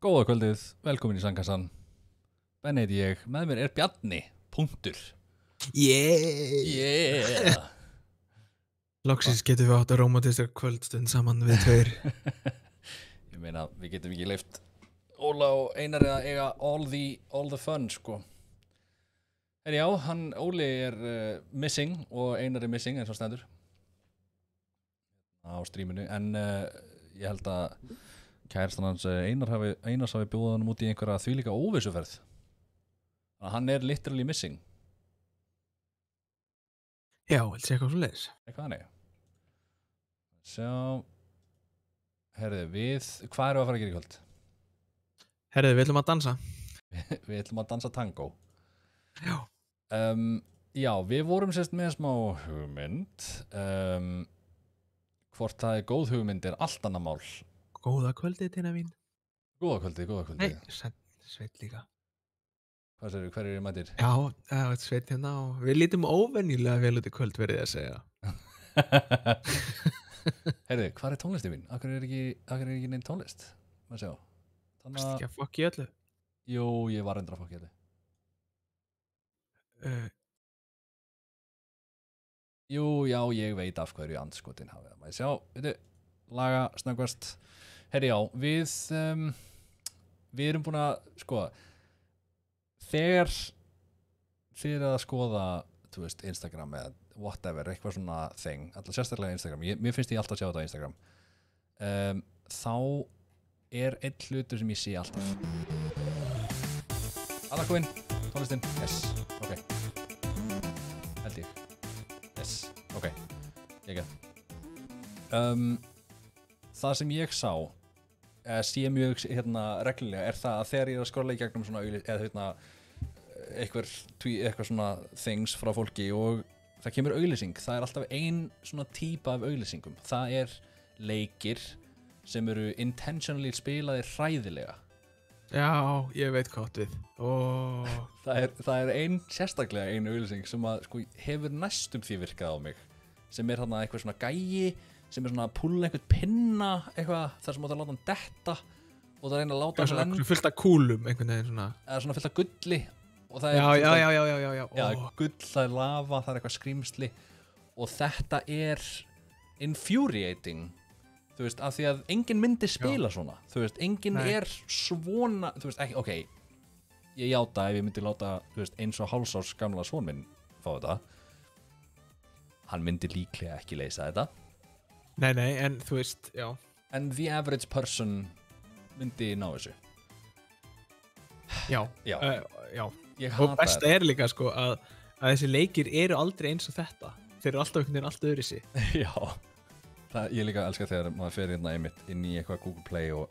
Góða kvöldið, velkomin í Sandkassan. Benni heiti ég, með mér er Bjarni, punktur. Yeah! Loksins getum við átt að rómatistar kvöldstund saman við tveir. Ég meina, við getum ekki leyft Óla og Einar að eiga all the fun, sko. En já, Óli er missing og Einar er missing eins og stendur á stríminu, en ég held að kærastan hans Einars hafi bjóðað hann út í einhverja þvílíka óvissuferð. Þannig að hann er literally missing. Já, held sé eitthvað svo leiðis. Eitthvað hannig. Sjá, herðu, hvað erum við að fara að gera í kvöld? Herðu, við ætlum að dansa. Við ætlum að dansa tango. Já. Já, við vorum sérst með smá hugmynd. Hvort það er góð hugmynd er allt annað mál. Góða kvöldið, Tina mín. Góða kvöldið. Nei, Sveit líka. Hvað segir, hver eru mætir? Já, Sveit hérna og við lítum óvenjulega vel út í kvöld, verið að segja. Heyrðu, hvað er tónlistið mín? Akkur er ekki neinn tónlist? Maður sjá. Varst ekki að fokk í öllu? Jú, ég var reyndar að fokk í öllu. Jú, já, ég veit af hverju andskotin hafið. Maður sjá, veitu, laga, snöggvast. Herri, já, við erum búin að, sko, þegar þið er að skoða, þú veist, Instagram eða whatever, eitthvað svona thing, alltaf sérstaklega Instagram, mér finnst ég alltaf að sjá þetta á Instagram, þá er einn hlutur sem ég sé alltaf. Aðakvinn, tónlistinn, yes, ok. Held ég. Yes, ok, ég get. Það sem ég sé mjög reglulega er það að þegar ég er að skrolla í gegnum svona eða eitthvað svona things frá fólki og það kemur auglýsing, það er alltaf ein svona típa af auglýsingum. Það er leikir sem eru intentionally spilaðir hræðilega. Já, ég veit hvað átt við. Það er sérstaklega ein auglýsing sem að, sko, hefur næstum því virkað á mig, sem er þarna eitthvað svona gæi sem er svona að púlla einhvern pinna eitthvað, þar sem átt að láta hann detta og það reyna að láta hann lenda fullt af kúlum einhvern veginn svona. Eða svona fullt af gulli og það Já. Gull, það er lava, það er eitthvað skrýmsli og þetta er infuriating, þú veist, af því að enginn myndi spila svona, þú veist, enginn er svona, þú veist, ekki, ok, ég játa ef ég myndi láta, þú veist, eins og hálfsárs gamla son minn fá þetta, hann myndi líklega ekki leysa þetta. Nei, en þú veist, já. En the average person myndi ná þessu. Já. Ég og hata besta þetta. er líka, sko, að þessi leikir eru aldrei eins og þetta. Þeir eru alltaf einhvern veginn allt öðru sig. Já. Ég líka elska þegar maður fer hérna einmitt inn í eitthvað Google Play og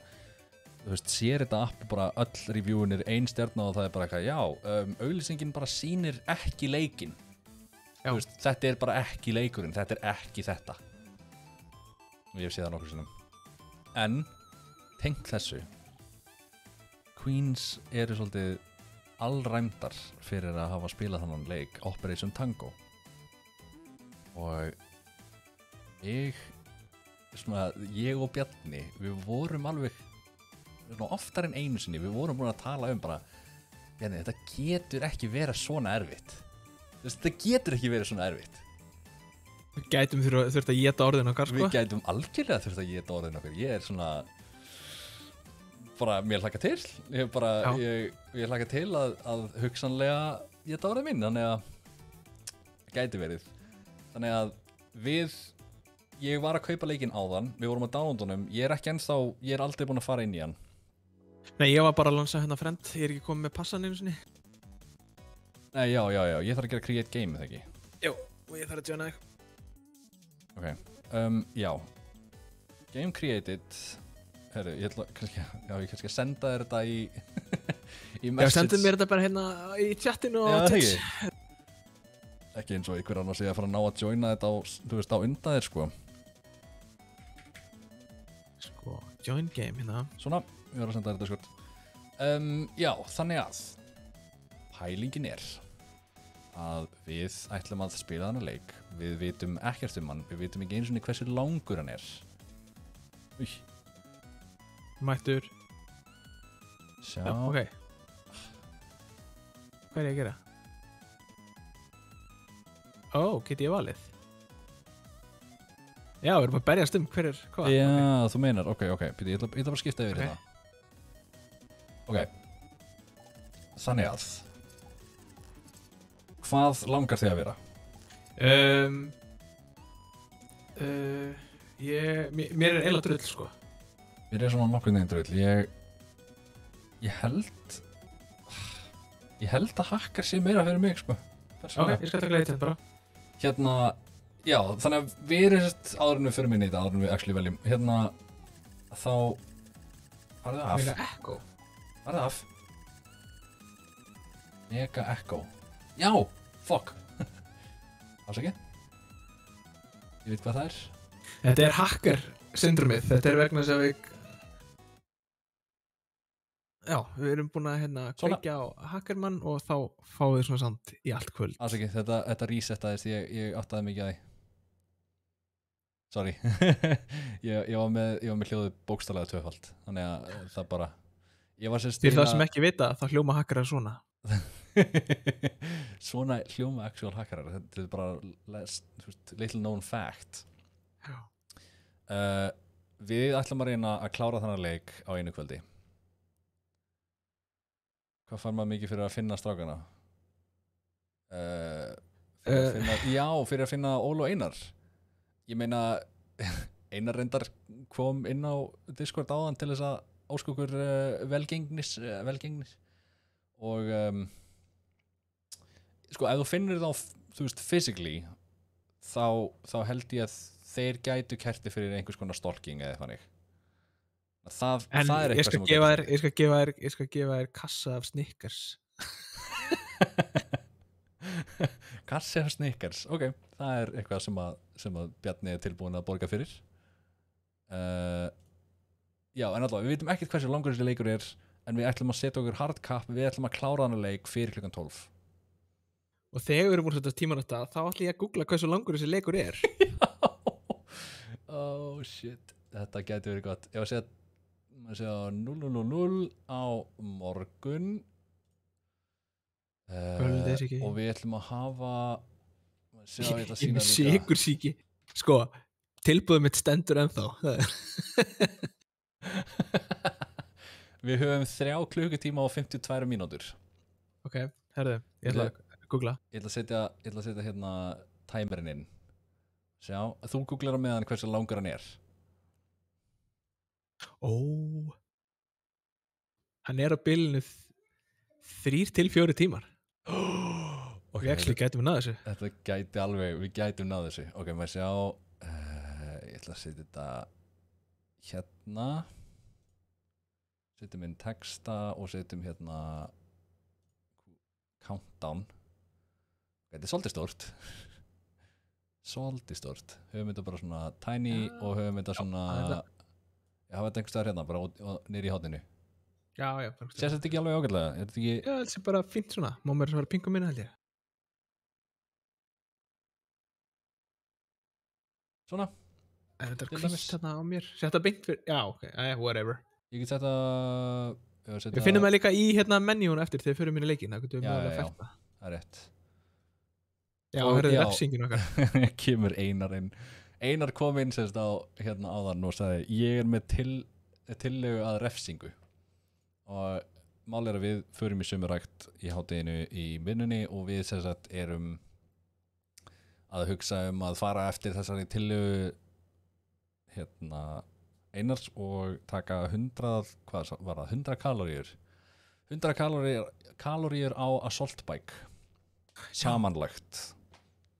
þú veist, sér þetta app og bara öll reviewin er 1 stjarna og það er bara eitthvað, já, auglýsingin bara sýnir ekki leikinn. Þú veist, þetta er bara ekki leikurinn, þetta er ekki þetta. Ég hef séð það nokkur sinnum. En tengt þessu, Queens eru svolítið allræmdar fyrir að hafa spilað þannan leik Operation Tango og ég og Bjarni, við vorum alveg oftar en einu sinni, við vorum búin að tala bara, Bjarni, þetta getur ekki verið svona erfitt. Þetta getur ekki verið svona erfitt. Við gætum þurft að éta orðin okkar, sko. Við gætum algjörlega þurft að éta orðin okkar. Ég er svona bara, mér hlakka til. Ég hlakka til að hugsanlega éta orðin mín, þannig að gæti verið. Þannig að ég var að kaupa leikinn áðan, við vorum að downloada honum, ég er aldrei búin að fara inn í hann. Nei, ég var bara að lansa hérna frend, ég er ekki komið með passan einu sinni. Nei, já, ég þarf að gera create game, eða ekki? Jú, og ég þarf að joina þig. Ok, já, game created, herru, ég kannski að senda þér þetta í message. Já, sendið mér þetta bara hérna í chatinu og Twitch. Ekki eins og einhver annar sé að fara að ná að joina þetta á, þú veist, á undan þér, sko. Sko, join game hérna. Svona, ég var að senda þér þetta, sko. Já, þannig að pælingin er að við ætlum að spila þennan leik. Við vitum ekkert hann, við vitum ekki einu sinni hversu langur hann er. Mættur. Sjá. Já, ok. Hvað er ég að gera? Get ég valið? Já, við erum að berjast hver er hvað. Já, Ok. þú meinar, ok, Píti, ég ætla bara að skipta yfir Ok. hérna. Ok. Þannig að hvað langar þig að vera? Mér er eila drull, sko. Mér er svona nokkuð neginn drull. Ég held að hakkar sé meira fyrir mig, sko. Ok, ég skal taka leitt þetta bara. Hérna, já, þannig að við erum áður en við fyrir minni í þetta, áður en við actually veljum. Hérna, þá farið af. Mega Echo. Farið af. Mega Echo. Já, fuck. Ásaki. Ég veit hvað það er. Þetta er hacker syndromið. Þetta er vegna þess að við... Já, við erum búin að Svona. kveikja á hackermann og þá fáum við svona samt í allt kvöld. Ásaki, þetta resettaðist, ég áttaði mikið að því. Sorry. ég var með hljóðið bókstaflega tvöfald. Þannig að það bara... Ég var sérst... Fyrir það sem ekki vita, þá hljóma hackerar svona. Svona hljóma actual hackerar. Þetta er bara little known fact. Já. Við ætlum að reyna að klára þannig leik á einu kvöldi. Hvað fær maður mikið fyrir að finna strákana? Fyrir að finna Óla og Einar. Ég meina, Einar reyndar kom inn á Discord áðan til þess að óska okkur velgengnis. Og sko, ef þú finnur þá, þú veist, physically, þá held ég að þeir gætu kerti fyrir einhvers konar stalking eða þannig. Það er eitthvað ég skal gefa þér kassa af Snickers. Kassi af Snickers, ok. Það er eitthvað sem að Bjarni er tilbúin að borga fyrir. Já, en allavega, við vitum ekkert hversu langur þessi leikur er, en við ætlum að setja okkur hardcap, við ætlum að klára þennan leik fyrir 12:00. Og þegar við erum búin að setja tíman á þetta, þá ætlum ég að googla hversu langur þessi leikur er. Oh shit, þetta gæti verið gott. Ég var að segja 0:00 á morgun. Og við ætlum að hafa ég ætla að Ég sýna með sykursýki. Sko, tilbúðum mitt stendur ennþá. Við höfum 3 klukkutíma og 52 mínútur. Ok, herðu, ég ætla að googla. Ég ætla að setja hérna timerinn inn. Sjá, þú googlar á meðan hversu langur hann er. Hann er á bilinu 3 til 4 tímar. Okay, Við actually gætum að ná þessu. Þetta gæti alveg, við gætum náð þessu. Ok, maður sjá, ég ætla að setja þetta hérna. Setjum inn texta og setjum hérna countdown. Þetta er svolítið stórt. Höfum þetta bara svona tiny og höfum þetta svona ég hafa þetta einhvers staðar hérna bara niður í hotninu. Já. Sést þetta ekki alveg ágætlega? Já, þetta er bara fínt svona. Má mér svona pingu minna held ég. Svona. Er þetta kvíst þarna á mér? Setta beint fyrir, já, ok, whatever. Ég get setja Við finnum það líka í hérna menjún eftir þegar við fyrir minni leikin. Það getum við mögulega fært það. Það er rétt. Já, hörðu refsingin okkar. Kemur Einar inn. Einar kom inn sérst á hérna áðan og sagði ég er með tillögu að refsingu. Og mál er að við förum í sömurækt í hádeginu í vinnunni og við sérst erum að hugsa að fara eftir þessari tillögu hérna Einars og taka 100 kaloríur 100 kaloríur á assault bike samanlagt.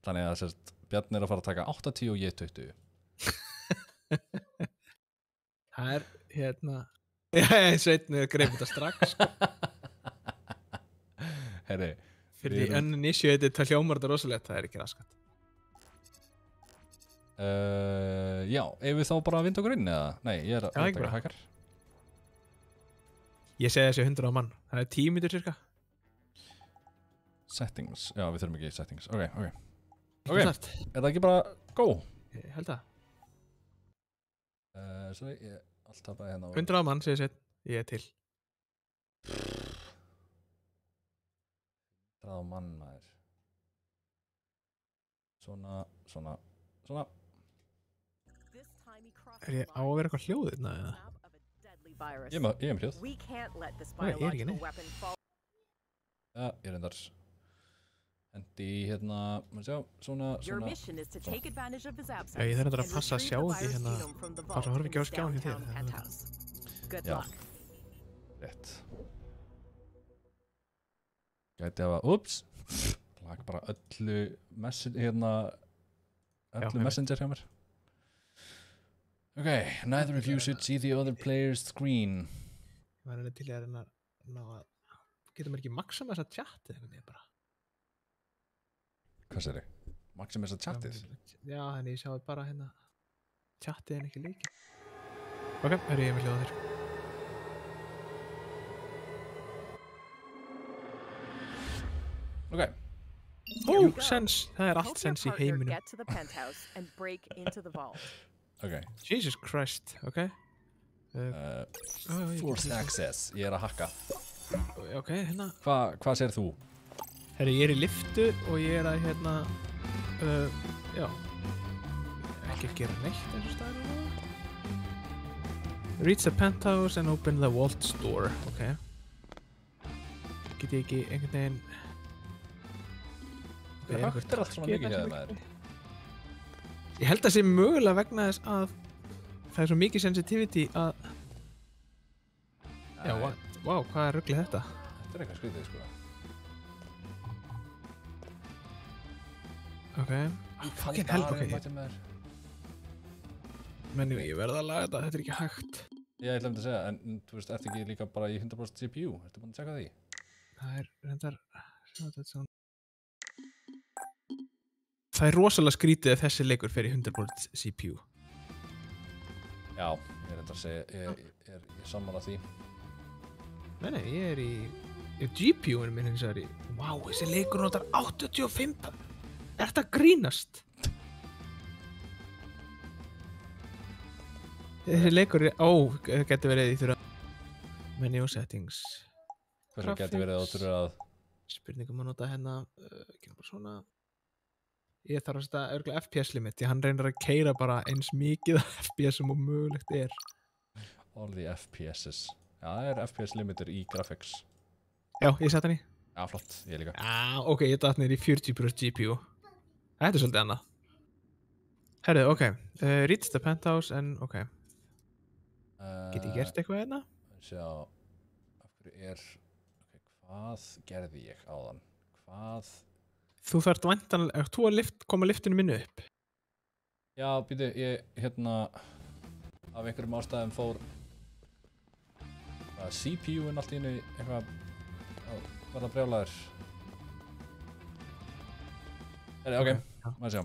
Þannig að sérst Bjarni er að fara að taka 80 og ég 20. Það er hérna Sveinn greip þetta strax. Herri, fyrir því uninitiated það hljómar þetta rosalegt. Það er ekki raskat. Já, ef við þá bara vinda okkur inn eða? Nei, ég er að taka hækkar. Ég segi þessi 100 á mann. Það er 10 mínútur cirka. Settings, já við þurfum ekki settings. Ok, er það ekki bara go? Ég held það. Sorry, ég allt tapaði hérna. 100 á mann, segir Sveinn. Ég er til. Hvað á mann maður? Svona. Ég á að vera eitthvað hljóð þarna eða? Ég er með hljóð. Nei, ég ekki neitt. Já, ég reyndar. Hendi hérna, maður sjá, svona. Ég þarf að passa að sjá ekki hérna, passa að horfa ekki á skjáin hjá þér. Já, rétt. Gæti að, úps, lag bara öllu messenger hjá mér. Okay, neither of you should see the other player's screen. Ég var henni til að reyna að, getur mér ekki maksa með þessa tjatti þegar ég bara. Hvað sér þig? Maxim þess að tjattið? Já, þannig ég sjáði bara hérna tjattið en ekki leikið. Ok, ég með hljóða þér. Ok. Sens, það er allt sens í heiminum. Ok. Jesus Christ, ok. Forced access, ég er að hakka. Ok, hérna. Hvað sér þú? Herri, ég er í liftu og ég er að hérna, já, ekki að gera neitt eins og staðar. Reach the penthouse and open the vault door, ok. Get ég ekki einhvern veginn... Það högtir allt svona mikið hjá þér. Ég held að sé mögulega vegna þess að það er svo mikið sensitivity að... Já, wow, hvað er ruglið þetta? Þetta er eitthvað skrítið, sko. Ok, fucking hell, ok. Menni, ég verði að laga þetta er ekki hægt. Já, ég glemdi að segja, en þú veist, ertu ekki líka bara í 100% CPU? Ertu búin að tjekka því? Það er reyndar... Það er rosalega skrítið að þessi leikur fer í 100% CPU. Já, ég reyndar að segja, ég er sammála því. Nei, ég er í... GPU-inu minn hins vegar í... Vá, þessi leikur notar 85. Er þetta grínast? Þessi leikur er... það getur verið í þurra... Menu settings. Hversu getur verið að þurra að... Spurningum að nota hérna... Ekki bara svona... Ég þarf að setja örgulega FPS limit, því hann reynir að keyra bara eins mikið FPS sem mögulegt er. All the FPS's. Já, það er FPS limitur í graphics. Já, ég sett hann í. Já, flott, ég líka. Já, ok, ég datt niður í 40% GPU. Þetta er svolítið annað. Herðu, ok. Reach the penthouse en, ok. Get ég gert eitthvað hérna? Sjá, af hverju er... Ok, hvað gerði ég áðan? Hvað... Þú þarft væntanlega... Þú að koma liftinu minni upp? Já, býtu, ég, hérna... Af einhverjum ástæðum fór... CPU-in allt í einu eitthvað... Verða brjálæður. Ok, maður sjá.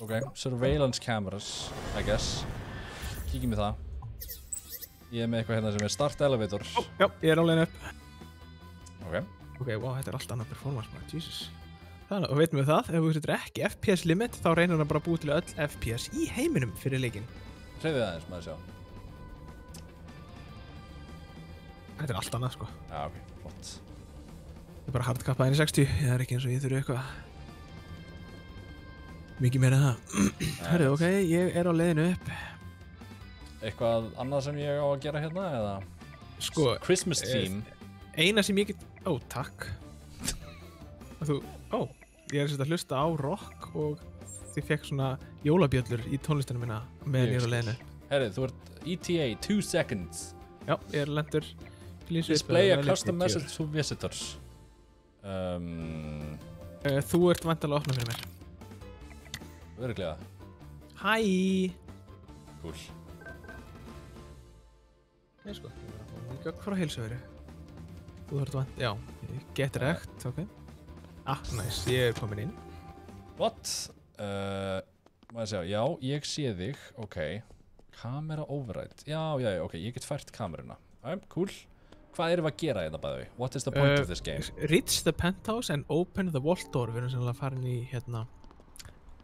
Ok, surveillance cameras, I guess. Kíkjum í það. Ég er með eitthvað hérna sem er start elevator. Já, ég er á leiðinni upp. Ok. Ok, wow, þetta er allt annað performance, man, Jesus. Þannig, og veitum við það, ef þú setur ekki FPS limit, þá reynir hann bara að búi til öll FPS í heiminum fyrir leikinn. Hreyfið það eins, maður sjá. Þetta er allt annað, sko. Já, ok, flott. Ég er bara hardkappaðinn í 60, það er ekki eins og ég þurfi eitthvað mikið meira en það. Herðu, ok, ég er á leiðinu upp. Eitthvað annað sem ég á að gera hérna, eða? Sko, Christmas theme. Eina sem ég get... takk. Þú, ég er að hlusta á rock og þið fekk svona jólabjöllur í tónlistinu minna meðan ég er á leiðinu. Herðu, þú ert ETA 2 seconds. Já, ég er lendur. Display a custom message to visitors. Þú ert væntanlega að opna fyrir mér. Öruglega. Hæ! Cool. Nei, sko, ég var að fá mig gögn frá heilsuveri. Þú þarft vant, já, get rekt, ok. Nice, ég er komin inn. What? Maður sjá, já, ég sé þig, ok. Camera override, já, ok, ég get fært kameruna. Cool. Hvað erum við að gera hérna bæði? What is the point of this game? Reach the penthouse and open the vault door. Við erum sannlega að fara inn í, hérna,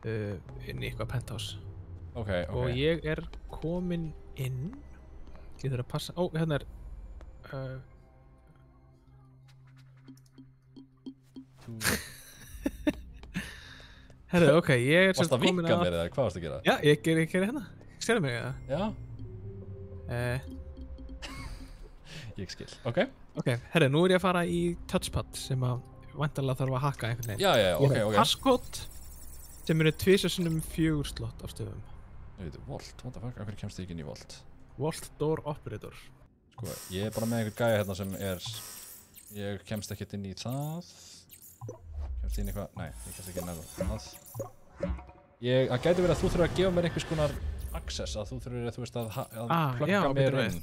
inn í eitthvað penthouse. Ok. Og ég er komin inn. Ég þarf að passa, hérna er, Herðu, ok, ég er Varst að vinka mér eða hvað varst að gera? Já, ég geri hérna. Sérðu mig eða? Já, Eh, ég skil. Ok. ok, herðu, nú er ég að fara í touchpad sem að væntanlega þarf að hakka einhvern veginn. Já, ok, ok. Passcode sem eru 2x4 slott af stöðum. Ég veit, Volt, what the fuck, af hverju kemst ég ekki inn í Volt? Vault Door Operator. Sko, ég er bara með einhvern gæja hérna sem er... Ég kemst ekkert inn í það. Kemst inn í eitthvað... Nei, ég kemst ekki inn í það. Það gæti verið að þú þurfir að gefa mér einhvers konar access, að þú þurfir, þú veist, að plugga já, mér bíddu inn.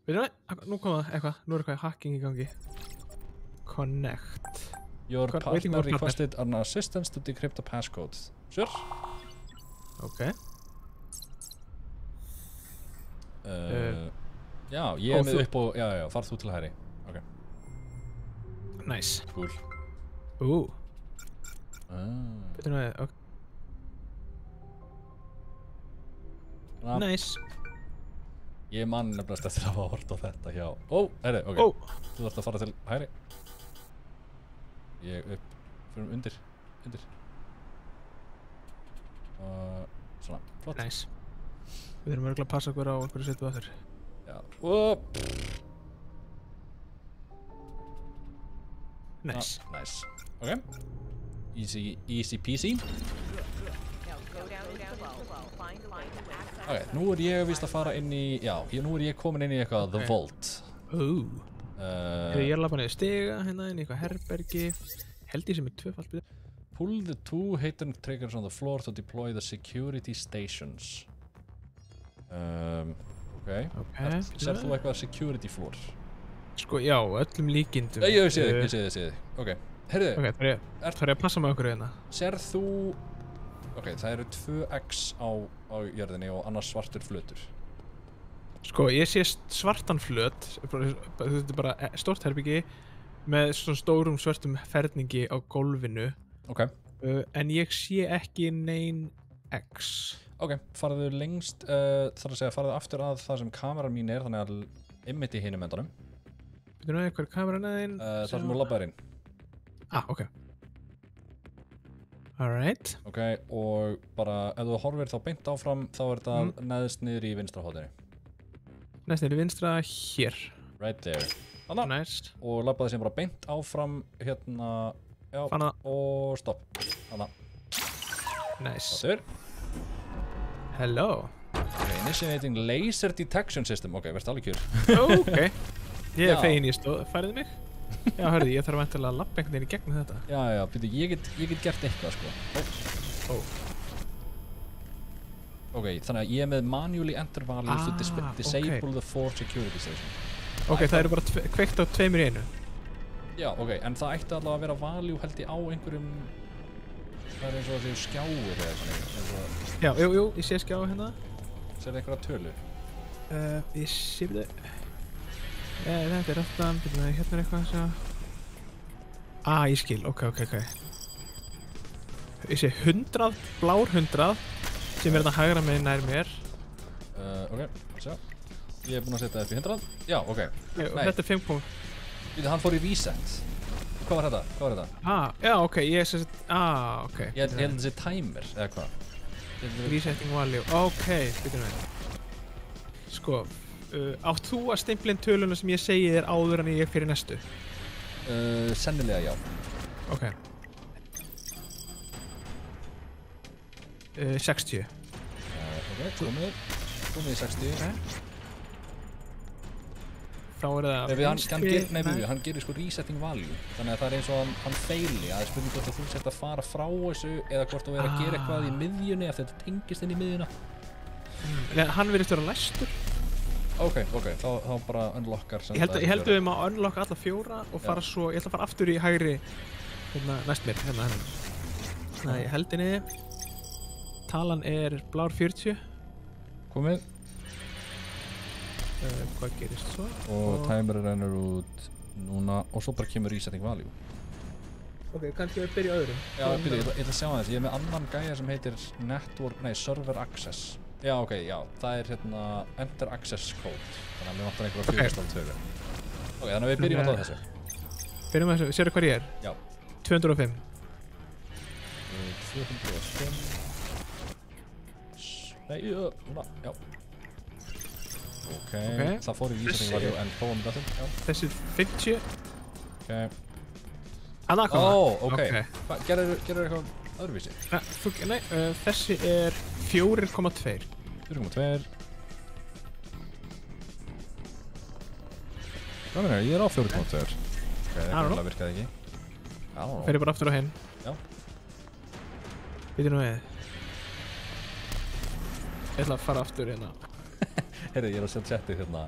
Veitum við, nú kom það eitthvað, nú er eitthvað hacking í gangi. Connect. Your Waiting partner for requested an assistance to decrypt a passcode. Sure? Ok. Já, ég er með upp og... Já, farð þú til hæri. Ok, Nice. cool. Veitum við, ok. Nice. Ég man nefnilegast eftir að hafa hort á þetta hjá... Herri, ok. Þú þarft að fara til hæri. Ég upp, fyrir undir. Svona, flott. Nice. Við þurfum örgulega að passa okkur á einhverju setu að þurr. Já. Nice. Nice. Ok. Easy peasy. Ok, nú er ég víst að fara inn í... Já, nú er ég komin inn í eitthvað The Vault. Ég er að labba niður stiga hérna inn í eitthvað herbergi. Held ég sem er tvöfalt. Pull the two hidden triggers on the floor to deploy the security stations. Ok. Serð þú eitthvað security floor? Sko, já, öllum líkindum. Ég sé þig. Ok. Heyrðu. Ok, þarf ég að passa með okkur hérna. Serð þú... Ok, það eru 2x á jörðinni og annars svartur flötur. Sko, ég sé svartan flöt. Þetta er bara stórt herbyggi með svona stórum svörtum ferningi á gólfinu. Ok. En ég sé ekki nein X. Ok, farðu lengst, þarf að segja, farðu aftur að það sem kameran mín er, þannig að einmitt í hinum endanum. Veitum við hvað er kameran aðeinn? Það sem þú labbaðir inn. Ok. Alright. Ok, og bara ef þú horfir þá beint áfram, þá er þetta neðst niður í vinstra hóðinni. Neðst niður í vinstra hér. Right there. Þannig. Nice. Og labbaði sem bara beint áfram, hérna, já, Fanna. Og stopp. Þannig. Nice. Þáttur. Hello. Ok, initiating laser detection system. Ok, verðst alveg kjur. Ok. Ég er fegin í stóð. Færið mig? Já, hörðu, ég þarf vantilega að labba einhvern veginn í gegnum þetta. Já, byrju, ég get gert eitthvað, sko. Ok, þannig að ég er með manually enter values to disable the 4 security station. Ok, það eru bara kveikt á 2 í einu. Já, ok, en það ætti allavega að vera value held ég á einhverjum... Það er eins og það séu skjáir eða svona. Já, jú, ég sé skjá hérna. Serðu einhverja tölu? Ég sé þau. Þetta er aftan, hérna er eitthvað að segja. Ég skil, ok. Ég sé 100, blár 100, sem er þetta hægra meginn nær mér. Ok, sjá. Ég er búinn að setja upp í 100. Já, ok. Og þetta er 5 punkt. Hann fór í reset. Hvað var þetta? Já, ok, ég sé ok. Ég held þessi timer, eða hvað? Resetting value, ok, byrjum við. Sko, átt þú að stimpla inn töluna sem ég segi þér áður en ég fyrir næstu? Sennilega já. Ok. 60. Ok, komið í 60. Þá er það hann gerir sko resetting value. Þannig að það er eins og hann feili. Það er spurning hvort þú sért að fara frá þessu eða hvort þú er að gera eitthvað í miðjunni ef þetta tengist inn í miðjuna. Hann verðist vera læstur. Ok, þá bara unlockar sem Ég held við að unlocka alla 4 og fara svo, ég ætla að fara aftur í hægri hérna næst mér, hérna. Nei, ég held henni. Talan er blár 40. Komið. Hvað gerist svo? Og timer rennur út núna og svo bara kemur resetting value. Ok, kannski við byrja öðrum. Já, ég ætla að sjá þess. Ég er með annan gæja sem heitir server access. Já, ok, það er hérna enter access code. Þannig að við vantar einhverja 4 tölu. Ok, þannig að við byrjum að þessu. Byrjum að þessu, sérðu hvað ég er? Já. 205. 205. Nei, núna, já. Ok, það fór í vísending value en þó þetta, já. Þessi 50. Ok. Koma. Ok. Gerður eitthvað öðruvísi? Nei, þessi er 4,2. 4,2. Hvað meina, ég á 4,2. Ok, það virkaði ekki. Fer ég bara aftur á hinn. Já. Býtum við. Ég ætla að fara aftur hérna. Heyrðu, ég er að sjá chatið hérna.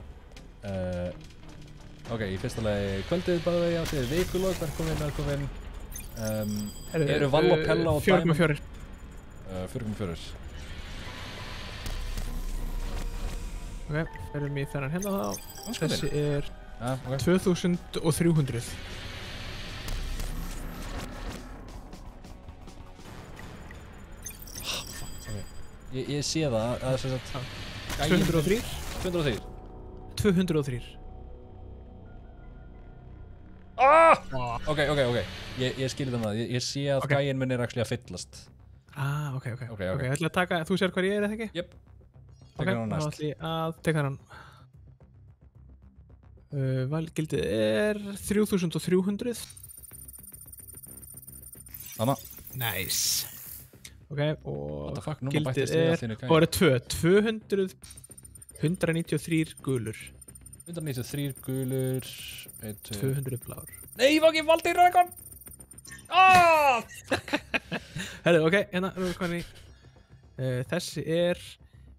Ok, í fyrsta lagi kvöldið bæði vegi á sig, vikulog, velkomin. Eru Val og Pella og Diamond? 4,4. 4,4. Ok, erum í þennan hérna þá. Þessi er okay. 2300. Ég sé það að þess að 203. 203. 203. Ok. Ég skilði það. Ég sé að gæinn minn er actually að fyllast. Ok. Ég ætla að taka, þú sér hvar ég er, eða ekki? Jöp. Tekur hann næst. Ok, þá ætla ég að teka hann. Valgildið er 3300. Þannig. Nice. Ok, og gildið er, og er 193 gulur. 193 gulur. 200 blár. Nei, ég var ekki valdir rækon! Herðu, ok, hérna, þessi er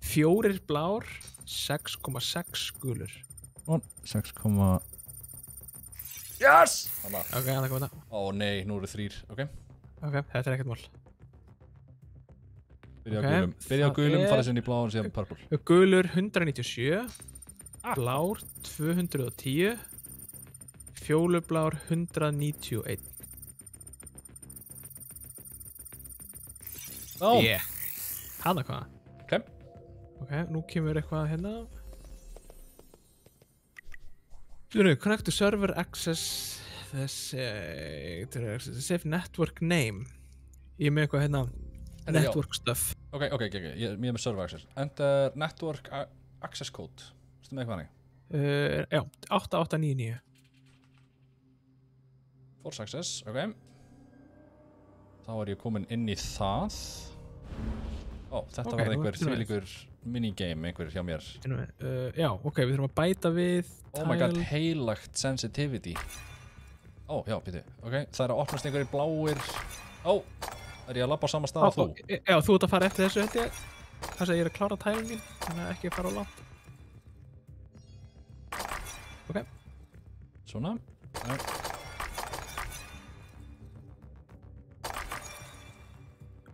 4 blár, 6,6 gulur. 6, yes! Ok, það kom þetta. Nei, nú eru 3, ok. Ok, þetta er ekkert mál. Byrja á gulum, fara sér í bláan, síðan purple. Gulur 197, blár 210, fjólublár 191. Hanna hvað? Ok, nú kemur eitthvað hérna. Connect to server access the safe network name. Ég er með eitthvað hérna. Network stuff. Ok, ég er með server access. Enter network access code. Vistu með eitthvað hannig? Já, 8899. Force access, ok. Þá er ég komin inn í það. Þetta var einhver þvílíkur minigame einhver hjá mér. Já, ok, við þurfum að bæta við Oh my god, heilagt sensitivity. Já, býtu, ok. Það er að opnast einhverjir bláir. Er ég að labba á sama stað að þú? Já, þú ert að fara eftir þessu, held ég. Þess að ég er að klára tælingin, þannig að ekki að fara á langt. Ok. Svona.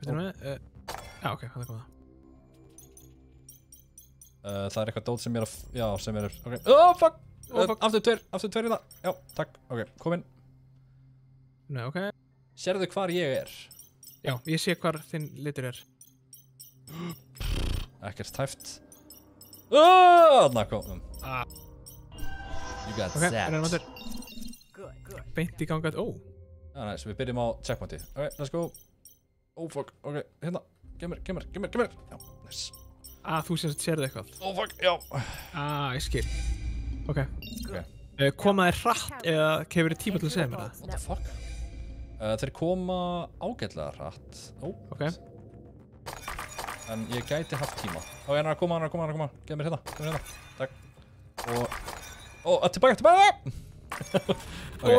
Veitum við? Já, ok, hann er komið. Það er eitthvað dót sem er að... Já, sem er... Ok. Fuck! Aftur tver í það. Já, takk. Ok, komin. Nei, ok. Sérðu hvar ég er? Já, ég sé hvar þinn litur er. Ekkert tæft. Þarna komum. You got that. Ok, reynum aftur. Beint í gangat. Já, næst, við byrjum á checkpointi. Ok, let's go. Fuck. Ok, hérna. Kemur. Já, nice. Þú sérðu eitthvað. Fuck, já. Ég skil. Ok. Koma þér hratt eða kemur þér tíma til að segja mér það? What the fuck? Þeir koma ágætlega hratt. Ok. En ég gæti haft tíma. Hann er að koma. Gef mér hérna. Takk. Tilbaka!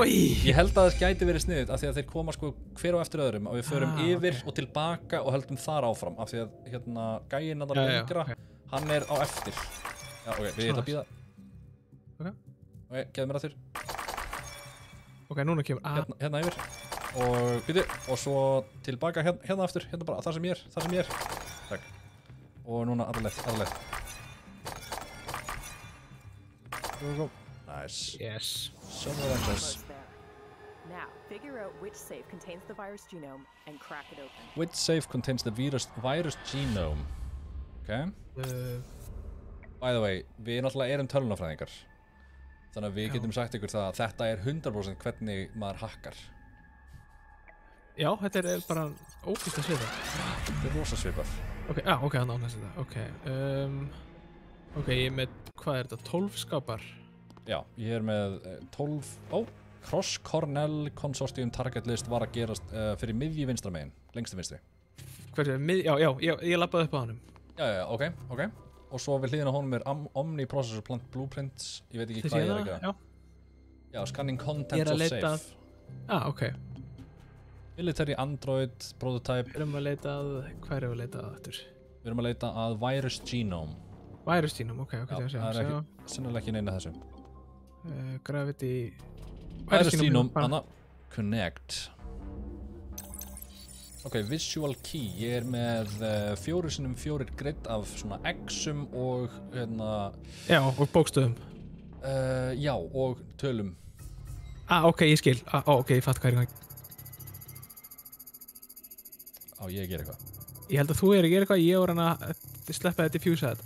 Ég held að það gæti verið sniðut af því að þeir koma sko hver á eftir öðrum og við förum yfir og tilbaka og höldum þar áfram af því að hérna gæinn að það lengra, hann er á eftir. Já, ok, við erum að bíða. Ok, gefðu mér aftur. Ok, núna kemur hérna yfir og bíðu og svo tilbaka hérna aftur, hérna bara þar sem ég er. Takk. Og núna alla leið. Go. Nice. Yes. Server access. Now, figure out which safe contains the virus genome and crack it open. Which safe contains the virus genome? Okay. By the way, við náttúrulega erum tölvunarfræðingar. Þannig að við getum sagt ykkur það að þetta er 100% hvernig maður hackar. Já, þetta er bara ógeðslega svipað. Þetta er rosa svipað. Ok, ok, hann ánægst þetta. Ok, ok, ég er með, hvað er þetta, 12 skápar? Já, ég er með 12, Cross Cornell Consortium Target List var að gerast fyrir miðji vinstra megin, lengstu vinstri. Hversu, já, ég labbaði upp á honum. Já, ok. Og svo við hliðina á honum er Omni Processor Plant Blueprints, ég veit ekki hvað ég er að gera. Já, scanning contents of safe. Ok. Military Android Prototype. Hvað erum við að leita að aftur? Við erum að leita að Virus Genome. Virus Genome, ok, Já, það er ekki, sennilega ekki neina þessu. Gravity... Virus Genome, Anna. Connect. Ok, Visual Key. Ég er með 4x4 grid af svona X-um og hérna... Já, og bókstöðum. Já, og tölum. Ok, ég skil. Ok, ég fatt hvað er í gangi. Ég ger eitthvað. Ég held að þú er að gera eitthvað, ég var hann að sleppa þetta diffusa þetta.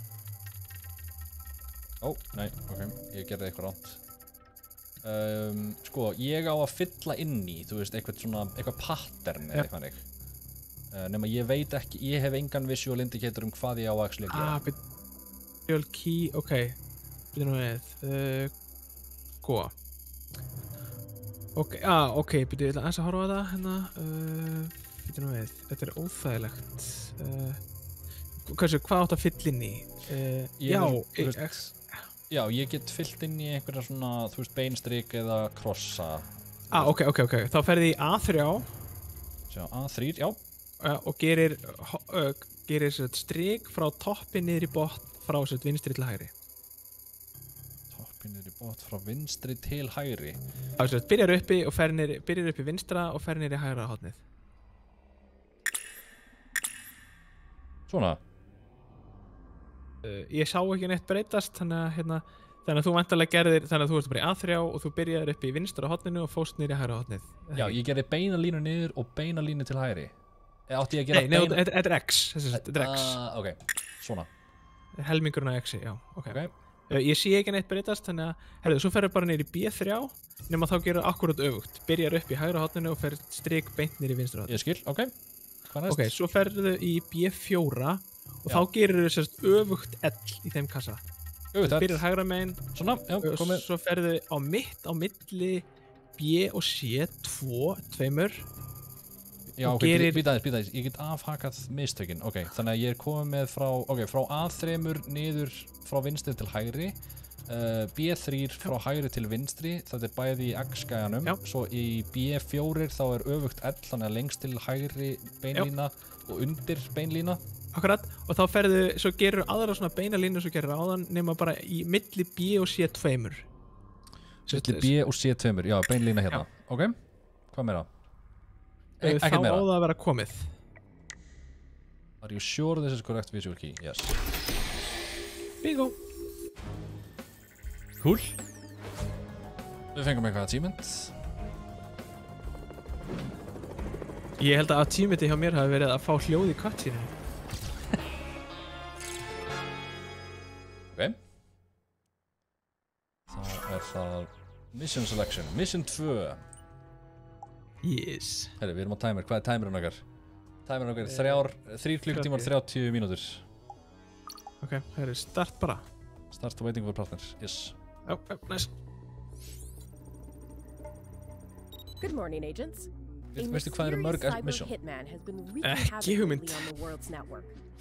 Nei, ok, ég gerði eitthvað rátt. Sko, ég á að fylla inn í, þú veist, eitthvað pattern eða eitthvað neitt. Nema ég veit ekki, ég hef engan visual indicator hvað ég á að actually gera. Visual Key, ok. Byrjum við, góða. Ok, byrjum við að horfa á þetta, hérna. Byrjum við, þetta er óþægilegt. Hvað átt að fylla inn í? Já, ég get fyllt inn í einhverja svona, þú veist, beinstrik eða krossa. Ok. Þá ferði í A3. Sjá, A3, já. Og gerir strik frá toppi niður í botn frá vinstri til hægri. Toppi niður í botn frá vinstri til hægri. Byrjar uppi vinstra og fer niður í hægra hornið. Svona? Ég sá ekki neitt breytast, þannig að þú væntanlega gerðir, þannig að þú ert bara í A3 og þú byrjar upp í vinstra horninu og fóst niður í hægra hornið. Já, ég gerði beina línu niður og beina línu til hægri. Átti ég að gera Nei, þetta er X. Þetta er X. Ok, svona. Helmingurinn af X-i, já, ok. Ég sé ekki neitt breytast, þannig að, svo ferðu bara niður í B3, nema þá gerur akkurat öfugt. Byrjar upp í hægra horninu og fer strik beint niður í vinstra horninu. Ég skil, ok. Hvað næst? Ok, svo ferðu í B4 og þá gerir þau öfugt L í þeim kassa. Öfugt L? Byrjar hægra megin. Svona, já, komið. Svo ferðu á milli B og C, tveimur. Já, ok, býta aðeins, ég get afhakað mistökin, ok, þannig að ég er komið með frá A3 niður frá vinstri til hægri, B3 frá hægri til vinstri, þetta er bæði í X-gæjanum, svo í B4 þá er öfugt L, þannig að lengst til hægri beinlína og undir beinlína. Akkurat, og þá ferðu, svo gerur aðra svona beinalínu svo gerur áðan, nema bara í milli B og C tveimur. Milli B og C tveimur, já, beinlína hérna, ok, hvað meira? Þá á það að vera komið. Are you sure this is correct visual key? Yes. Bingo. Cool. Við fengum eitthvað achievement. Ég held að achievementið hjá mér hafi verið að fá hljóð í cutscene. Ok. Það er það Mission Selection. Mission 2. Yes. Herri, við erum á timer. Hvað er timerinn okkar? Timerinn okkar er 3 klukktímar 30 mínútur. Ok, herri, start bara. Start waiting for partner. Yes. Nice. Good morning, agents. Veistu hvað eru mörg mission? Ekki hugmynd.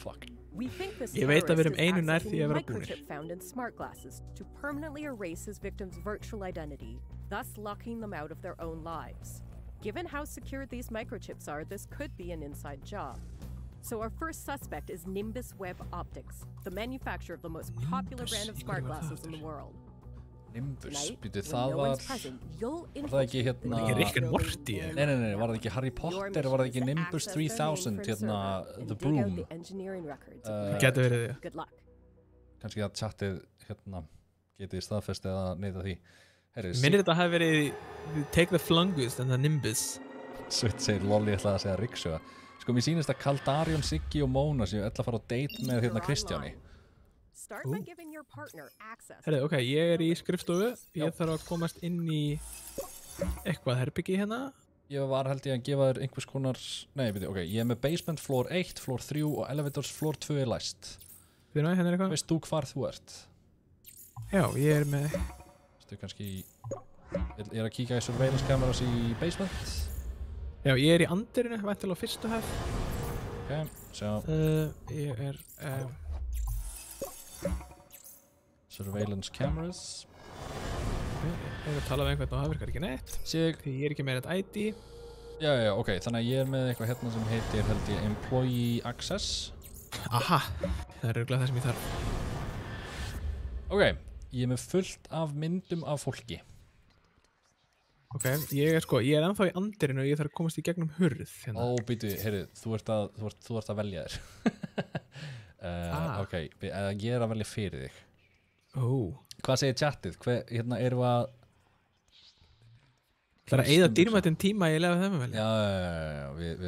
Fuck. Ég veit að við erum einu nær því að vera búnir. Found in smart glasses to permanently erase his victim's virtual identity, thus locking them out of their own lives. Given how secure these microchips are, this could be an inside job. So our first suspect is Nimbus Web Optics, the manufacturer of the most popular brand of smart glasses in the world. Nimbus, býtu, það var það ekki hérna... Ekki Rick and Morty? Nei, var það ekki Harry Potter, var það ekki Nimbus 3000, hérna, The Broom? Það getur verið því. Kannski að chatið, hérna, getið staðfest eða neita því. Minnir þetta hafi verið Take the Flungus en það Nimbus. Sveit segir Lolli ætlaði að segja Riksuga. Sko, mér sýnist að Kaldarion, Siggi og Móna séu ætla að fara á date með hérna Kristjáni. Herri, ok, ég er í skrifstofu. Ég þarf að komast inn í eitthvað herbyggi hérna. Ég var held ég að gefa þér einhvers konar... Nei, veit ég, ok, ég er með basement floor 1, floor 3 og elevators floor 2 er læst. Hérna er eitthvað? Veist þú hvar þú ert? Já, ég er með... Veistu kannski... Ég er að kíka í surveillance cameras í basement. Já, ég er í andirinu, væntanlega á fyrstu hæð. Ok, sjá. Ég er... Surveillance cameras. Ég er að tala við einhvern og það virkar ekki neitt. Sig. Því ég er ekki með eitt ID. Já, ok, þannig að ég er með eitthvað hérna sem heitir, held ég, Employee Access. Aha, það er örugglega það sem ég þarf. Ok, ég er með fullt af myndum af fólki. Ok, ég er ennþá í andirinu og ég þarf að komast í gegnum hurð hérna. Ó, býtu, heyrðu, þú ert að velja þér. Ok, ég er að velja fyrir þig. Hvað segir chatið? Hérna erum við að... Það er að eyða dýrmættum tíma ég lefa þeim að velja. Já, við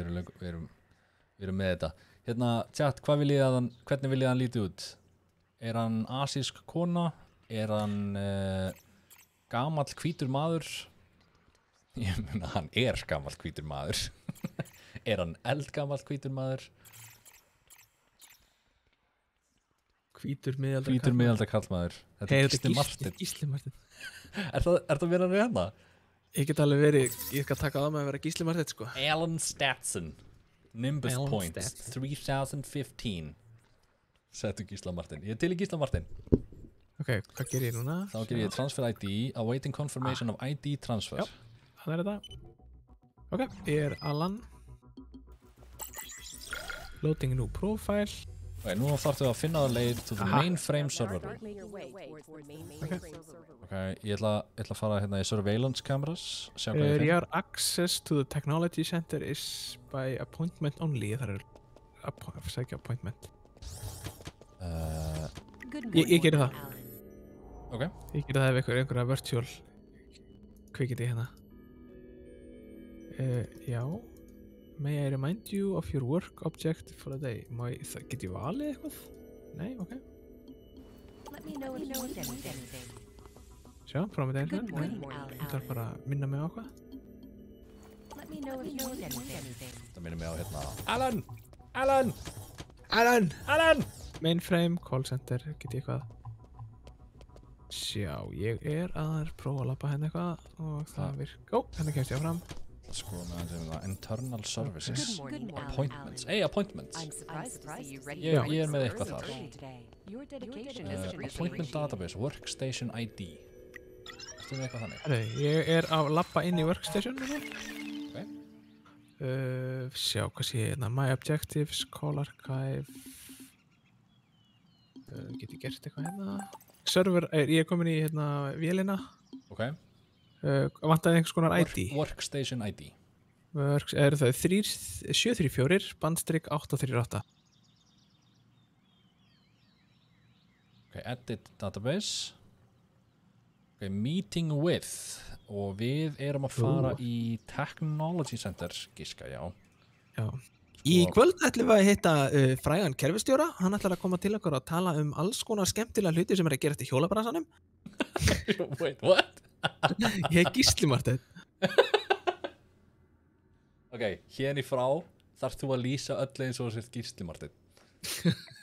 erum með þetta. Hérna, chat, hvernig vil ég hann líti út? Er hann asísk kona? Er hann gamall hvítur maður? Ég meina, hann er gamall hvítur maður. Er hann eldgamall hvítur maður? Hvítur miðaldra kallmaður. Þetta er Gísli Martin. Gísli Martin. Er það að vera hann hérna? Ég get alveg verið, ég skal taka það með að vera Gísli Martin, sko. Alan Stetson. Nimbus Points. 3015. Settu Gísla Martin. Ég er til í Gísla Martin. Ok, hvað ger ég núna? Þá ger ég transfer ID. Awaiting confirmation of ID transfer. Já, það er þetta. Ok, ég er Alan. Loading new profile. Ok, nú þarftu að finna það leið to the mainframe server room. Ok, ég ætla að fara hérna í surveillance cameras. Your access to the technology center is by appointment only. Það er að segja appointment. Ég gerir það. Ok. Ég gerir það ef einhverja virtual kvikindi hérna. Já. May I remind you of your work object for the day? Get ég valið eitthvað? Nei, ok. Sjá, frá með þetta eitthvað. Ég þarf bara að minna mig á hvað. Það minnir mig á hérna. Alan! Mainframe, call center, get ég eitthvað. Sjá, ég er að prófa að labba henni eitthvað og það virka. Ó, henni kemst ég áfram. Sko með það, internal services, appointments, appointments. Ég er með eitthvað þar. Appointment database, workstation ID. Ertu með eitthvað þannig? Ég er að labba inn í workstation. Ok. Sjá, hvað sé ég hérna, my objectives, call archive. Get ég gert eitthvað hérna? Server, ég er komin í hérna vélina. Ok. Vantaði einhvers konar ID. Workstation ID. Er það 734 bandstrik 838. Ok, edit database. Ok, meeting with. Og við erum að fara í Technology Center, giska, já. Já. Í kvöld ætlum við að hitta frægan kerfistjóra. Hann ætlar að koma til okkur að tala alls konar skemmtilega hluti sem er að gera í hjólabransanum. Wait, what? Ég er Gísli Martin. Ok, hérna í frá þarfst þú að lýsa öllu eins og sért Gísli Martin.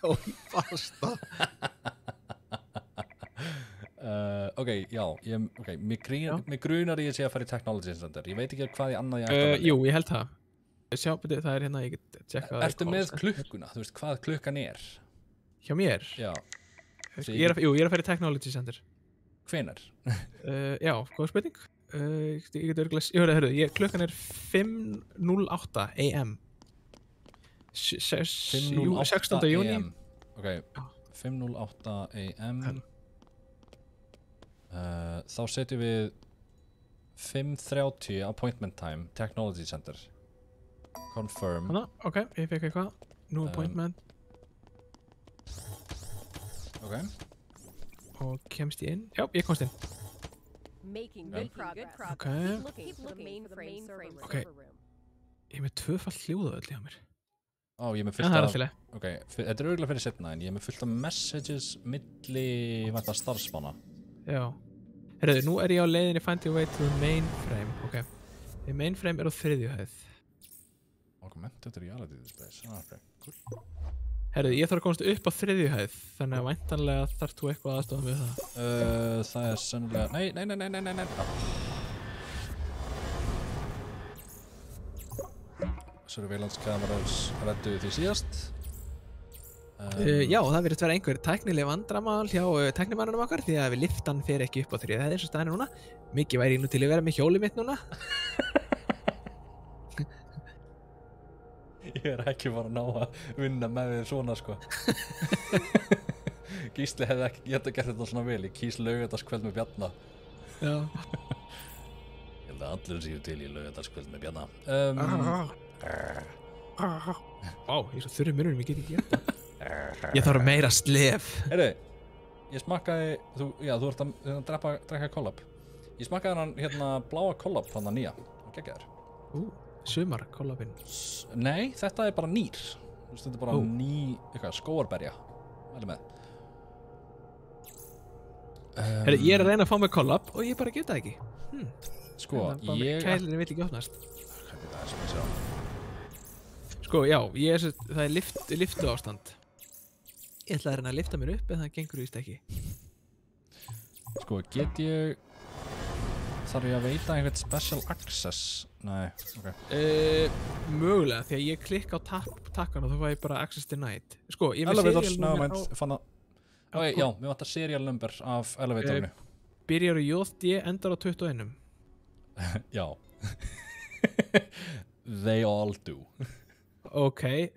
Ó, basta. Ok, já, mig grunar ég sé að fara í Technology Center. Ég veit ekki hvað ég annað ég ætti að velja. Jú, ég held það. Sjá, betur, það er hérna, ég get tjekkað. Ertu með klukkuna? Þú veist hvað klukkan er? Hjá mér? Já. Ég er að fara í Technology Center. Hvenær? Já, góð spurning. Ég get örgulega, klukkan er 5:08 AM. 16. júní. Ok, 5:08 AM. Þá setjum við 5:30 appointment time, Technology Center. Confirm. Ok, ég fekk eitthvað. New appointment. Ok. Og kemst ég inn? Já, ég komst inn. Ok. Ok. Ég er með tvöfalt hljóðaöll hjá mér. Ó, ég er með fullt af... Ok, þetta er örgulega fyrir setna, en ég er með fullt af messages milli starfsmanna. Já. Herðu, nú er ég á leiðinni find your way to the mainframe. Ok. Mainframe á 3. hæð. Augmented reality displays. Ok, cool. Herðu, ég þarf að komast upp á 3. hæð, þannig að væntanlega þarf þú eitthvað aðstofa með það. Það sennilega... Nei. Surveillance cameras redduðu því síðast. Já, það virðist vera einhver tæknileg vandramál hjá tæknimannunum okkar því að við liftan fer ekki upp á 3. hæð eins og staðinu núna. Mikið væri nú til að vera með hjólið mitt núna. Ég ekki bara að ná að vinna með þér svona, sko. Gísli hefði ekki getað gert þetta svona vel. Ég kýs laugardagskvöld með Bjarna. Já. Ég held að allir séu til í laugardagskvöld með Bjarna. Vá, ég er svo þurri munum, ég get ekki gert það. Ég þarf meira slef. Heyrðu, ég smakkaði, þú ert að drekka kollab. Ég smakkaði hann hérna bláa kollab, hann að nýja. Það geggjaður. Sumar kollabinn. Nei, þetta er bara nýr. Þú veist, þetta er bara ný, skóarberja. Væli með. Herru, ég er að reyna að fá mig kollab og ég bara get það ekki. Sko, Kælirinn vill ekki opnast. Það er sem ég sjá. Sko, já, það er liftu ástand. Ég ætla að reyna að lifta mér upp en það gengur víst ekki. Sko, þarf ég að veita einhvern special access? Nei, ok. Mögulega, því að ég klikka á takkan og þá fæ ég bara access denied. Sko, ég með Elevators, serial number á... Já, við vantar serial number af elevatorinu. Byrjar á JD, endar á 21. Já. They all do. Ok,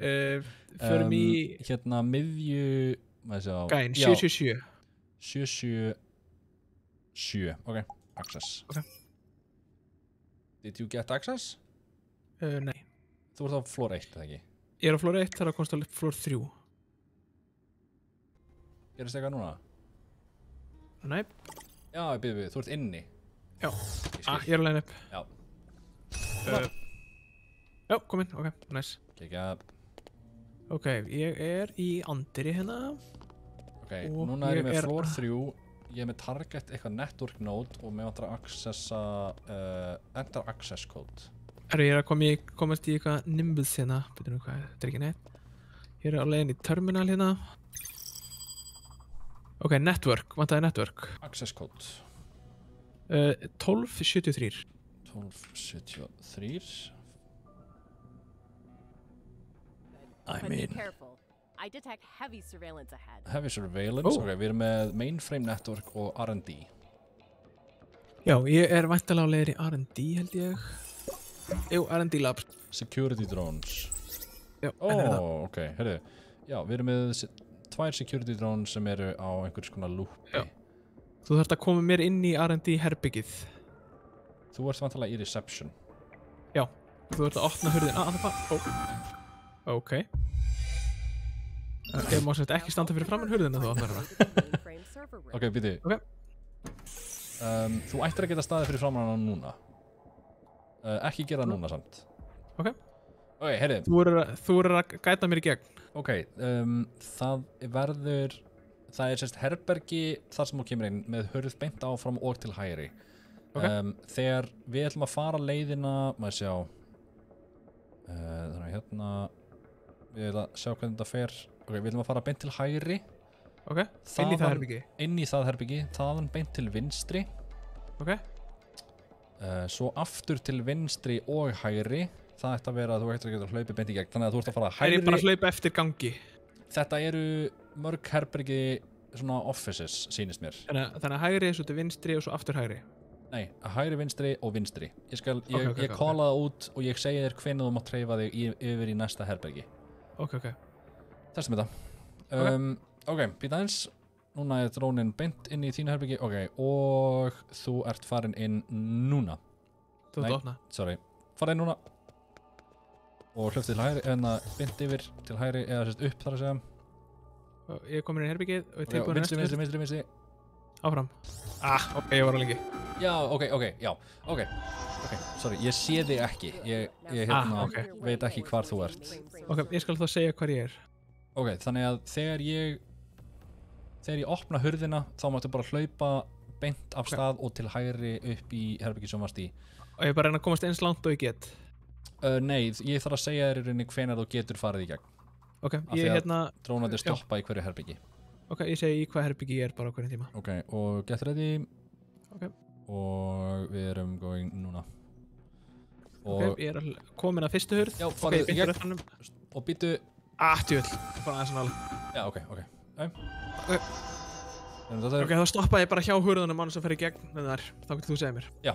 förum í... Hérna miðju... Gæn, 777. 777. Ok, access. Ok. Did you get access? Nei. Þú ert á floor 1, eða ekki? Ég er á floor 1, þar að komast á floor 3. Gerist eitthvað núna? Nei. Já, við, þú ert inni. Já. Ég er að line upp. Já. Já, kom inn, ok, nice. Kekja. Ok, ég er í andri hérna. Ok, núna er ég með floor 3. Ég er með target eitthvað network node og með vantar að accessa enter access code. Ég er að komast í eitthvað Nimbus hérna. Betur nú hvað, þetta er ekki neitt. Ég er á leiðin í terminal hérna. Ok, network, vantaði network. Access code. 1273. 1273. But be careful. I detect heavy surveillance ahead. Heavy surveillance, ok, við erum með mainframe network og R&D. Já, ég er væntanlega á leiðir í R&D held ég. Jú, R&D labs. Security drones. Já, ok, heyrðu. Já, við erum með 2 security drones sem eru á einhvers konar loopi. Já. Þú þarft að koma mér inn í R&D herbyggið. Þú ert vantanlega í reception. Já, þú þarft að opna hurðin. Ok. Ég má sett ekki standa fyrir framann hurðina þú opnar hana. Ok, býti. Ok. Þú ættir að geta staðið fyrir framann hana núna. Ekki gera það núna samt. Ok. Ok, heyrðu. Þú er að gæta mér í gegn. Ok, það er sérst herbergi þar sem þú kemur inn með hurð beint áfram og til hægri. Okay. Þegar við ætlum að fara leiðina, maður sjá, þannig að hérna, við ætlum að sjá hvernig þetta fer. Ok, við ætlum að fara beint til hægri. Ok, inn í það herbyggi. Inn í það herbyggi, þaðan beint til vinstri. Ok. Svo aftur til vinstri og hægri. Það ætti að vera að þú ættir að geta hlaupið beint í gegn. Þannig að þú ert að fara hægri. Ég bara að hlaupa eftir gangi. Þetta eru mörg herbyggi svona offices, sýnist mér. Þannig að hægri, svo til vinstri og svo aftur hægri. Nei, hægri, vinstri og vinstri. Ég kóla það út og ég segi þér hvenær þú mátt hreyfa þig yfir í næsta herbyggi. Ok. Þessum þetta. Ok, býta eins. Núna er drónin beint inn í þínu herbyggi. Ok, og þú ert farin inn núna. Þú ert að opna. Sorry. Fara inn núna. Og hlöft til hægri, beint yfir til hægri, eða sérst upp þar að segja. Ég er komin inn í herbyggið og ég tegur vinstri. Áfram. Ok, ég var á lengi. Já, ok. Sorry, ég sé þig ekki. Ég veit ekki hvar þú ert. Ok, ég skal þá segja hvar ég er. Ok, þannig að þegar ég opna hurðina, þá máttu bara hlaupa beint af stað og til hægri upp í herbyggi sem varst í. Og ég bara reyna að komast eins langt og ég get. Nei, ég þarf að segja þér í rauninni hvenær þú getur farið í gegn. Ok, Af því ég að hérna... Drónarnir stoppa í hverju herbyggi. Ok, ég segi í hvað herbyggi ég er bara á hverjum tíma. Ok, og get ready. Ok. Og við erum going núna. Ok, ég er komin að fyrstu hurð. Já, Ok, farið í beint gegn. fyrir aftan. Og býtu... Djöfull, bara aðeins að nála. Já, ok. Ok, þá stoppaði ég bara hjá hurðunum annars að fer í gegn með þar. Þá getur þú segja mér. Já.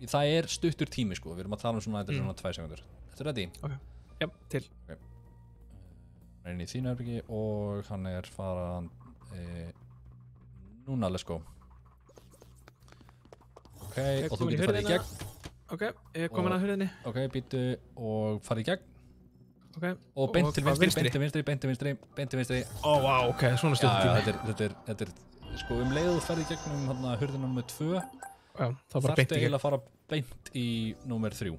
Það er stuttur tími, sko. Við erum að tala um svona, þetta er svona 2 sekundur. Þetta er ready? Ok, já, til. Ok. Hann er inn í þínu herbyggi og hann er farað... Núna, let's go. Ok, og þú getur farið í gegn. Ok, ég er komin að hurðinni. Ok, býtu og farið í gegn. Ok. Og beint til vinstri. Ó, vá, ok, svona stuttur tími. Já, þetta er, sko, leiðu þú ferð í gegnum hérna hurðin nummer 2. Já, þá bara beint í Þarftu gegn. eiginlega að fara beint í númer 3.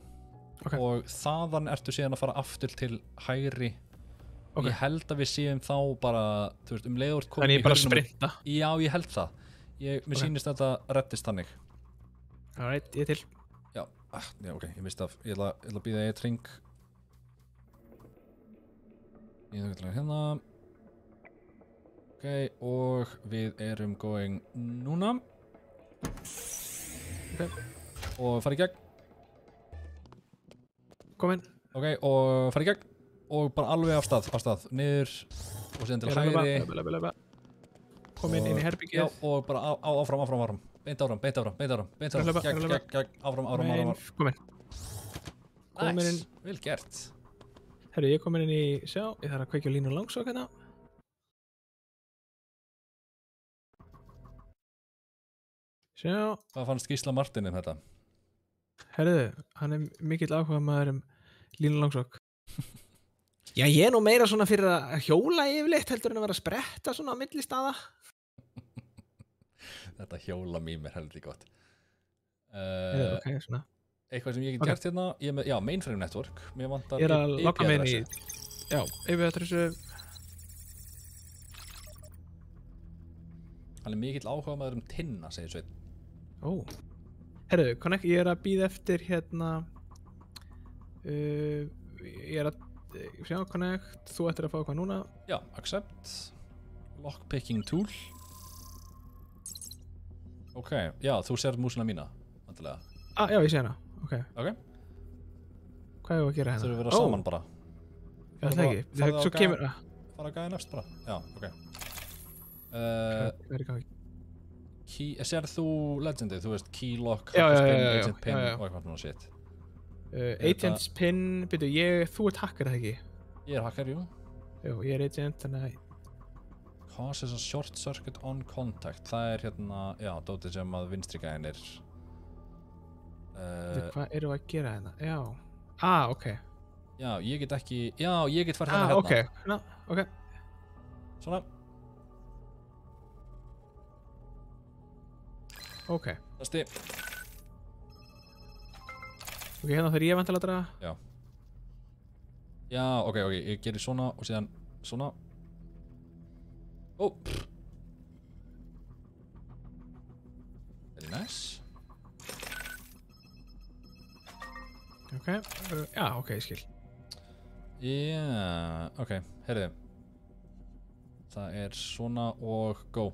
Ok. Og þaðan ertu síðan að fara aftur til hægri. Ok. Ég held að við séum þá bara, þú veist, leiður komið Þannig ég bara sprinta. Já, ég held það. Mér sýnist þetta reddist þannig. Alright, ég er til. Já, ok, ég veist að ég ætla að býða eitt ring. Ég ætla að hérna. Ok, og við erum going núna. Ok. Og fara í gegn. Komin. Ok, og fara í gegn. Og bara alveg af stað, niður og síðan til hægri. Komin inn í herbyggið. Já, og bara áfram. Beint áfram. Gegn, áfram. Komin. Komin inn. Nice, vel gert. Herru, ég er komin inn í, sjá, ég þarf að kveikja línu langsokk hérna. Sjá. Hvað fannst Gísla Martin þetta? Herru, hann er mikill áhuga maður línu langsokk. Já, ég er nú meira svona fyrir að hjóla yfirleitt heldur en að vera að spretta svona á milli staða. Þetta hjóla mím er heldur gott. Ok, svona. Eitthvað sem ég get gert hérna, ég er með, já, mainframe network. Mér vantar Ég er að logga mig inn í, IP-adressu. já, IP-adressu. Hann er mikill áhuga maður tinna, segir Sveinn. Ó. Herru, connect, ég er að býða eftir hérna, ég er að, sjá, connect, þú ættir að fá hvað núna? Já, accept. Lockpicking tool. Ok, já, þú sér músina mína, vantilega. Já, ég sé hana, ok. Ok. Hvað er að gera hérna? Þurfum við að vera saman bara. Já, það ekki, svo kemur, Fara að gæða næst bara, já, ok. Hvað er í gangi? Sér þú legendið, þú veist, keylock, Já, agent pin já. og eitthvað svona shit. Agents pin, byrju, þú ert hacker, eða ekki? Ég er hacker, jú. Jú, ég er agent, þannig að... Causes a short circuit on contact. Það er hérna, já, dótið sem að vinstri gæðin er. Hvað eru að gera hérna? Já. Ok. Já, ég get ekki, já, ég get farið hérna. Ok. Svona. Ok. Þasti. Ok, hérna þarf ég vantilega að draga. Já. Já, ok, ég gerir svona og síðan svona. Ó. Very nice. Ok, já, ok, ég skil. Já, ok, heyrðu. Það er svona og go.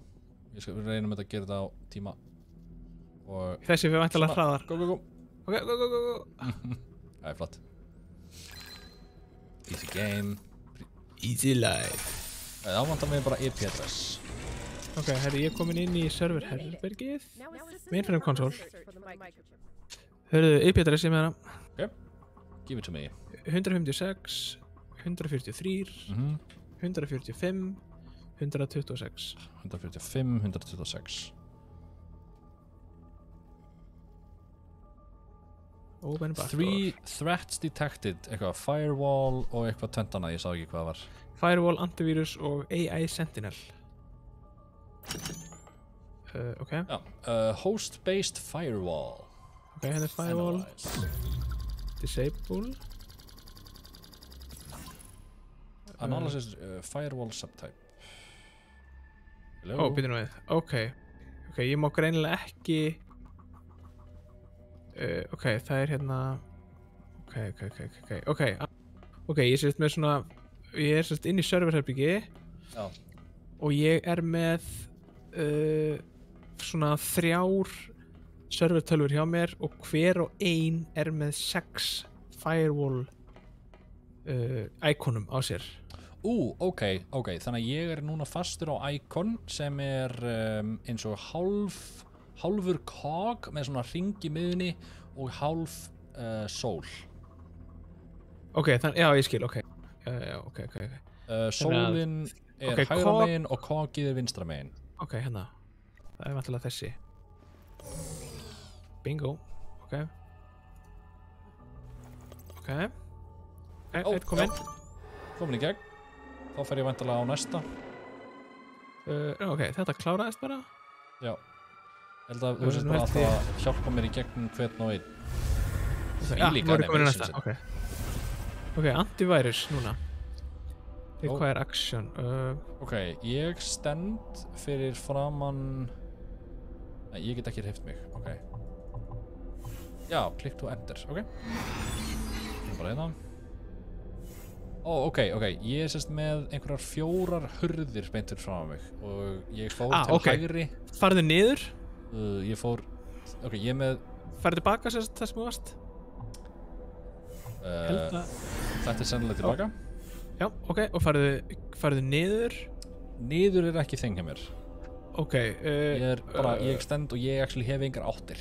Ég skal reynum þetta að gera þetta á tíma. Og Þessi við vantilega hraðar. go. Ok, go. Það er flott. Easy game. Easy life. Það vantar mig bara IP-adress. Ok, herri, ég er komin inn í server herbergið. Mainframe console. Hörðu, IP-adress ég með hana. Ok, give it to me. 156, 143, 145, 126. 145, 126. Open backdoor. 3 threats detected, eitthvað firewall og eitthvað tventana, ég sá ekki hvað það var. Firewall, antivirus og AI Sentinel. Ok. Já, host-based firewall. Ok, hérna er firewall. Disable. Analysis firewall subtype. Ó, býtum við. Ok. Ok, ég má greinilega ekki ok, það er hérna ok, ég sést með svona ég er sérst inn í serverherbyggi Já. og ég er með svona 3 servertölfur hjá mér og hver og ein er með 6 firewall íkonum á sér. Ok, þannig að ég er núna fastur á Icon sem er eins og hálfur cog með svona hring í miðunni og hálf sól. Ok, já, ég skil, ok. Sólin er ok, hægra cog- megin og cogið er vinstra megin. Ok, hérna. Það er vantilega þessi. Bingo. Ok. Eitt kom inn. Komin í gegn. Þá fer ég vantilega á næsta. Ok, þetta kláraðist bara. Já. Held að þú sést bara alltaf að hjálpa mér í gegnum hvern og einn. Þvílík nú er ég komin í animation næsta. Ok. Ok, antivirus núna. Require action. Ok, ég stend fyrir framann... Nei, ég get ekki hreyft mig. Ok. Já, click to enter. Ok. Bara hérna. Ok. Ég er sérst með einhverjar 4 hurðir beintur frá mig og ég fór til hægri. Farðu niður. Ég fór... Ok, ég er með... Farðu tilbaka þess sem þú varst. Þetta er sennilega tilbaka. Já, ok, og farðu niður. Niður er ekki þeng hjá mér. Ok. Ég stend og ég actually hef engar áttir.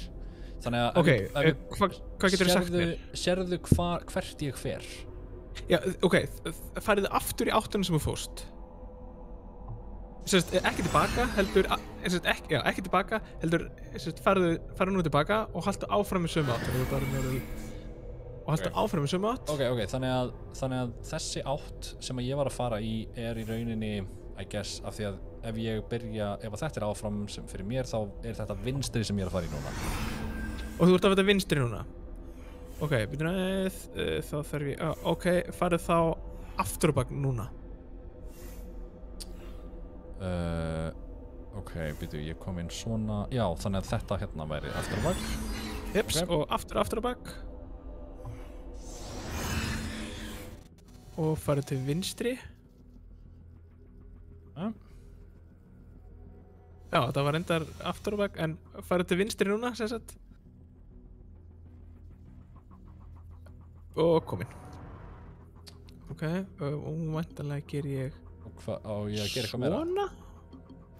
Þannig að... Ok, hvað getur þú sagt mér? Sérðu hvert ég fer? Já, ok, farðu aftur í áttunum sem þú fórst. Ekki tilbaka, heldur... ekki tilbaka, heldur... farðu nú tilbaka og haltu áfram í sömu átt. Og haltu áfram í sömu átt. Ok, þannig að þessi átt sem ég var að fara í er í rauninni, I guess, af því að ef þetta er áfram sem fyrir mér, þá er þetta vinstri sem ég er að fara í núna. Og þú ert að þetta vinstri núna? Ok, byrjum aðeins, þá þarf ég... Ok, farið þá aftur og bak núna. Ok, ég kom inn svona... Já, þannig að þetta hérna væri aftur og bak. Jeps, og aftur og bak. Og farið til vinstri. Já, það var reyndar aftur og bak, en farið til vinstri núna, sem sagt. Og kominn. Ok, og væntanlega ger ég... Og hvað, á ég að gera eitthvað meira? Svona?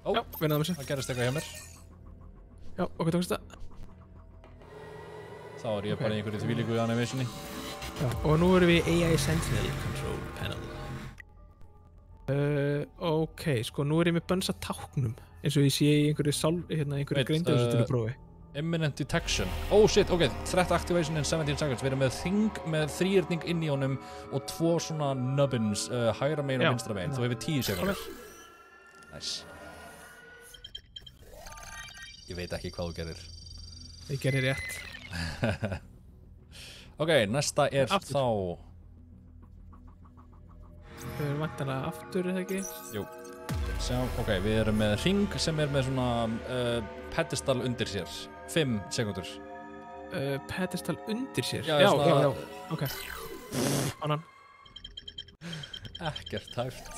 Já, við náðum þessu. Það gerist eitthvað hjá mér. Já, ok, tókst það. Þá er ég bara í einhverju þvílíku animationi. Já, og nú erum við í AI Sentinel Control Panel. Ok, sko, nú er ég með bönsa táknum. Eins og ég sé í einhverju greindarvísitinu prófi. Imminent detection. Oh shit, ok, threat activation in 17 seconds. Við erum með þing með 3 inn í honum og 2 svona nubbins, hægra megin og vinstra megin. Þú hefur 10 sekundur. Nice. Ég veit ekki hvað þú gerir. Ég gerir rétt. Ok, næsta er þá... Við erum væntanlega aftur, eða ekki? Jú. Ok, við erum með hring sem er með svona pedestal undir sér. 5 sekundur. Pedestal undir sér? Já, ok. Annan. Ekkert hægt.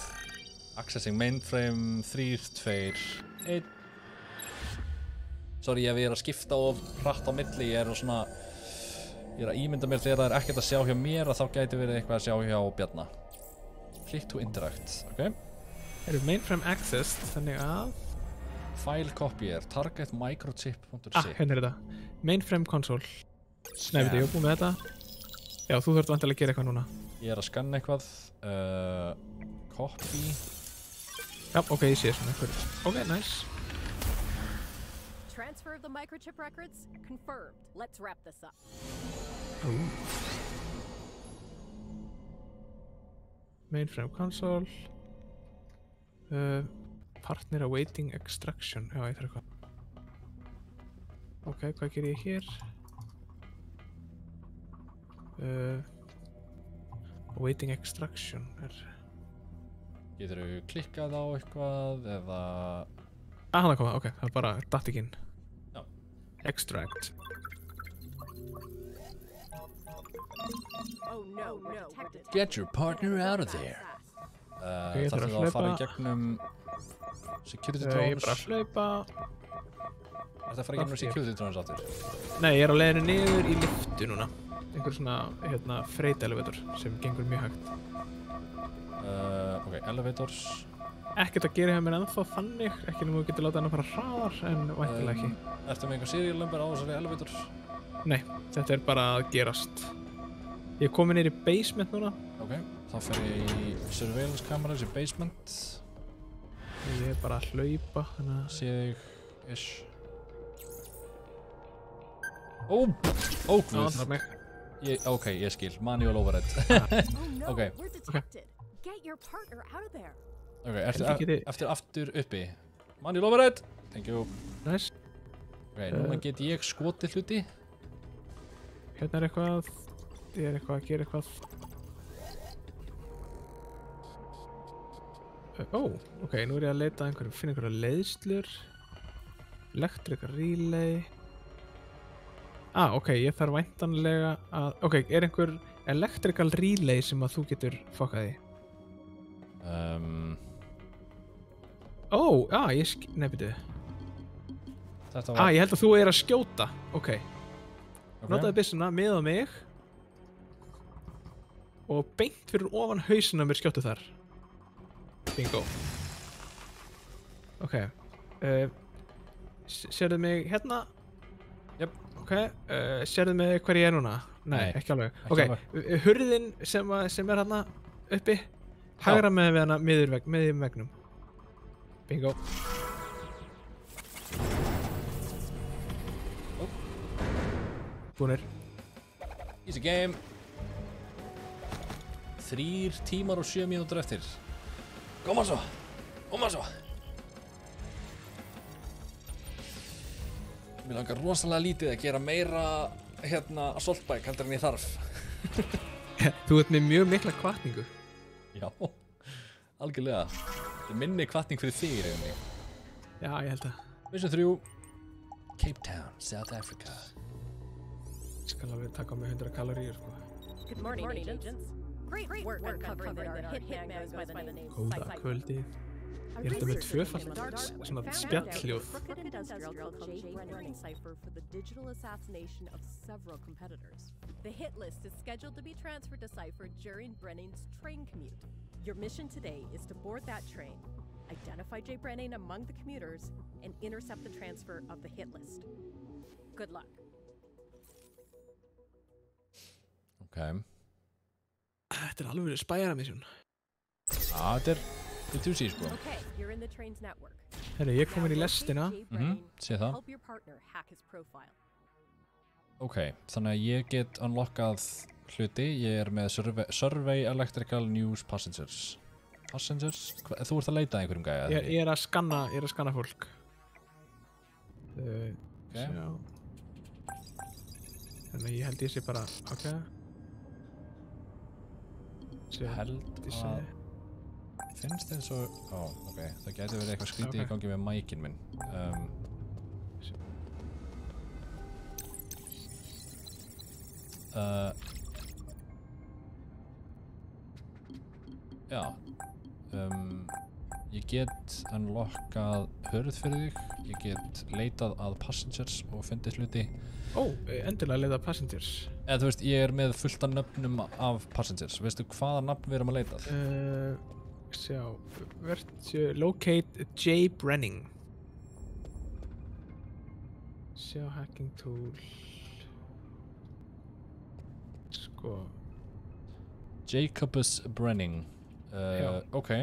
Accessing mainframe, 3, 2, 1. Sorry, ég er að skipta of hratt á milli. Ég er að ímynda mér þegar það er ekkert að sjá hjá mér að þá gæti verið eitthvað að sjá hjá Bjarna. Click to interact, ok? Erum mainframe accessed, þannig að... File copier, target microchip.zip. Hérna er þetta. Mainframe console. Nei, ég er búinn með þetta. Já, þú þurft vantilega að gera eitthvað núna. Ég er að skanna eitthvað. Copy. Já, ok, ég sé svona eitthvað. Ok, nice. Transfer of the microchip records confirmed. Let's wrap this up. Mainframe console. Partner awaiting extraction. Já, ég þarf eitthvað. Ok, hvað ger ég hér? Awaiting extraction er... Getur þú klikkað á eitthvað eða... Hann að koma, ok, það er bara datt ekki inn. Já. Extract. Oh no, detected. Get your partner out of there. ég þarf Þarftu að að fara í hlaupa. gegnum security Ég er drones? bara að hlaupa. Þarftu að fara í gegnum security drones aftur? Nei, ég er á leiðinu niður í lyftu núna. Einhver svona, freight elevator sem gengur mjög hægt. Ok, elevators. Ekkert að gera hjá mér ennþá þannig, ekki nema þú getur látað hann að fara hraðar, en væntilega ekki. Ertu með einhver serial number á þessari elevators? Nei, þetta er bara að gerast. Ég er komin niður í basement núna. Ok, þá fer ég í surveillance cameras í basement. Ég er bara að hlaupa, þannig að... Sé þig ish. Ó, guð. mig. Ok, ég skil. Manual override. Oh no, Okay. we're detected. Get your partner out of there. Ok, Helgi eftir aftur uppi. Manual override. Thank you. Nice. Ok, núna get ég skotið hluti. Hérna er eitthvað. Ég er eitthvað að gera eitthvað. Ok, nú er ég að leita að einhverjum, finna einhverja leiðslur. Electric relay. Ok, ég þarf væntanlega að... Ok, er einhver electrical relay sem að þú getur fokkað í? Nei, byrju. Þetta var... Ég held að þú er að skjóta. Ok. Ok. Notaði byssuna, miða mig. Og beint fyrir ofan hausinn á mér skjóttu þar. Bingo. Ok. Sérðu mig hérna? Jöp. Ok. Sérðu mig hver ég er núna? Nei, ekki alveg. Ok, hurðin sem er hérna uppi. Hægra með við hana miður vegnum. Bingo. Búnir. Easy game. 3 tímar og 7 mínútur eftir. Koma svo. Mér langar rosalega lítið að gera meira assault bike heldur en ég þarf. Þú ert með mjög mikla hvatningu. Já, algjörlega. Þetta er minni hvatning fyrir þig í rauninni. Já, ég held að. Mission 3, Cape Town, South Africa. Ég skal alveg taka á mig 100 kaloríur, sko. Good morning, agents. Great work uncovering that our hitman goes by the name Góða Cypher. kvöldið. I Ég er þetta með researched tvöfalt in the dark web svona and found spjallhljóð. out that a crooked industrial called Jay Brennan Cypher for the digital assassination of several competitors. The hit list is scheduled to be transferred to Cypher during Brennan's train commute. Your mission today is to board that train, identify Jay Brennan among the commuters, and intercept the transfer of the hit list. Good luck. Ok. Þetta er alveg spæjara mission. Þetta er juicy, sko. Okay, you're in the train's network. Herru, ég er komin í lestina. Sé það. Help your partner hack his profile. Ok, þannig að ég get unlockað hluti. Ég er með Survey Electrical News Passengers. Passengers? Þú ert að leita að einhverjum gæja? Ég er að skanna fólk. Sjá. Þannig ég held ég sé bara, ok. Held að... Finnst eins og... ok. Það gæti verið eitthvað skrítið í gangi með mækinn minn. Já. Ég get unlockað hurð fyrir þig. Ég get leitað að passengers og fundið hluti. Endilega leita passengers. Eða þú veist, ég er með fullt af nöfnum af passengers. Veistu hvaða nafn við erum að leitað? Sjá, locate Jay Brennan. Sjá, hacking tool. Sko. Jacobus Brennan. Ok,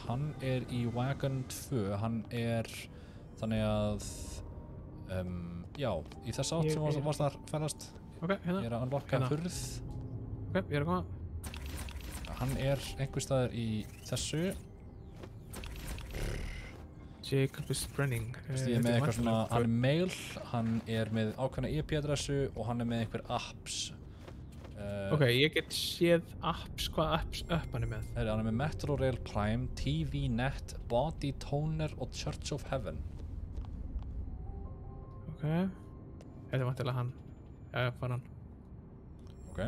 hann er í Wagon 2. Hann er þannig að já, í þess átt sem varst þar færast. Ok, hérna. Ég er að unlocka hurð. Ok, ég er að koma. Hann er einhver staðar í þessu. Jacobus Brennan. Ég er með eitthvað svona, hann er mail, hann er með ákveðna IP-adressu og hann er með einhver apps. Ok, ég get séð apps, hvað apps upp hann er með? Hann er með Metrorail Prime, TV Net, Body Toner og Church of Heaven. Ok. Þetta er vantilega hann. Já, fara hann. Ok.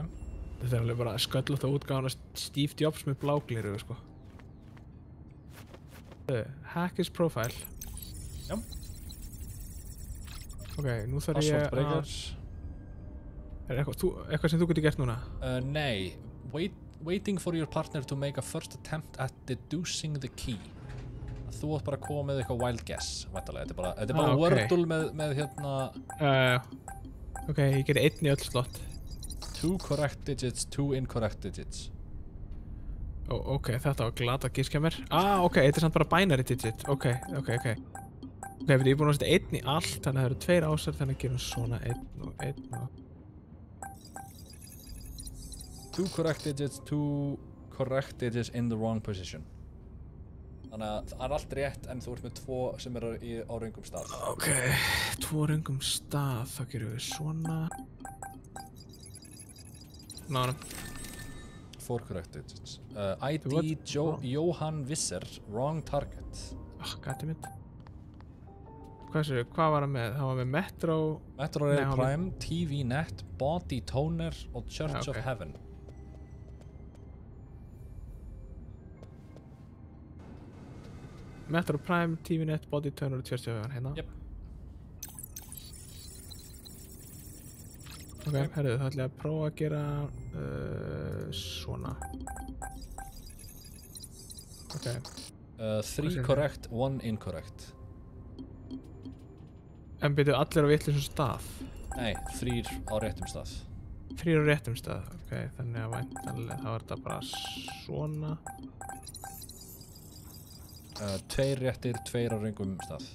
Þetta er alveg bara sköllótt að útgáðan að Steve Jobs með blágliru, sko. Hack his profile. Já. Ok, nú þarf Password ég breakers. Er eitthvað sem þú getur gert núna? Nei. Waiting for your partner to make a first attempt at deducing the key. Þú átt bara að koma með eitthvað wild guess, væntanlega. Þetta er bara ok. Wordle með hérna Ok, ég geri einn í öll slott. 2 correct digits, 2 incorrect digits. Ok, þetta var glata gískja mér. Ok, þetta er samt bara binary digit. Ok, ég er búinn að setja einn í allt, þannig að það eru 2 ásar, þannig að gerum svona einn og 2 correct digits, 2 correct digits in the wrong position. Þannig að það er allt rétt en þú ert með 2 sem eru á röngum stað. Ok, 2 röngum stað, þá gerum við svona. Náðum. 4 correct digits. ID Johan Visser, wrong target. Goddammit. Hvað var hann með? Það var með Metro Rail Prime, TV Net, Body Toner og Church of Heaven. Metro Prime, TV Net, Body Toner og Church of Heaven, hérna. Yep. Ok, herðu, þá ætla ég að prófa að gera svona. Ok. 3 correct, 1 incorrect. En byrju allir á vitlausum stað? Nei, 3 á réttum stað. 3 á réttum stað, ok, þannig að væntanlega þá er þetta bara svona. 2 réttir, 2 á röngum stað.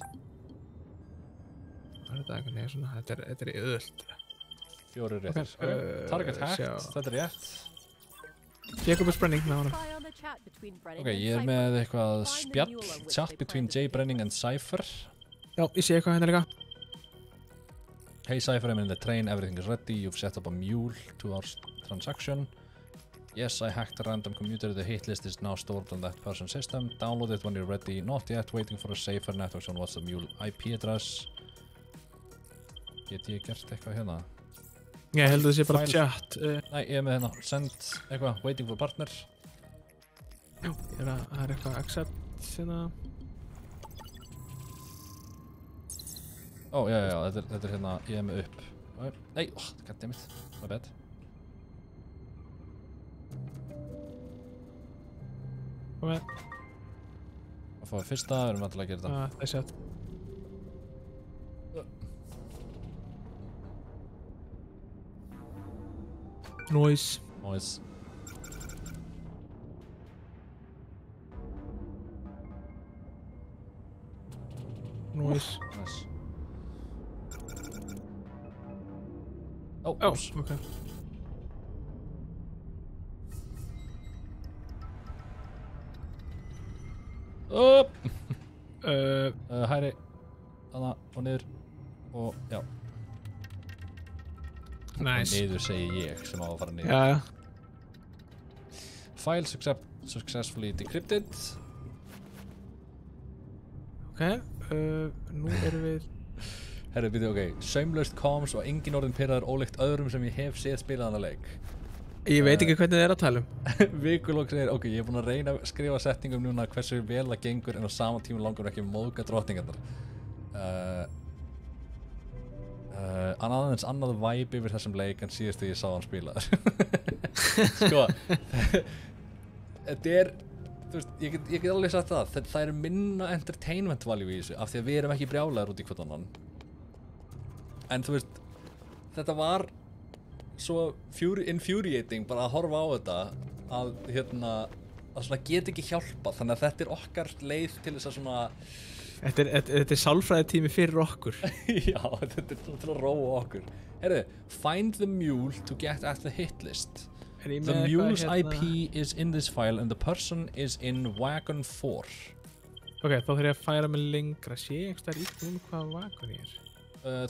Það er þetta einhvern veginn svona, þetta er í öðult. 4 réttir. Target hacked, þetta er rétt. Jacob is Brenning með honum. Ok, ég er með eitthvað spjall, chat between Jay Brenning and Cypher. Já, ég sé eitthvað hérna líka. Hey Cypher, I'm in the train, everything is ready, you've set up a mule to our transaction. Yes, I hacked a random computer, the hit list is now stored on that person's system. Download it when you're ready, not yet, waiting for a safer network on what's the mule IP address. Get ég gert eitthvað hérna? Ég held að það sé bara File. chat. Nei, ég er með hérna, send eitthvað, waiting for partner. Já, það er eitthvað accept hérna. Ó, já, þetta er hérna, ég er með upp. Nei, goddammit, my bad. Kom með. Að fá fyrsta, við erum vantilega að gera þetta. Það er chat. Noise. Nice. Noise. Nice. Oh, ok. Upp! Hæri, þannig og niður og já. Nice. Og niður segi ég sem á að fara niður. Já. File successfully decrypted. Ok, nú erum við... Herru, byrju, ok. Saumlaust comms og engin orðin pirraður ólíkt öðrum sem ég hef séð spilað hana leik. Ég veit ekki hvernig þið er að tala um. Vikulok segir, ok, ég er búinn að reyna að skrifa setningum núna hversu vel það gengur en á sama tíma langar ekki að móðga drottningarnar. Hann aðeins annað vibe yfir þessum leik en síðast þegar ég sá hann spilaður. Sko, þetta er, þú veist, ég get alveg sagt það er minna entertainment value í þessu af því að við erum ekki brjálaðir út í hvort annan. En þú veist, þetta var svo infuriating bara að horfa á þetta að að svona get ekki hjálpað, þannig að þetta er okkar leið til þess að svona Þetta er sálfræði tími fyrir okkur. Já, þetta er til að róa okkur. Herru, find the mule to get at the hit list. The mule's IP is in this file and the person is in wagon 4. Ok, þá þarf ég að færa mig lengra. Sé ég ekki þar ítt hvað wagon ég er?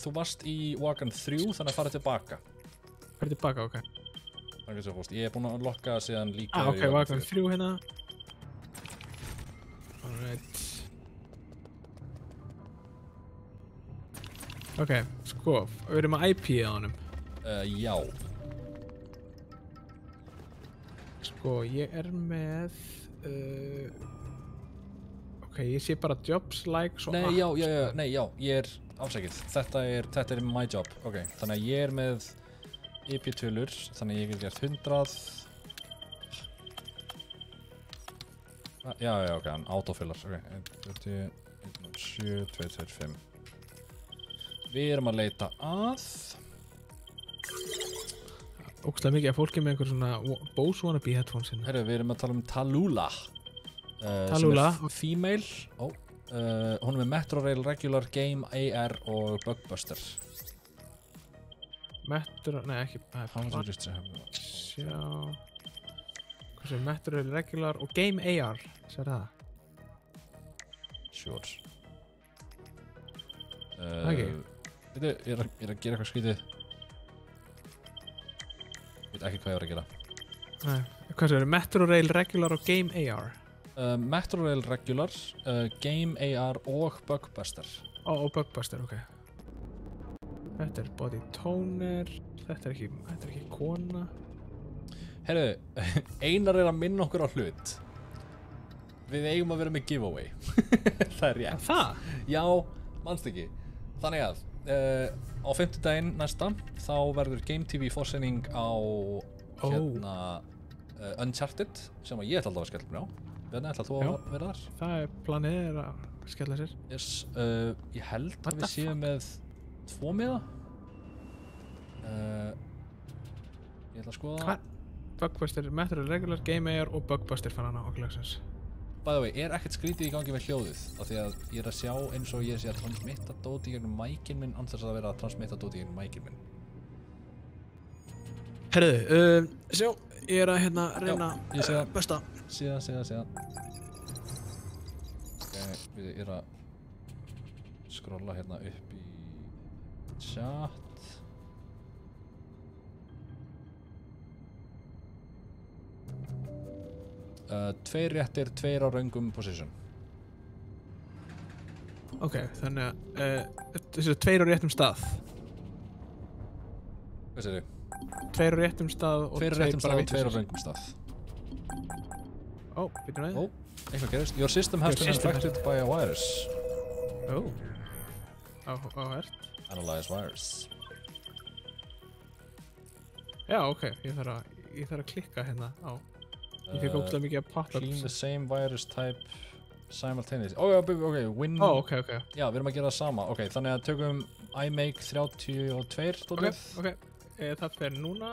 Þú varst í wagon 3, þannig að fara tilbaka. Fara tilbaka, ok. Þannig að fórst. Ég er búinn að lokka síðan líka ok, wagon 3 hérna. Alright. Ok, sko, við erum að IP-ið á honum. Já. Sko, ég er með... ok, ég sé bara jobs, likes og... Nei, já, ég er afsækið. Þetta er my job. Ok, þannig að ég er með IP-tölur, þannig að ég get gert 100. Já, ok, hann autofillar. Ok, 1, 7, 2, 2, 5. Við erum að leita að... Ógeðslega mikið af fólki með einhver svona Bose wannabe headphones hérna. Herru, við erum að tala um Tallulah. Tallulah. Sem er female. Hún er með Metrorail, Regular, Game, AR og Bugbuster. Nei, ekki... How much is it? Sjá... Hvað sem Metrorail, Regular og Game AR. Sér það? Sure. Ok. Ég er að gera eitthvað skrítið. Ég veit ekki hvað ég var að gera. Nei, hvað sem Metrorail, Regular og Game AR? Metrorail Regular, Game AR og Bugbuster. Og Bugbuster, ok. Þetta er Body Toner. Þetta er ekki kona. Herru, Einar er að minna okkur á hlut. Við eigum að vera með giveaway. Það er rétt. Það? Já, manst ekki. Þannig að á 5. daginn næsta þá verður Game TV fórsending á Uncharted sem að ég ætla alltaf að skella mér á. Bjarni, ætla þú að vera þar? Það er planið er að skella sér. Yes, ég held að við séum með 2 miða. Ég ætla að skoða. Hvað? Bugbuster, Metrorail Regular, Game AR og Bugbuster fann hann á okkurlegsins. By the way, er ekkert skrítið í gangi með hljóðið af því að ég er að sjá eins og ég sé að transmitta dóti gegnum mækinn minn án þess að vera að transmitta dóti gegnum mækinn minn. Herðu, sjá, ég er að reyna að besta. Síðan. Ok, ég er að skrolla hérna upp í chat. Tveir réttir, 2 á röngum position. Ok, þannig að þessi 2 á réttum stað. Hvað segir þið? 2 á réttum stað og 2 á réttum stað og 2 á röngum stað. Ó, býtum við. Eitthvað gerist. Your system has been infected by a virus. Áhört. Analyze virus. Já, ok, ég þarf að klikka hérna á. Ég fikk ógeðslega mikið að pop-ups. Clean the same virus type simultaneously. Ok, win. Ok. Já, við erum að gera það sama. Ok, þannig að tökum iMake 32 dótið. Ok, það fer núna.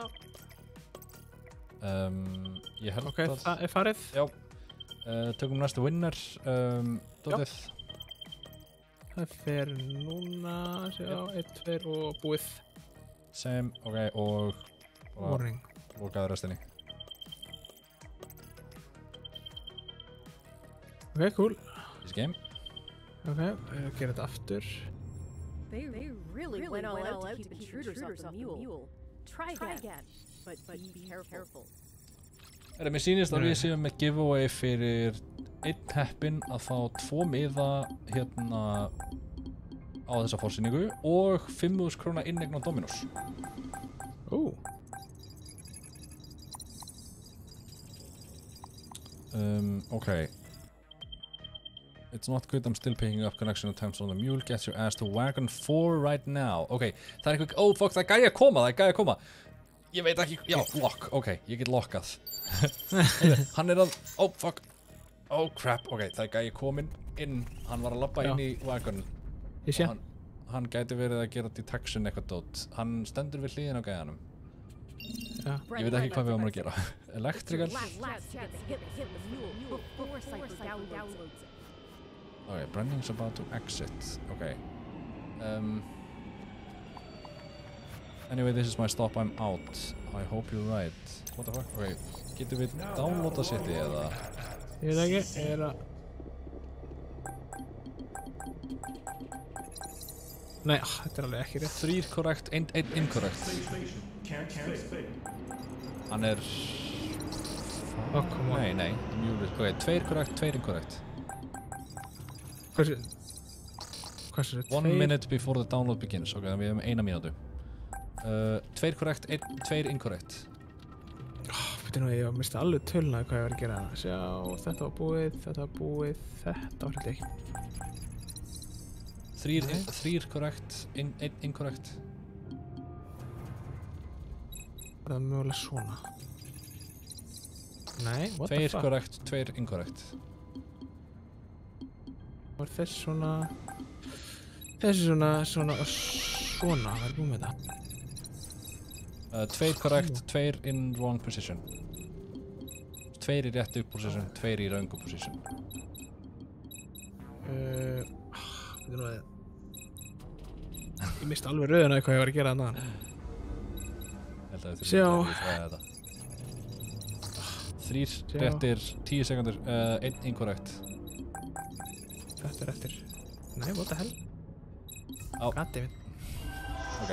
Ég held Ok, það er farið. Já. Tökum næstu winner dótið. Það fer núna, sjá, 1, 2 og búið. Same, ok, og Warning. Lokaðu restinni. Ok, cool. This game. Ok, gera þetta aftur. They really went all out to keep intruders off the mule. Try again, but be careful. Mér sýnist að við séum með giveaway fyrir 1 heppinn að fá 2 miða hérna á þessa forsýningu og 5.000 króna inneign á Dominos. Okay. It's not good, I'm still picking up connection attempts on the mule. Get your ass to wagon 4 right now. Ok, það er eitthvað, oh fuck, það er gæi að koma. Ég veit ekki, já, lock, ok, ég get lockað. Hann er að, oh fuck, oh crap, ok, það er gæi kominn inn, hann var að labba inn í wagon. Ég sé. Hann gæti verið að gera detection eitthvað dót. Hann stendur við hliðin á gæjanum. Já. Ég veit ekki hvað við áum að gera. Electrical. Okay, Brenning's about to exit. Okay. Anyway, this is my stop. I'm out. I hope you're right. What the fuck? Okay, getum við downloada setið eða? Ég veit ekki, ég er að... Nei, þetta er alveg ekki rétt. 3 correct, 1 incorrect. Hann er... come on. Nei. Ok, 2 correct, 2 incorrect. Hversu? Hvað sér 1 minute before the download begins. Ok, við hefum 1 mínútu. 2 korrekt, 2 inkorrekt. Þetta nú, ég misti alveg töluna hvað ég var að gera. Sjá, þetta var búið, þetta var búið, þetta var hluti ekki. 3 korrekt, 1 inkorrekt. Var það mögulega svona? Nei, what the 2 fuck? korrekt, 2 inkorrekt. Var þess svona... Þessi svona og svona. Hvað er búið með þetta? 2 korrekt, 2 in wrong position. 2 í réttu position, 2 í röngu position. Þetta nú að... Ég misti alveg röðuna hvað ég var að gera þarna. Sjá. 3 réttir, 10 sekundur, 1 inkorrekt. Þetta er eftir. Nei, what the hell? Goddammit. Ok.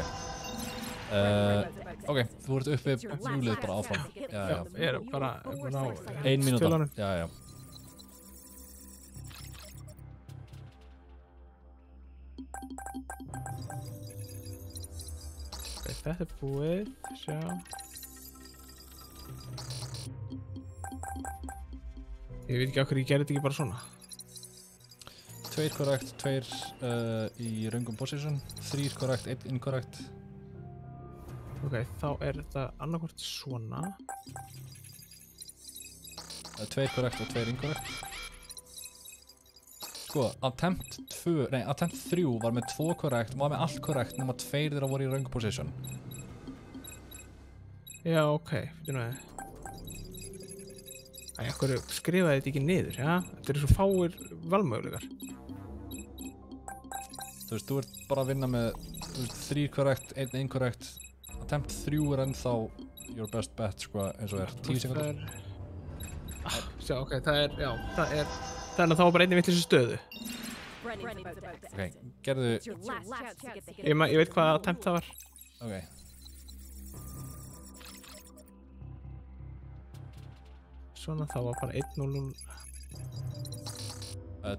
Ok, þú ert uppi hjúlið bara áfram. Já. Ég er bara á... 1 mínúta. tölunum. Já. Þetta er búið. Sjá. Ég veit ekki okkur ég gerði þetta ekki bara svona. 2 korrekt, 2 í röngum position, 3 korrekt, 1 inkorrekt. Ok, þá er þetta annarkvort svona. 2 korrekt og 2 inkorrekt. Sko, attempt 3 var með 2 korrekt, var með allt korrekt nema 2 þeirra voru í röngu position. Já, ok, fyrir nú að... Æ, okkur skrifaði þetta ekki niður, já? Þetta eru svo fáir valmöguleikar. Þú veist, þú ert bara að vinna með 3 korrekt, 1 inkorrekt. Attempt 3 er ennþá your best bet, sko, eins og 10 sekundur. Sjá, ok, það er þannig að þá var bara einnig vitt þessu stöðu. Ok, gerðu... Ég veit hvað attempt það var. Ok. Svona, það var bara 1-0.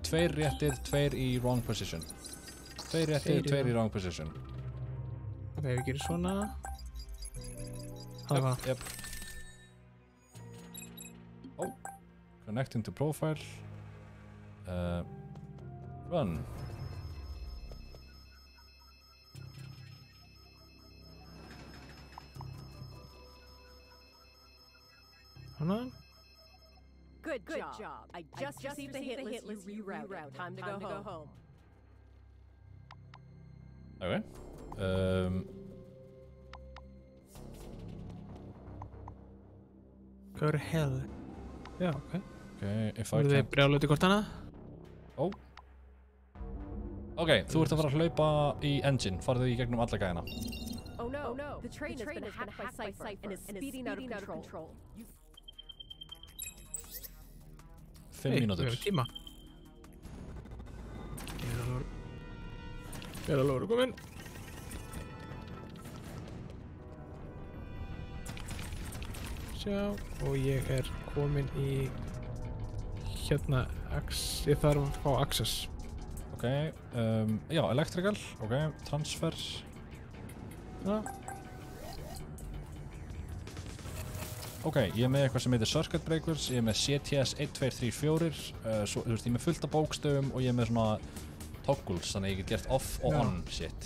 2 réttir, 2 í wrong position. 2 réttir, 2 í wrong position. Ok, við gerum svona. Það var. Yep. Oh. Connecting to profile. Run. Hana. Good job. I just received the hit list you rerouted. Time to go home. Ok. Hvað er hell? Já, ok. Ok, if I Voruð þið can't... brjáluð til hvort annað? Ok, þú ert að fara að hlaupa í engine. Farðu í gegnum alla gæðina. Oh no. The train has been hacked by Cypher and is speeding out of control. 5 mínútur. Við hefum tíma. Ég er alveg komin. Sjá, og ég er komin í hérna, ég þarf að fá access. Ok, já, electrical, ok, transfer. Já. Ok, ég er með eitthvað sem heitir circuit breakers, ég er með CTS 1, 2, 3, 4, svo, þú veist, ég er með fullt af bókstöfum og ég er með svona toggles, þannig að ég get gert off og on shit.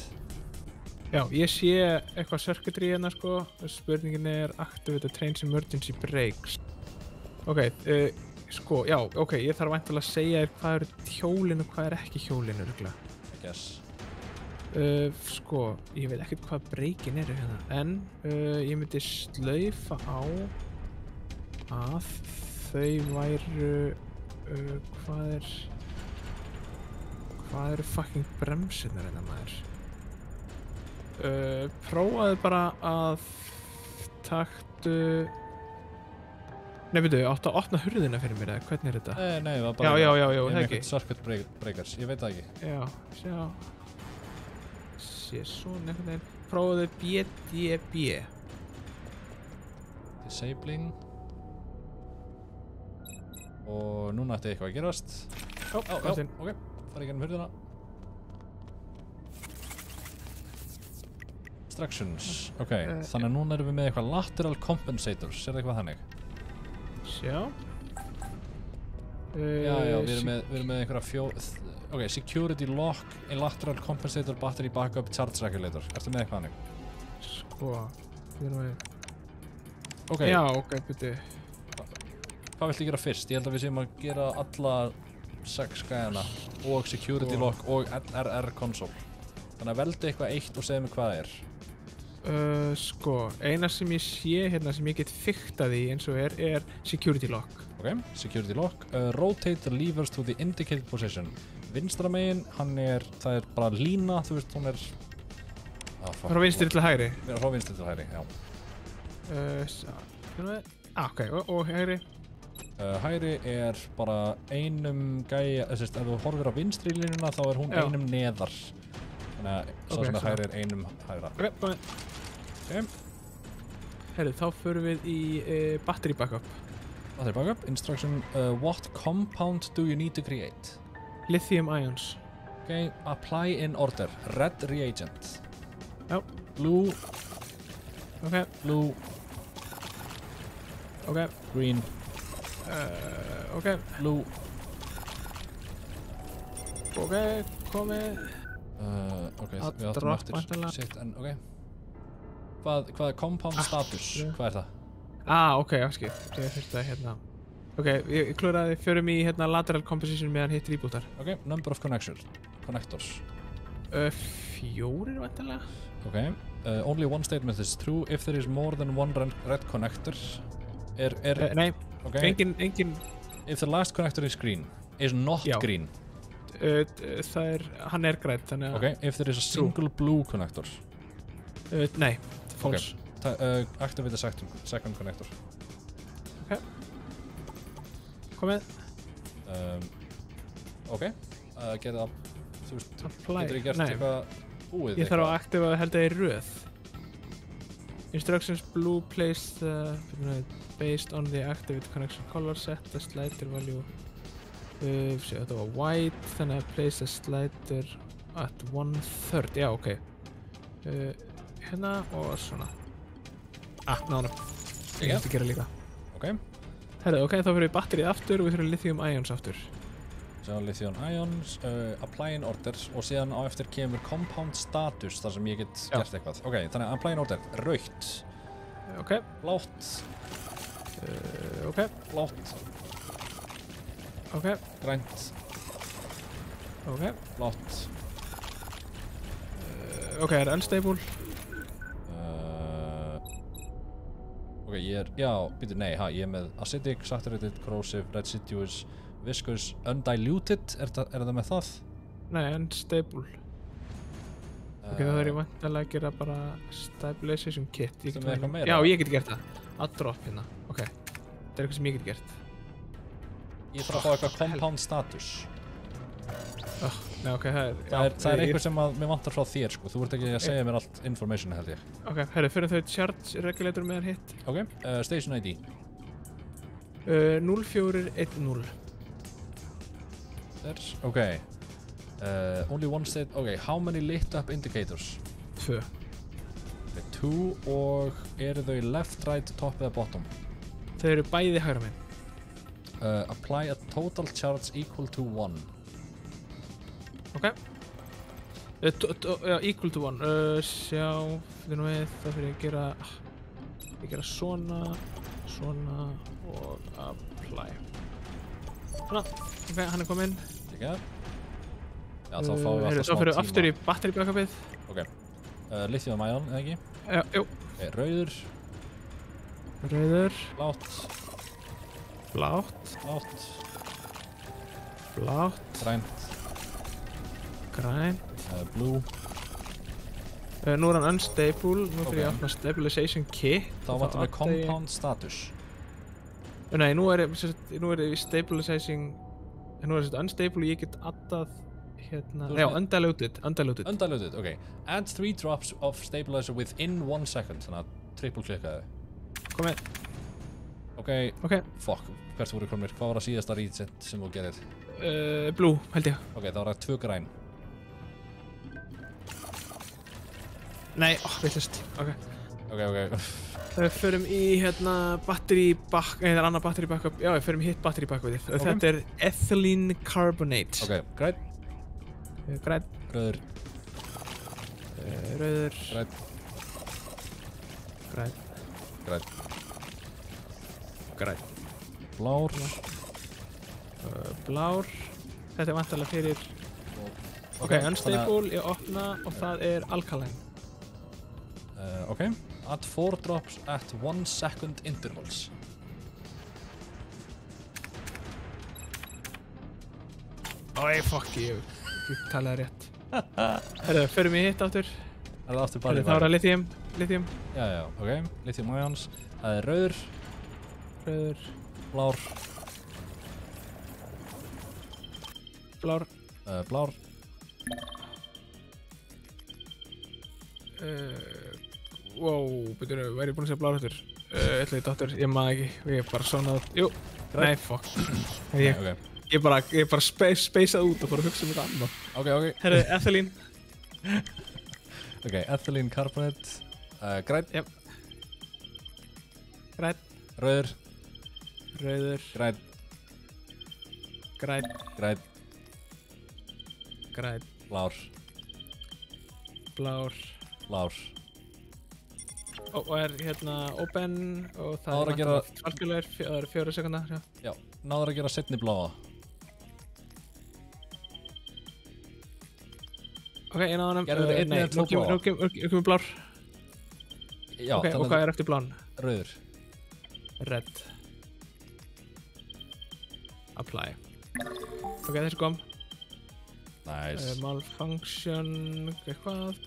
Já, ég sé eitthvað circuitry hérna sko, spurningin er activate trains emergency brakes. Ok, sko, já, ok, ég þarf væntanlega að segja þér hvað eru hjólin og hvað er ekki hjólin örugglega. I guess. Sko, ég veit ekkert hvað breikin eru hérna, en ég myndi slaufa á að þau væru, hvað eru fucking bremsunar hérna maður? Prófaðu bara að taktu... Nei, veitu, áttu að opna hurðina fyrir mér, eða hvernig er þetta? Nei, það var bara... Já, ég það er með ekki. eitthvað circuit breakers, ég veit það ekki. Já, sjá... Sé svona einhvern veginn. Prófaðu BDB. Disabling. Og núna ætti eitthvað að gerast. Já, ok, fara í gennum hurðina. Instructions, ok, þannig að núna erum við með eitthvað lateral compensators, er það eitthvað þannig? Sjá. Já, við erum með einhverja ok, security lock, a lateral compensator, battery backup, charge regulator. Ertu með eitthvað þannig? Sko, við erum með... Ok. Já, ok, byrju. Hvað viltu gera fyrst? Ég held að við séum að gera alla 6 gæjana og security lock og RR console. Þannig að veldu eitthvað eitt og segja mig hvað það er. Sko, eina sem ég sé hérna sem ég get fiktað í eins og er security lock. Ok, security lock. Rotate the levers to the indicated position. Vinstra megin, það er bara lína, þú veist, hún er... Frá vinstri til hægri? Frá vinstri til hægri, já. Ok, og hægri? Hægri er bara einum gæja, ef þú horfir á vinstri línuna þá er hún einum neðar. Þannig að sá sem að hægri er einum hægra. Ok, komið. Ok. Herru, þá förum við í battery backup. Battery backup, instruction, what compound do you need to create? Lithium ions. Ok, apply in order, red reagent. Já. Blue. Ok. Blue. Ok. Green. Ok. Blue. Ok, komið. Ok, við áttum eftir shit, en ok. Hvað er compound status? Hvað er það? Ok, afskil. Ég þurfti að hérna... Ok, ég klúraði, förum í hérna lateral composition meðan hitt rebootar. Ok, number of connectors. 4 vantanlega. Ok, only one statement is true if there is more than one red connector. Nei, okay. engin... If the last connector is green, is not green. Hann er grænn, þannig að... Ok, if there is a single blue connector. Nei, false. Okay. Activate the second connector. Ok. Komið. Ok, gera það, þú veist, getur ég gert Nei. eitthvað búið? Ég þarf að aktiva held að í röð. Instructions blue place based on the activate connection color set the slider value. Þetta var white, þannig að place a slider at 1/3. Já, ok. Hérna og svona. Nána. Ég hefði að gera líka. Ok. Herðu, ok, þá fyrir við batterið aftur og við fyrir lithium ions aftur. Svo lithium ions, apply in order og síðan á eftir kemur compound status þar sem ég get gert eitthvað. Ok, þannig að apply in order, rautt. Ok. Blátt. Ok. Blátt. Ok. Grænt. Ok. Blátt. Ok, er unstable. Ok, ég er með acidic, saturated, corrosive, residuous, viscous, undiluted, er það með það? Nei, unstable. Ok, það er ég vantilega að gera bara stabilization kit. Þú með eitthvað meira? Já, ég get gert það. Add drop hérna. Ok. Það er eitthvað sem ég get gert. Ég þarf að fá eitthvað compound status. Nei, ok, það er eitthvað sem mér vantar frá þér, sko. Þú ert ekki að segja mér allt information, held ég. Ok, herru, fyrir þau charge regulator meðan hitt. Ok, station ID. 0410. Ok. Only one state, ok, how many lit up indicators? 2. 2 og eru þau left, right, top eða bottom? Þau eru bæði hægra megin. Apply a total charge equal to 1. Ok. Equal to 1. Sjá, fyrir nú við, það fyrir að gera svona, svona og apply. Svona, ok, hann er kominn. Já, þá fáum við alltaf smá tíma. Þá fyrir við aftur í battery backupið. Ok. Lithium ion, eða ekki? Já, jú. Ok, rauður. Rauður. Blátt. Blátt. Blátt. Blátt. Grænt. Grænt. Blue. Nú er hann unstable. Nú fyrir ég að opna stabilization kit. Þá vantum við compound status. Nei, nú er ég stabilizing. Nú er þetta unstable og ég get addað hérna. Já, undiluted. Undiluted, ok. Add 3 drops of stabilizer within 1 second. Þannig að triple klikkaði. Komið. Ok. Fuck. Hvert voru komnir? Hvað var það síðasta reset sem þú gerir? Blue, held ég. Ok, þá var það 2 græn. Nei, villust. Ok. Ok. Við förum í hérna battery back, það er annað battery backup. Já, við förum í hitt battery backup. Þetta er ethylene carbonate. Ok, grænn. Grænn. Rauður. Rauður. Grænn. Grænn. Grænn. Grænn. Blár. Blár. Þetta er vantarlega fyrir... Ok, unstable, ég opna og það er alkaline. Ok. Add 4 drops at 1 second intervals. Ói, fuck you. Ég talaði rétt. Herðu, förum við hitt áttur. Er það aftur bara í Það var að lithium. Já, ok. Lithium ions. Það er rauður. Rauður. Blár. Blár. Blár. Wow, betur, væri ég búinn að segja blár aftur? Ætlaði dóttur, ég maður ekki. Ég er bara svona... Jú. Nei, fuck. Ég bara spacað út og fór að hugsa um þetta annað. Ok. Herru, ethylene. Ok, ethylene carbonate. Grænn. Jep. Grænn. Rauður. Rauður. Grænn. Grænn. Grænn. Grænn. Blár. Blár. Blár. Og er hérna open og það Náður að gera... algjörlega það eru 4 sekundar. Já, náður að gera seinni bláa. Ok, ég náði hann. Gerðu einn eða 2 bláa. Nú kemur blár. Já, ok, og hvað er eftir blán? Rauður. Red. Apply. Ok, þessi kom. Nice. Malfunction, eitthvað.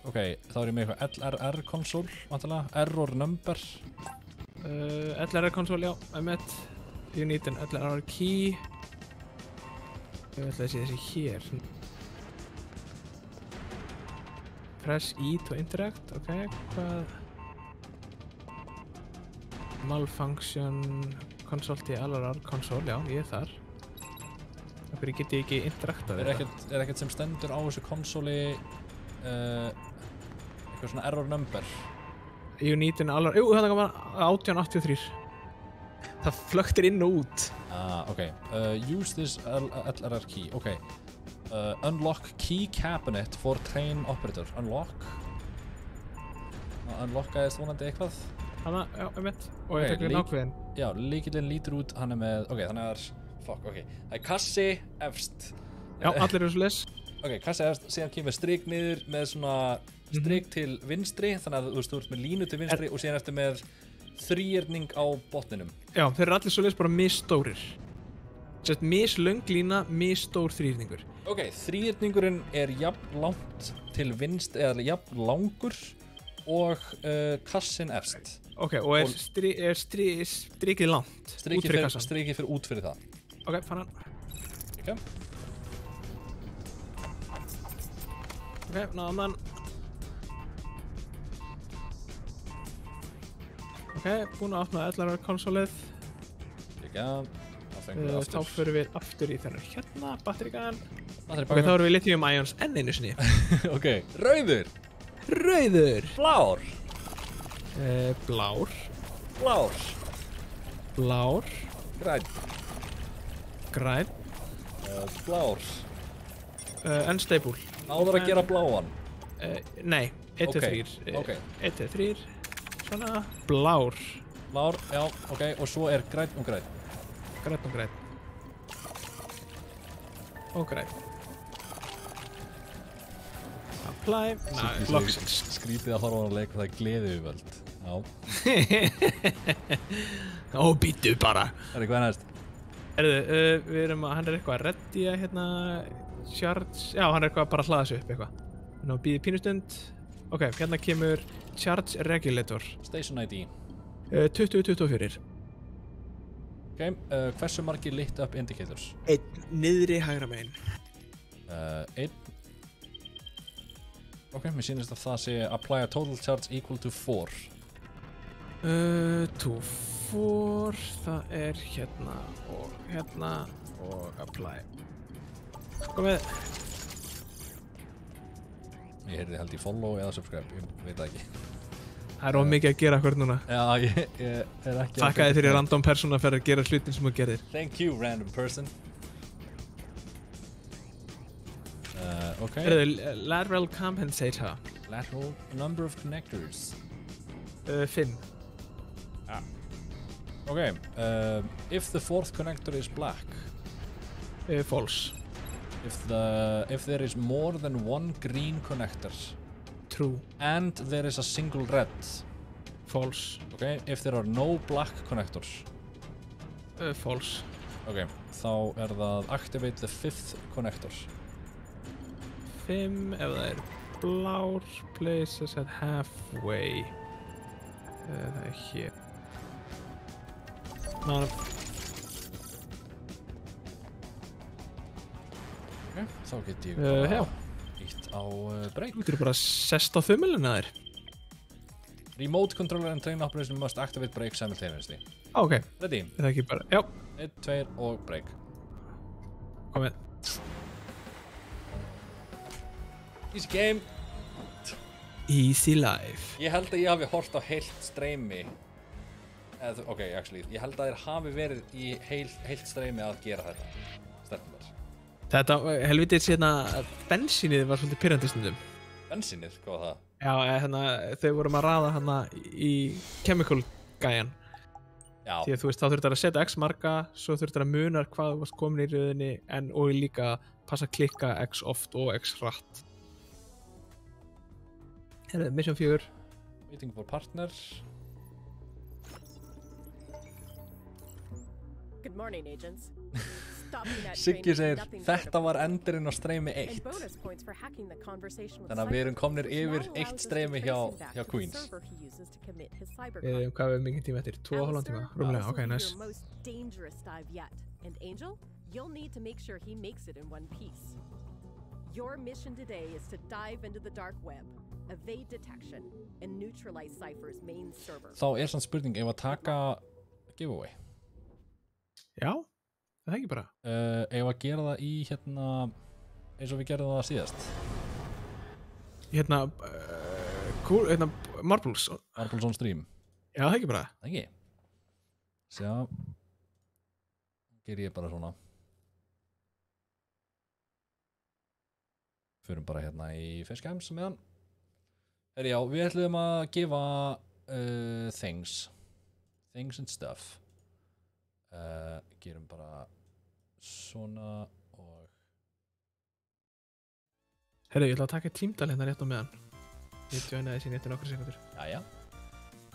Ok, þá er ég með eitthvað LRR console, vantilega. Error number. LRR console, já, emmett. You need an LRR key. Ég ætla að sé þessi hér. Press E to interact, ok, hvað? Malfunction console til LRR console, já, ég er þar. Hverju get ég ekki interaktað við þetta? Er ekkert sem stendur á þessu konsóli eitthvað svona error number? You need an LRR... Jú, þetta var 1883. Það flöktir inn og út. Ok. Use this LRR key. Ok. Unlock key cabinet for train operator. Unlock. Unlockaðist vonandi eitthvað. Hanna, já, emmett. Og ég tek við nákvæðin. Já, lykillinn lítur út, hann er með... Ok, þannig að það er... Fuck, ok. Það er kassi efst. Já, allir eru svo les. Ok, kassi efst, síðan kemur strik niður með svona strik til vinstri, þannig að þú ert með línu til vinstri og síðan eftir með þrýrning á botninum. Já, þeir eru allir svo les bara misstórir. Sett mislöng lína, misstór þrýrningur. Ok, þrýrningurinn er jafn langt til vinstri, eða jafn langur og kassin efst. Ok, og er strikið langt? Strikið fyrir út fyrir það. Ok, fann hann. Ok. Ok, náðum hann. Ok, búin að opna LRR konsolið. Líka. Þá förum við aftur í þennan hérna, batteríkan. Ok, þá erum við lithium ions enn einu sinni. Ok, rauður. Rauður. Blár. Blár. Blár. Blár. Grænn. Grænn. Blár. Unstable. Náður að gera bláan. Nei, 1 til 3. Ok. 1 til 3. Svona. Blár. Blár, já, ok. Og svo er grænn og grænn. Grænn og grænn. Og grænn. Apply. Loksins. Skrítið að horfa á að leika það gleðiðvöld. Já. Ó, býttu bara. Það er hvað næst? Við erum að, hann er eitthvað að reddja hérna charge, já hann er eitthvað bara að hlaða sig upp eitthvað. Nú býði pínustund. Ok, hérna kemur charge regulator. Station ID. 2024. Ok, hversu margir lit up indicators? 1 niðri hægra megin. 1. Ok, mér sýnist að það sé apply a total charge equal to 4. To 4, það er hérna og apply. Komið. Ég heyrði held í follow eða subscribe, ég veit það ekki. Það er mikið að gera akkur núna. Já, ég er ekki... Takk að þið fyrir random persóna fyrir að gera hlutin sem þú gerir. Thank you, random person. Ok. Lateral compensator. Lateral number of connectors. 5. Okay, if the fourth connector is black. False. If there is more than one green connector. True. And there is a single red. False. Okay, if there are no black connectors. False. Okay, þá það activate the fifth connector. 5, ef það blár, place us at halfway. Það hér. Okay, þá get ég já. Ítt á break. Þú getur bara sest á þumulina þér. Remote controller and train operation must activate break simultaneously. Ok. Ready? Það ekki bara, já. 1, 2 og break. Komið. Easy game. Easy life. Ég held að ég hafi hort á heilt streymi. Ok, actually, ég held að þeir hafi verið í heilt streymi að gera þetta. Stelpunar. Þetta, helvitið sérna, bensínið var svolítið pirrandi stundum. Bensínið, hvað var það? Já, þau vorum að raða hana í chemical gæjan. Já. Því að þú veist, þá þurftu að setja x marga, svo þurftu að munar hvað þú varst komin í röðinni, og líka passa að klikka x oft og x hratt. Herðu, mission 4. Waiting for partner. Good morning, agents. Siggi segir, þetta var endurinn á streymi 1. Þannig að við erum komnir yfir 1 streymi hjá Queens. Hvað er mikið tíma eftir? 2,5 tíma? Rúmlega, ok, nice. And Angel, you'll need to make sure he makes it in one piece. Your mission today is to dive into the dark web, evade detection, and neutralize Cypher's main server. Þá samt spurning ef að taka giveaway. Já, það ekki bara. Ef að gera það í eins og við gerðum það síðast. Marbles. Marbles on stream. Já, það ekki bara. Það ekki. Sjá. Ger ég bara svona. Förum bara í facecam sem meðan. Já, við ætlum að gefa things and stuff. Gerum bara svona og Herru, ég ætla að taka tímdal hérna rétt á meðan. Ég joinaði sín eftir nokkra sekundur. Jæja.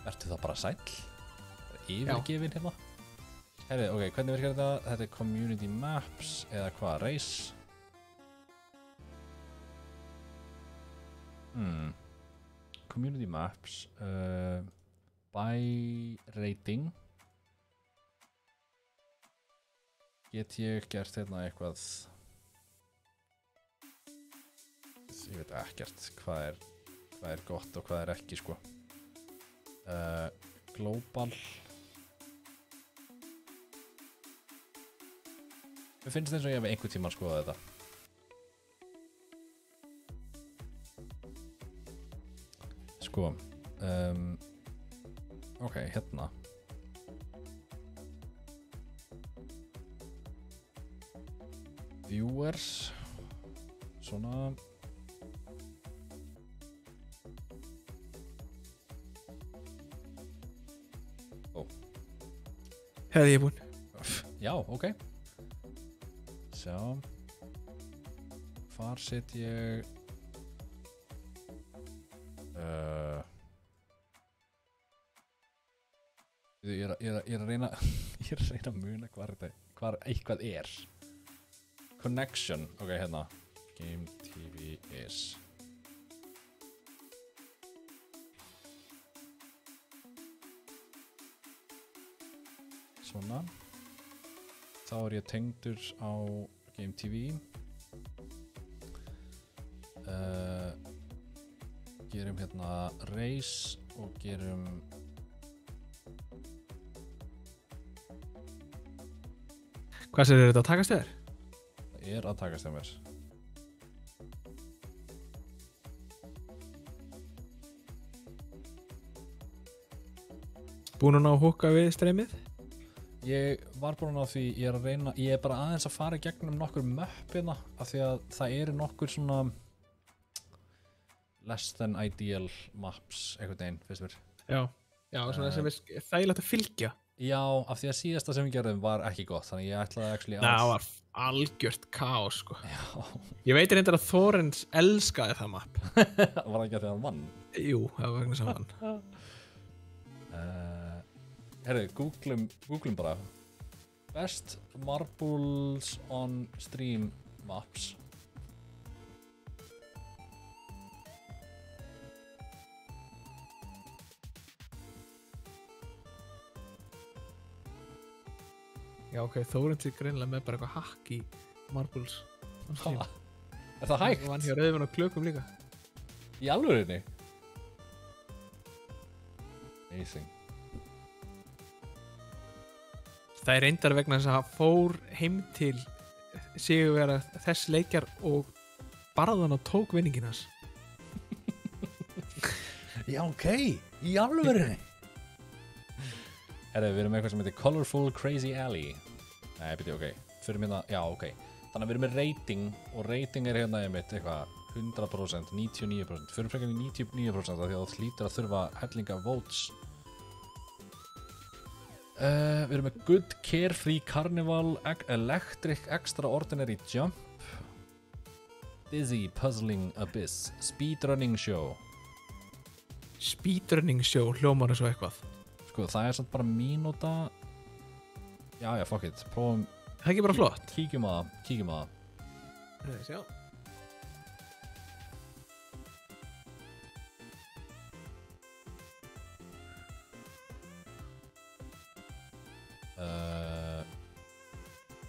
Ertu það bara sæll? Yfirgefin hérna? Herru, ok, hvernig virkar þetta? Þetta er community maps eða hvað? Race? Community maps by rating. Get ég gert hérna eitthvað? Ég veit ekkert hvað er gott og hvað er ekki, sko. Global. Mér finnst eins og ég hef einhvern tíma að skoða þetta. Sko, ok, hérna. Viewers, svona. Hefði ég búinn. Já, ok. Sjá. Hvar set ég... Ég er að reyna að muna hvar eitthvað er. Connection, ok, hérna. Game TV is. Svona. Þá er ég tengdur á Game TV. Gerum hérna race og gerum Hvað sér þetta að takast þér? Það er að takast þér mér. Búin að ná að húka við streymið? Ég var búin á því, ég er bara aðeins að fara í gegnum nokkur möppina af því að það eru nokkur svona less than ideal maps einhvern veginn, finnst mér. Já, svona sem er þægilegt að fylgja. Já, af því að síðasta sem við gerðum var ekki gott, þannig ég ætlaði actually að... Það var algjört kaos, sko. Já. Ég veit reyndar að Þórens elskaði það map. Var það ekki að því að hann vann? Jú, það var vegna saman. Herri, googlum bara Best marbles on stream maps. Já, ok, Þórens er greinilega með bara eitthvað hakk í marbles. Er það hægt? Það vann hjá Rauðvin og Klökum líka. Í alvörinni? Amazing. Það er reyndar vegna þess að hann fór heim til sigurvegara þess leikjar og barðan og tók vinningin hans. Já, ok. Í alvörinni. Herri, við erum með eitthvað sem heitir Colorful Crazy Alley. Nei, byrju, ok. Fyrir minna, já, ok. Þannig að við erum með rating og rating er hérna einmitt eitthvað 100%, 99%. Fyrir frekar í 99% af því að þú hlýtur að þurfa hellinga votes. Við erum með Good Carefree Carnival, Electric Extraordinary Jump, Dizzy Puzzling Abyss, Speedrunning Show. Speedrunning show hljómar eins og eitthvað. Sko, það er samt bara mínúta. Já, fuck it, prófum. Það er ekki bara flott. Kíkjum að það. Sjá.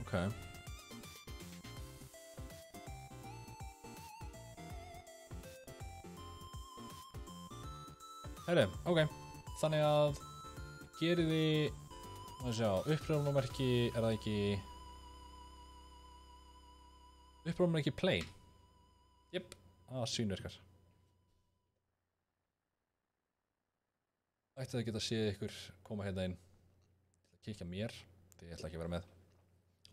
Ok. Herri, ok. Þannig að gerið þið, maður sjá, upprófnumerki, er það ekki upprófnumerki play? Jep, það svínvirkar. Ætti að geta séð ykkur koma hérna inn. Kíkja mér, því ég ætla ekki að vera með.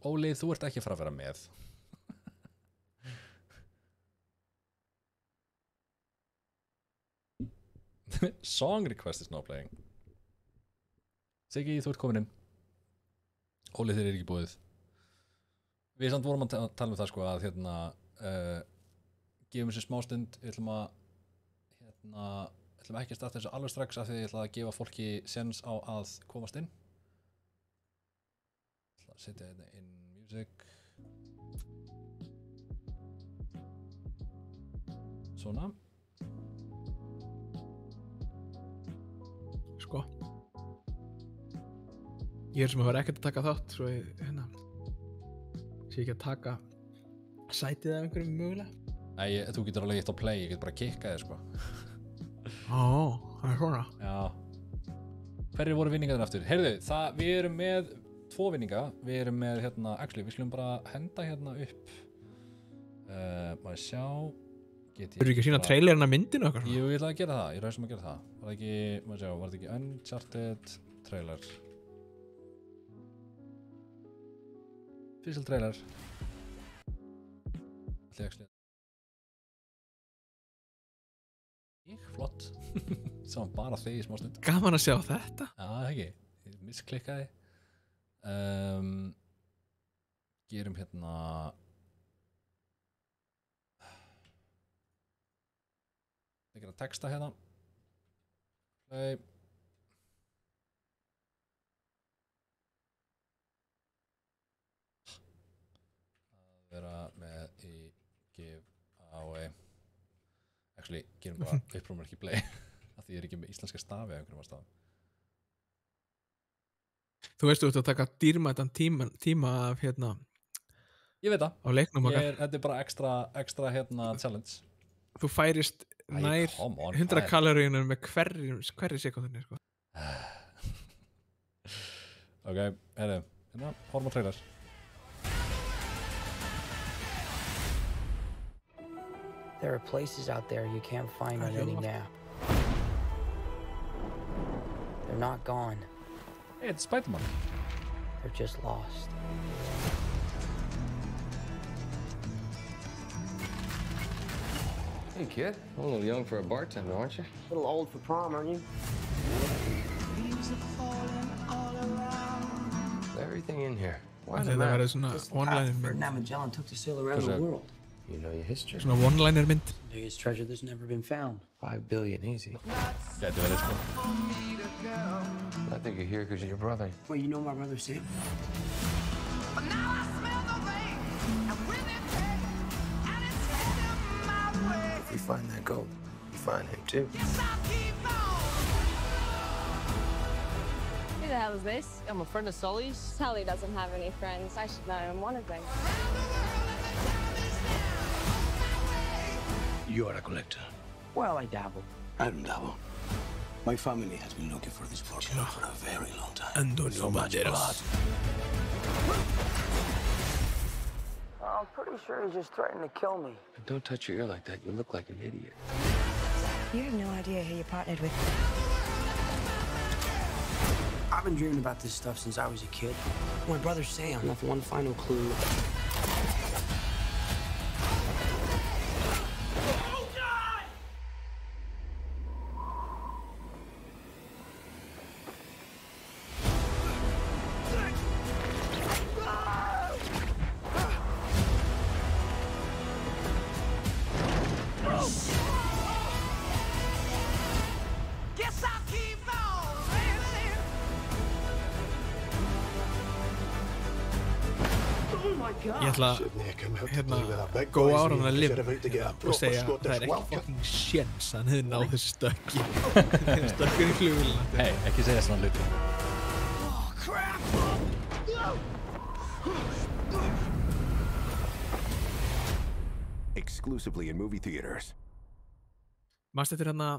Óli, þú ert ekki að fara að vera með. Song request is now playing. Siggi, þú ert komin inn. Óli, þeir eru ekki búið. Við samt vorum að tala um það sko að hérna gefum þessi smástund, við ætlum ekki að starta þessu alveg strax af því ég ætla að gefa fólki séns á að komast inn. Ég ætla að setja hérna inn music. Svona. Sko. Ég sem að vera ekkert að taka þátt svo ég hérna sé ekki að taka sætið af einhverjum mögulega. Nei, þú getur alveg eitt á play, ég get bara kikkað þér sko. Það er svona. Já. Hverjir voru vinningarnir aftur? Heyrðu, við erum með 2 vinninga. Við erum með hérna, actually, við skulum bara henda hérna upp. Maður sjá. Þú eru ekki að sína trailerinn af myndinu okkar? Jú, ég ætla að gera það, ég ræðist að gera það. Var það ekki, maður sjá, var það ekki Uncharted trailer? Official trailer. Ætli actually. Flott. Sá bara þig í smá stund. Gaman að sjá þetta. Já, það ekki. Ég misklikkaði. Gerum hérna Ég gera texta hérna. Play. Að vera með í giveaway. Actually, gerum bara upprófnumerki play. Af því ég er ekki með íslenska stafi af einhverjum stafum. Þú veist, þú ert að taka dýrmætan tíma af hérna Ég veit það. Á leiknum okkar. Þetta er bara extra hérna challenge. Þú færist nær 100 kaloríunum með hverri sekundinni sko. Ok, hérna, horfum á trailer. There are places out there you can't find on any map. They're not gone. Hey, it's Spider-Man. They're just lost. Hey, kid. A little young for a bartender, aren't you? A little old for prom, aren't you? Everything in here. Why Þetta the map? verður svona one-liner mynd. Ferdinand Magellan took to sail around Who's the that? world. You know your history. Svona one-liner mynd. Biggest treasure that's never been found. 5 billion, easy. Gæti verið sko. I think you're here because of your brother. Well, you know my brother Sam? If we find that gold, we find him too. Who the hell is this? I'm a friend of Sully's. Sully doesn't have any friends. I should know him one of them. You are a collector. Well, I dabble. I don't dabble. My family has been looking for this fortune for a very long time. Antonio Banderas. I'm pretty sure he's just threatening to kill me. Don't touch your ear like that. You look like an idiot. You have no idea who you partnered with. I've been dreaming about this stuff since I was a kid. My brother Sam left one final clue. Ég ætla að hérna go out on a limb og segja að það ekki fucking séns að hann hefði náð þessu stökki. Stökkur í flugvélina. Hei, ekki segja svona hluti. Exclusively in movie theaters. Manstu eftir hérna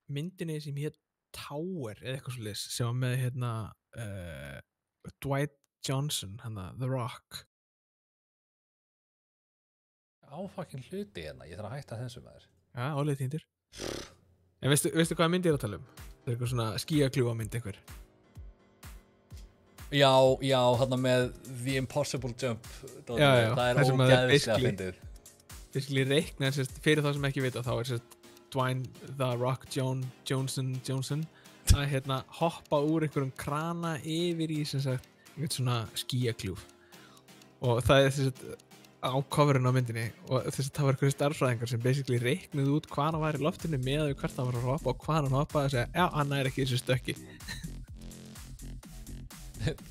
myndinni sem hétt Tower eða eitthvað svoleiðis sem var með hérna Dwight Johnson, hérna The Rock. Á fucking hluti hérna, ég þarf að hætta þessu maður. Já, álega týndir. En veistu hvaða mynd ég er að tala um? Það er eitthvað svona skíakljúfa mynd einhver. Já, hérna með The Impossible Jump. Já, það er þar sem að það er ógeðslega fyndið. Basically reikna, fyrir þá sem ekki vita, þá er Dwayne The Rock Johnson að hérna hoppa úr einhverjum krana yfir í einhvern svona skíakljúf. Og það er á coverinu á myndinni og það var einhverju starffræðingar sem basically reiknuð út hvað hann var í loftinu með hvert hann var að hoppa og hvað hann hoppaði og segja, já, hann er ekki þessu stökki.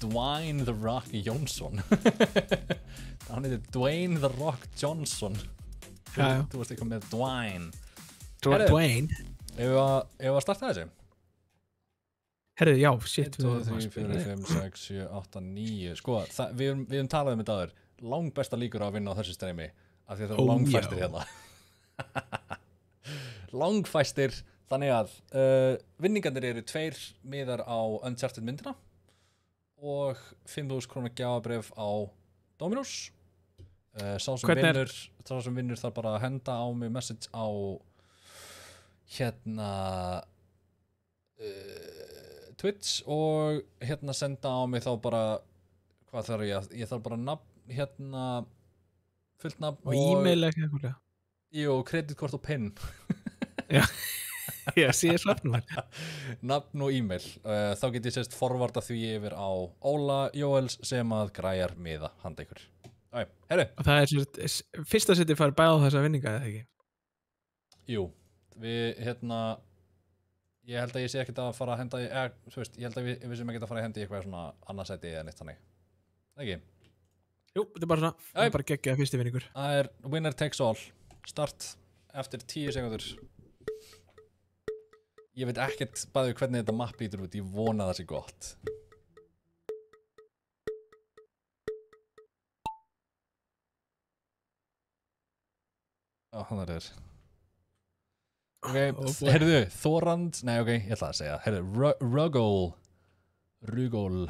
Dwayne The Rock Johnson. Hann heitir Dwayne The Rock Johnson. Já. Þú varst eitthvað með Dwayne. Dwayne? Ef við að starta þessu? Herðu, já, shit. 1, 2, 3, 4, 5, 6, 7, 8, 9. Sko, við höfum talað um þetta áður. Langbesta líkur á að vinna á þessu streymi af því að það eru langfæstir hérna. Langfæstir, þannig að vinningarnir eru 2 miðar á Uncharted myndina og 5.000 krónar gjafabréf á Dominos. Sá sem vinnur þarf bara að henda á mig message á hérna Twitch og hérna senda á mig þá bara hvað þarf ég þarf bara nafn hérna fullt nafn og e-mail ekki eitthvað. Jú, kreditkort og PIN. Já, sé svefnum. Nafn og e-mail. Þá get ég sérst forvarta því yfir á Óla Jóels sem að græjar miða handa ykkur. Herru. Og það er sérst fyrsta seti farið bæða á þessa vinninga eða ekki? Jú, við hérna ég held að ég sé ekkert að fara að henda ég held að við sem ekki að fara að henda í eitthvað svona annarsæti eða neitt þannig. Ekki? Jú, þetta er bara svona, það er bara geggjað fyrsti vinningur. Það er winner takes all. Start eftir 10 sekundur. Ég veit ekkert bæði hvernig þetta mapp lítur út, ég vona það sé gott. Hann er þér. Ok, heyrðu, Þorand, nei ok, ég ætla að segja, heyrðu, Rugol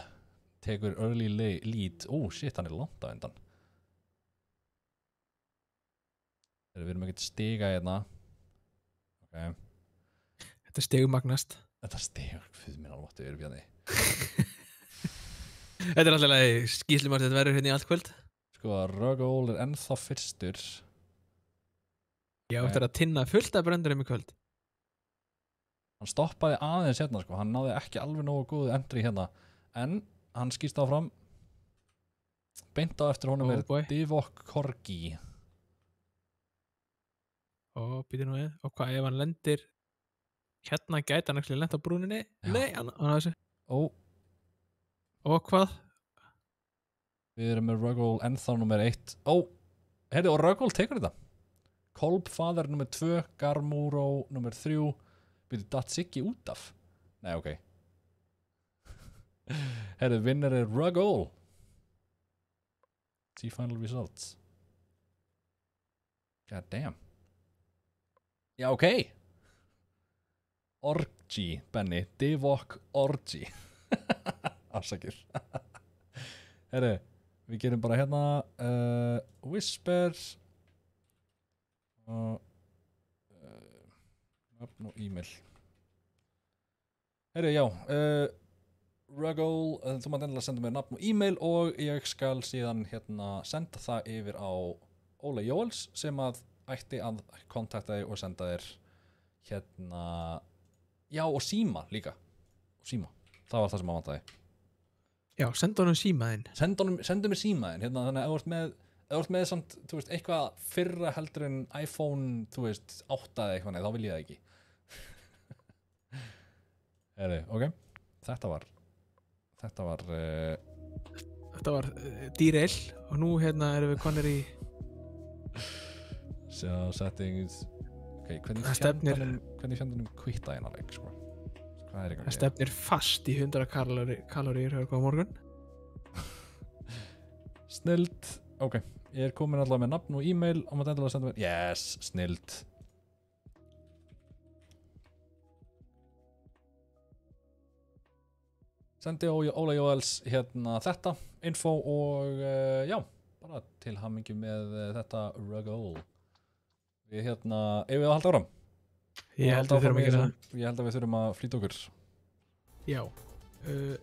tekur early lead. Shit, hann er langt á endan. Við erum ekkert stiga hérna. Ok. Þetta stigmagnast. Þetta stig, fyrir mér alveg áttu Bjarni. Þetta er alltaf skýslum að þetta verður hérna í allt kvöld. Sko, Ruggle er ennþá fyrstur. Ég átti að tinna fullt af brendurum í kvöld. Hann stoppaði aðeins hérna, sko. Hann náði ekki alveg nógu góðu entry hérna. En hann skýst áfram. Beint á eftir honum Divok Korgi. Býtir nú við. Og hvað ef hann lendir hérna gæti hann ekki lent á brúninni? Já. Nei, hann á þessu. Og hvað? Við erum með Ruggle ennþá nummer 1. Heyrðu, og Ruggle tekur þetta. Kolbfather nummer 2, Garmuro nummer 3. Byrju datt Siggi út af? Nei, ok. Heyrðu, vinner er Ruggle. See final results. God damn. Já, ok. Orgi, Benny. Divok Orgi. Afsakir. Herri, við gerum bara hérna Whisper nafn og e-mail. Herri, já Ruggle, þú mátt endilega senda mér nafn og e-mail og ég skal síðan hérna senda það yfir á Óla Jóels sem að ætti að kontakta þig og senda þér hérna já, og síma líka. Síma, það var það sem að vantaði. Já, senda honum símaðinn. Sendu mér símaðinn, hérna, þannig að ef þú ert með samt, þú veist, eitthvað fyrra heldur en iPhone, þú veist, 8 eða eitthvað, nei, þá vil ég það ekki. Heri, ok, þetta var dýreil og nú hérna erum við konir í settings, ok, hvernig fjandunum kvitta hérna leik, sko? Það stefnir fast í 100 kaloríur höfðu góða morgun. Snild. Ok, ég er komin allavega með nafn og e-mail og maður endilega senda mér. Yes, snild. Sendi Óla Jóels hérna þetta info og já, bara til hamingju með þetta Ruggle. Við hérna, ef við að halda áram. Ég held að við þurfum að flýta okkur. Já.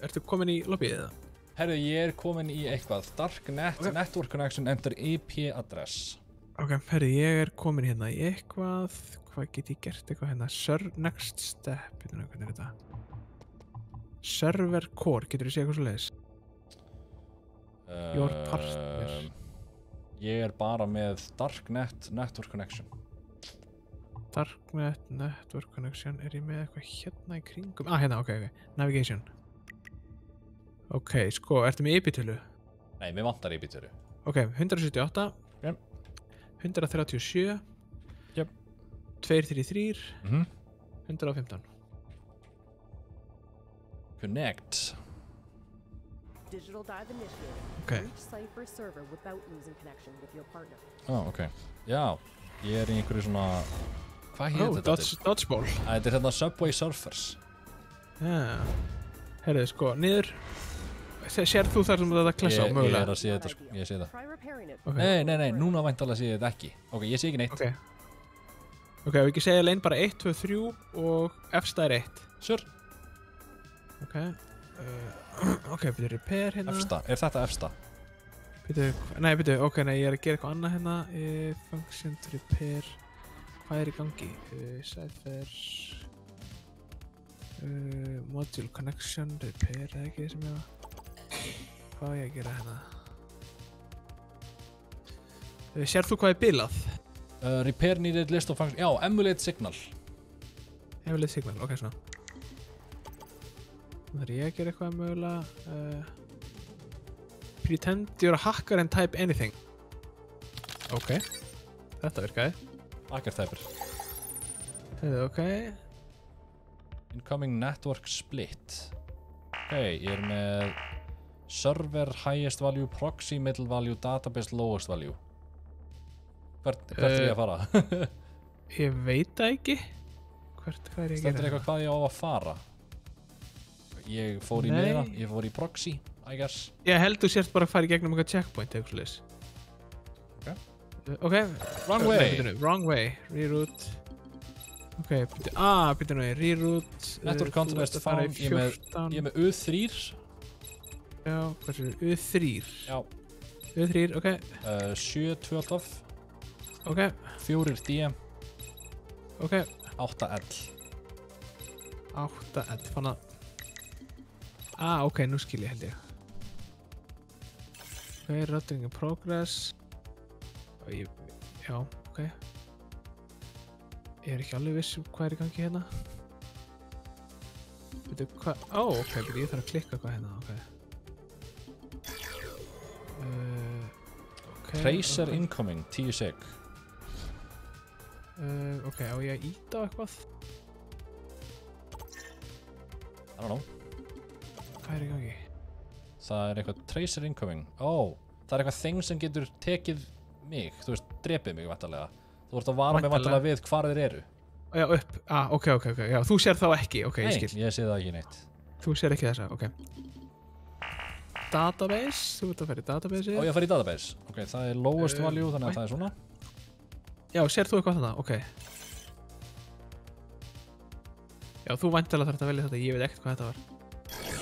Ertu komin í lobbyið eða? Herru, ég er komin í eitthvað. Darknet, Network Connection, enter IP address. Ok, herru, ég er komin hérna í eitthvað. Hvað get ég gert eitthvað hérna? Next step, hvernig er þetta? Server core, getur þú séð eitthvað svo leiðis? Your partner. Ég er bara með Darknet, Network Connection. Darknet, Network Connection, er ég með eitthvað hérna í kringum? Hérna, ok, Navigation. Ok, sko, ertu með IP-tölu? Nei, mér vantar IP-tölu. Ok, 178. Yep. 137. Yep. 233. 115. Connect. Digital dive initiated. Okay. Reach Cypher server without losing connection with your partner. Ok. Já, ég er í einhverju svona... Hvað hétt þetta? Dodgeball. Þetta er hérna Subway Surfers. Já. Herðu, sko, niður. Sér þú þar sem þetta klessa á mögulega? Ég er að sé þetta, sko. Ég sé það. Okay. Nei, núna væntalega sé þetta ekki. Ok, ég sé ekki neitt. Ok, við ekki segja lein bara 1, 2, 3 og efsta er 1. Sure. Ok. Ok, byrju repair hérna. Efsta, er þetta efsta? Byrju, ok, ég er að gera eitthvað annað hérna. Function repair. Hvað er í gangi? Cypher module connection repair, eða ekki það sem ég var. Hvað er ég að gera hérna? Sér þú hvað er bilað? Repair needed list of function. Já, emulate signal. Emulate signal, ok, svona. Það er ég að gera eitthvað mögulega. Pretend you're a hacker and type anything. Ok, þetta virkaði. Hacker typer. Ok. Incoming network split. Ok, ég er með server highest value, proxy middle value, database lowest value. Hvert er ég að fara? Ég veit það ekki. Hvað er ég að gera? Stendur eitthvað hvað ég á að fara? Ég fór í meira, ég fór í proxy, I guess. Ég held þú sért bara að fara í gegnum eitthvað checkpoint eitthvað sliðis. Ok. Ok. Wrong way. Wrong way. Reroute. Ok, byrju nú, reroute. Network contrast found, ég er með U3. Já, hversu, U3. Já. U3, ok. 7-12. Ok. 4D. Ok. 8L. 8L, fann að. Ok, nú skil ég held ég. Ok, routing in progress. Já, ok. Ég er ekki alveg viss hvað í gangi hérna. Veitu hvað, ok, ég þarf að klikka hvað hérna, ok. Tracer incoming, 10 sek. Ok, á ég að íta á eitthvað? I don't know. Hvað í gangi? Það er eitthvað Tracer incoming. Það er eitthvað þing sem getur tekið mig, þú veist, drepið mig vantarlega. Þú vart að vara mig vantarlega við hvar þeir eru. Já, upp. Ok. Já, þú sér þá ekki. Ok, ég skil. Nei, ég sé það ekki neitt. Þú sér ekki þessa, ok. Database. Þú ert að fara í database. Ég að fara í database. Ok, það er lowest value, þannig að það er svona. Já, sér þú eitthvað þannig? Ok. Já, þú vantarlega þarf að velja þetta. Ég veit ekkert hvað þetta var.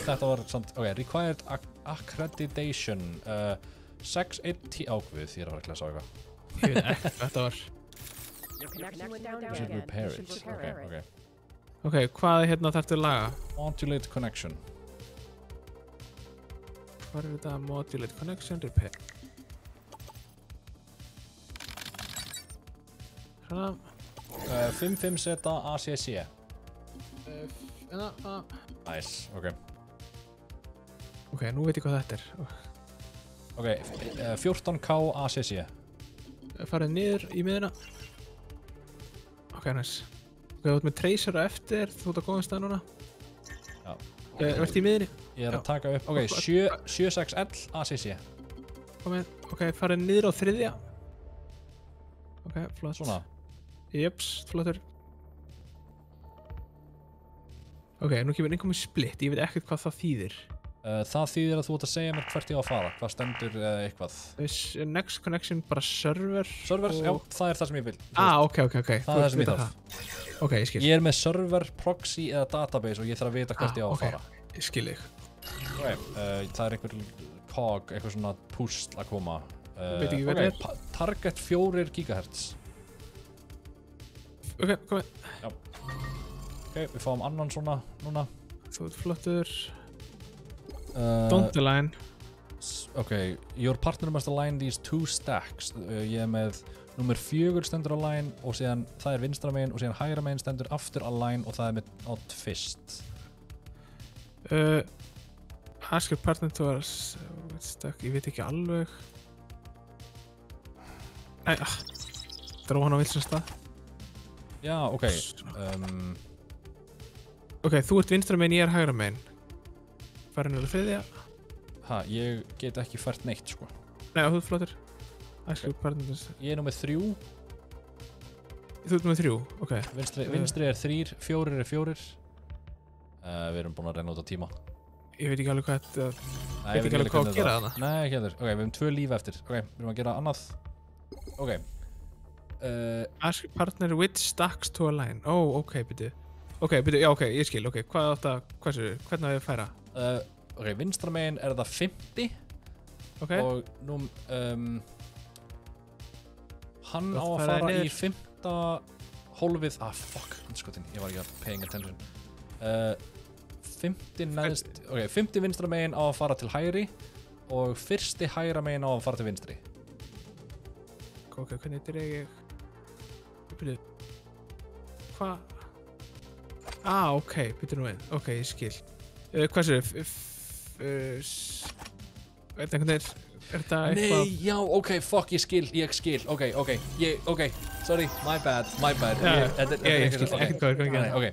Þetta var samt, ok, required accreditation. 6-1 ákveð, ég er að fara að klasa á eitthvað. Ég veit ekkert hvað þetta var. Repair it. Okay. Ok, hvað hérna þarftu að laga? Modulate connection. Hvað er þetta? Modulate connection, repair. Svona. 5-5 seta ACC. Nice, ok. Ok, nú veit ég hvað þetta er. Ok, 14K ACC. Farið niður í miðuna. Ok, nice. Ok, þú ert með tracer á eftir, þú ert á góðum stað núna. Já. Ertu í miðunni? Ég er að taka upp, ok, 76L ACC. Komið, ok, farið niður á þriðja. Ok, flott. Svona? Jeps, flottur. Ok, nú kemur einhverjum split, ég veit ekkert hvað það þýðir. Það þýðir að þú ert að segja mér hvert ég á að fara, hvað stendur eða eitthvað. Next connection, bara server. Server, já, það er það sem ég vil. Ok. Það er það sem ég þarf. Ok, ég skil. Ég er með server, proxy eða database og ég þarf að vita hvert ég á að fara. Ég skil þig. Ok, það er einhver cog, eitthvað svona pusl að koma. Veit ekki hvað þetta er. Target 4 GHz. Ok, komið. Já. Ok, við fáum annan svona núna. Þú ert flottur. Don't align. Okay, your partner must align these two stacks. Ég er með nummer 4 stendur align og síðan það er vinstra megin og síðan hægra megin stendur aftur align og það er með not fist. Ask your partner to stack, ég veit ekki alveg. Nei, dró hann á vilsum stað. Já, ok. Ok, þú ert vinstra megin, ég er hægra megin. Farin er það þriðja? Ég get ekki fært neitt, sko. Nei, þú ert flottur. Ég er nummer 3. Þú ert nummer 3, ok. Vinstri er 3, 4 er 4. Við erum búin að reyna út á tíma. Ég veit ekki alveg hvað þetta... Ég veit ekki alveg hvað að gera þarna. Nei, ekki heldur. Ok, við hefum 2 líf eftir. Ok, við erum að gera annað. Ok. Ask partner which stacks to align. Ok, byrju. Ok, já, ok, ég skil, ok. Hvað átt að... Hvernig á ég að færa? Ok, vinstra megin er það 50. Ok. Og nú... hann á að fara í 5. hólfið... fuck, skotin, ég var ekki að paying attention. 50 neðst... Ok, 50 vinstra megin á að fara til hægri og fyrsti hægra megin á að fara til vinstri. Ok, hvernig dreg ég... Byrju... Hvað... ok, byrju nú einn. Ok, ég skil. Hvað sér þið? Er þetta eitthvað... Nei, já, ok, fuck, ég skil, ok, sorry, my bad. Ég skil, ekkert hvað er gangið. Ok,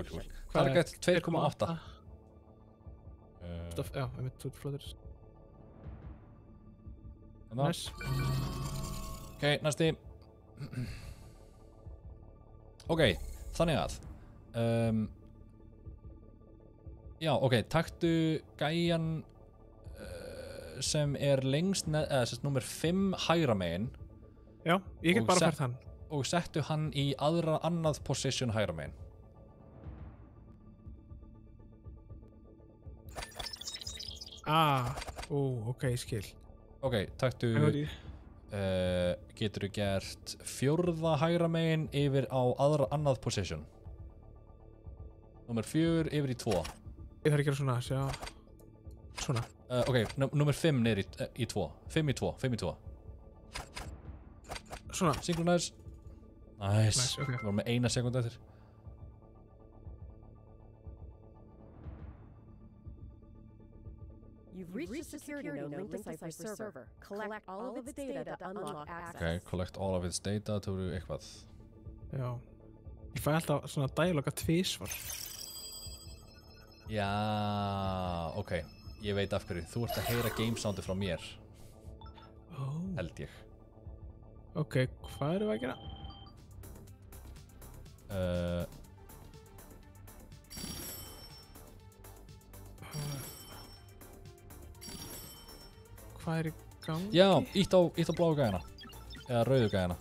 cool. Target 2,8. Já, ég með 2 flottur. Nice. Ok, næsti. Ok, þannig að já, ok, taktu gæjan sem er lengst eða sérst nummer 5 hægra megin. Já, ég get bara fært hann. og settu hann í annað position hægra megin. Ok, skil. Ok, taktu, geturðu gert 4. hægra megin yfir á annað position. Númer 4 yfir í 2. Ég þarf að gera svona, sjá. Svona. Ok, númer 5 niður í 2. 5 í 2, 5 í 2. Svona. Synchronize. Nice. Ok. Við varum með 1 sekúndu eftir. You've reached a security node linked to Cypher's server. Collect all of its data to unlock access. Ok, collect all of its data, tóru eitthvað. Já. Ég fæ alltaf svona dialoga tvisvar. Já, ok. Ég veit af hverju. Þú ert að heyra game soundi frá mér. Held ég. Ok, hvað erum við að gera? Hvað er í gangi? Já, ítt á bláu gæjana. Eða rauðu gæjana.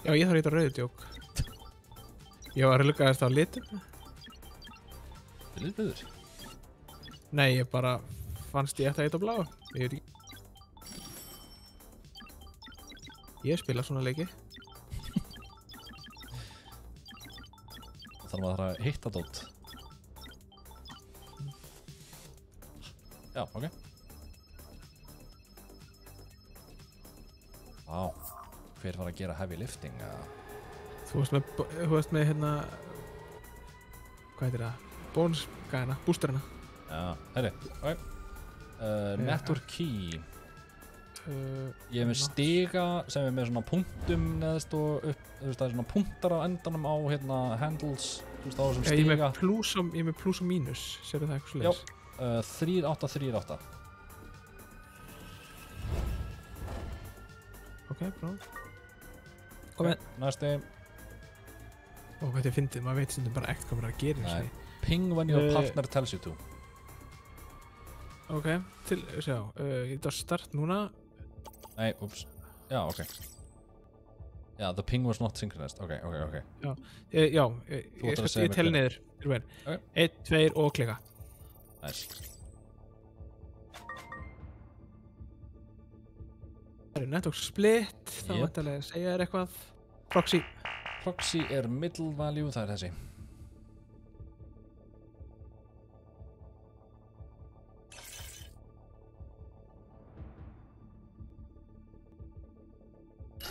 Já, ég þarf að hita rauðu djók. Ég var að lukkaðast á litum. Litbiður? Nei, ég bara fannst ég ætti að hita bláu. Ég veit ekki. Ég spila svona leiki. Þannig að það þarf að hitta dót. Já, ok. Vá, hver var að gera heavy lifting? Þú varst með hérna... Hvað heitir það? Bónusgæðina, boosterina. Já, herri, ok. Network key. Ég hef með stiga sem er með svona punktum neðst og upp, þú veist það er svona punktar á endanum á hérna handles, þú veist á þessum stiga. Ég er með plus og mínus, sérðu það eitthvað svo leiðis? Já, 3-8, 3-8. Ok, brá. Kom með. Næsti. Ó, hvað þetta fyndið, maður veit sem þetta bara ekkert hvað maður er að gera eins og Ping when your partner tells you to. Ok, sjá, ég þetta start núna. Nei, ups. Já, ok. Já, the ping was not synchronized. Ok. Já, ég tel niður. Ok. 1, 2 og klika. Nice. Það er network split, þá vantarlega að segja þér eitthvað. Proxy. Proxy er middle value, það er þessi.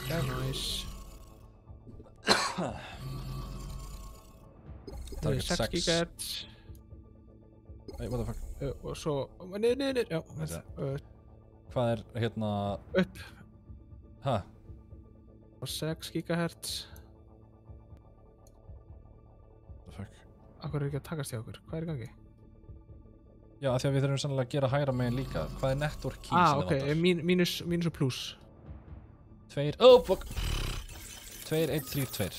Nice. Það er 6 GHz. Wait, what the fuck? Og svo, niður, já. Hvað er hérna... Upp. Hæ? Og 6 GHz. What the fuck? Akkur er ekki að takast hjá okkur, hvað er í gangi? Já, af því að við þurfum sannlega að gera hægra megin líka. Hvað er network key sem ok, mínus og plus. 2, oh fuck! 2, 1, 3, 2.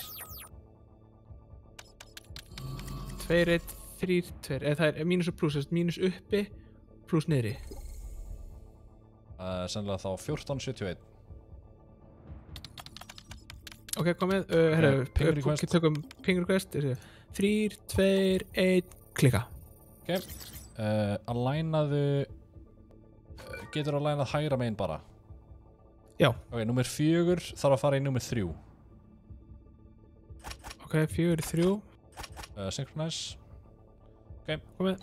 2, 1, 3, 2. Það er mínus og plus, mínus uppi, plus niðri. Sannlega þá 1471. Ok, komið. Herru, ping request. Tökum ping request. 3, 2, 1, klika. Ok. Alignaðu... Getur alignað hægra megin bara? Já. Ok, númer 4 þarf að fara í númer 3. Ok, 4, 3. Synchronize. Ok. Komið.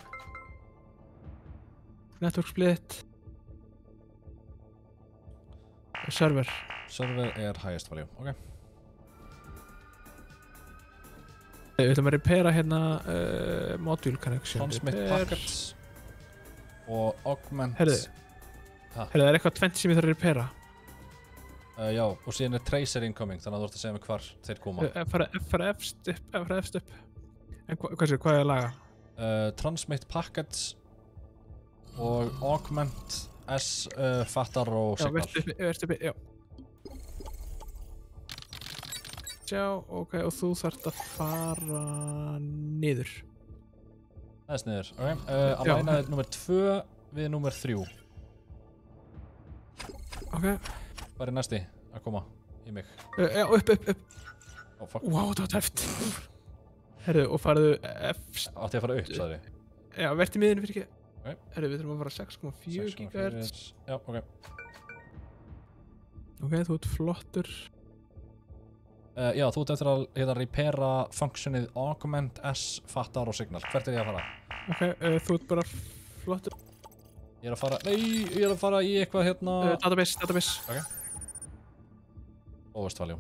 Network split. Server. Server er highest value, ok. Við ætlum að repera hérna module connection. Transmit packets og augment. Herðu, það er eitthvað 20 sem ég þarf að repera. Já, og síðan er tracer incoming, þannig að þú ert að segja mig hvar þeir koma. Fara efst upp. En hvað er að laga? Transmit packets og augment S, fattar og signal. Já, verðst uppi, já. sjá, ok, og þú þarft að fara niður. Aðeins niður, ok. Að læna þér nummer 2 við nummer 3. Ok. Hvað er næsti að koma í mig? Já, upp. Oh, fuck. Wow, það var tæft. Herru, og farðu efst. Átti ég að fara upp, sagði ég. Já, verð í miðinu fyrir ekki. Ok. Herru, við þurfum að fara 6,4 GHz. Já, ok. Ok, þú ert flottur. Já, þú ert eftir að repera functionið augment s fattar og signal. Hvert er ég að fara? Ok, þú ert bara flottur. Ég er að fara í eitthvað hérna... Database. Ok. Lowest value,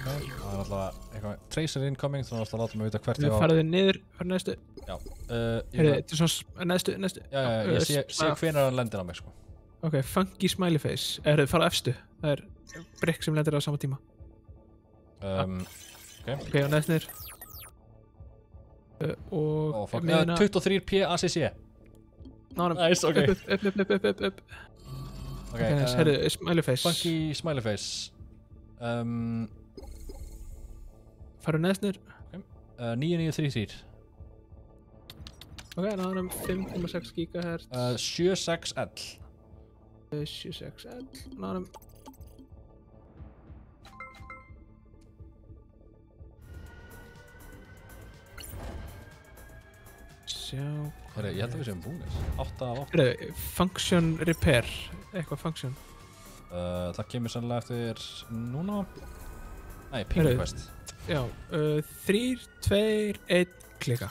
Það er alltaf eitthvað tracer incoming, þannig að það láta mig vita hvert ég á... Farðu niður, farðu næstu. Já. Heyrðu, þetta er svona næstu. Já, ég sé hvenær hann lendir á mig, sko. Ok, funky smiley face. Farðu efstu. Það er brick sem lendir á sama tíma. Ok, og næst niður. Og... 23p ACC. Nánum. Nice, ok. Upp. Ok, næst, heyrðu, smiley face. Funky smiley face. Farðu næst niður. 9933. Ok, nánum 5,6 GHz. 76L. 76L, nánum. Sjá... Ég held að við séum búinir. 8 af 8. Heyrðu, function repair. Eitthvað function. Það kemur sannlega eftir núna. Nei, ping request. Já, 3, 2, 1, klika.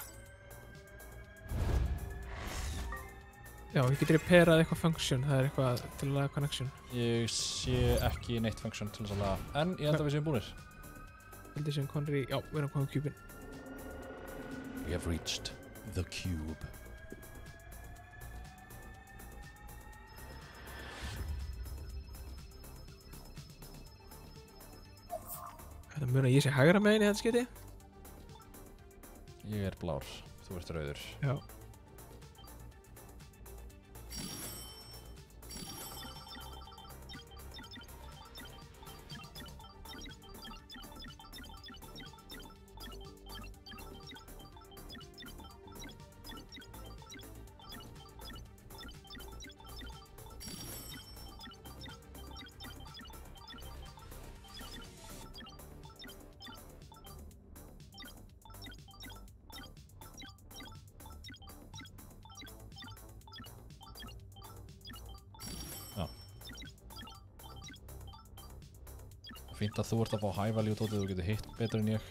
Já, ég get repairað eitthvað function, það er eitthvað til að laga connection. Ég sé ekki neitt function til þess að laga, en ég held að við séum búinir. Heldur sem konur í, já, við erum komið á cube-in. We have reached the cube. Þetta mun að ég sé hægra megin í þetta skiti. Ég er blár, þú ert rauður. Já. Fínt að þú ert að fá high value tótið, þú getur hitt betur en ég.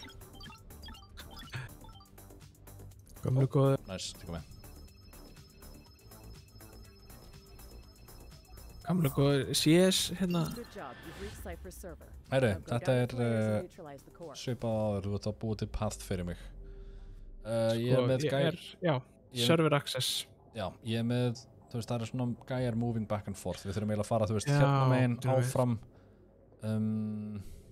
Gömlu góður. Nice, þig með. Gamla góður CS hérna. Hæri, þetta er svipað áður, þú ert að búa til path fyrir mig. Ég er með gæjar... Já, server access. Já, ég er með, þú veist, það er svona gæjar moving back and forth. Við þurfum eiginlega að fara, þú veist, hérna meginn áfram.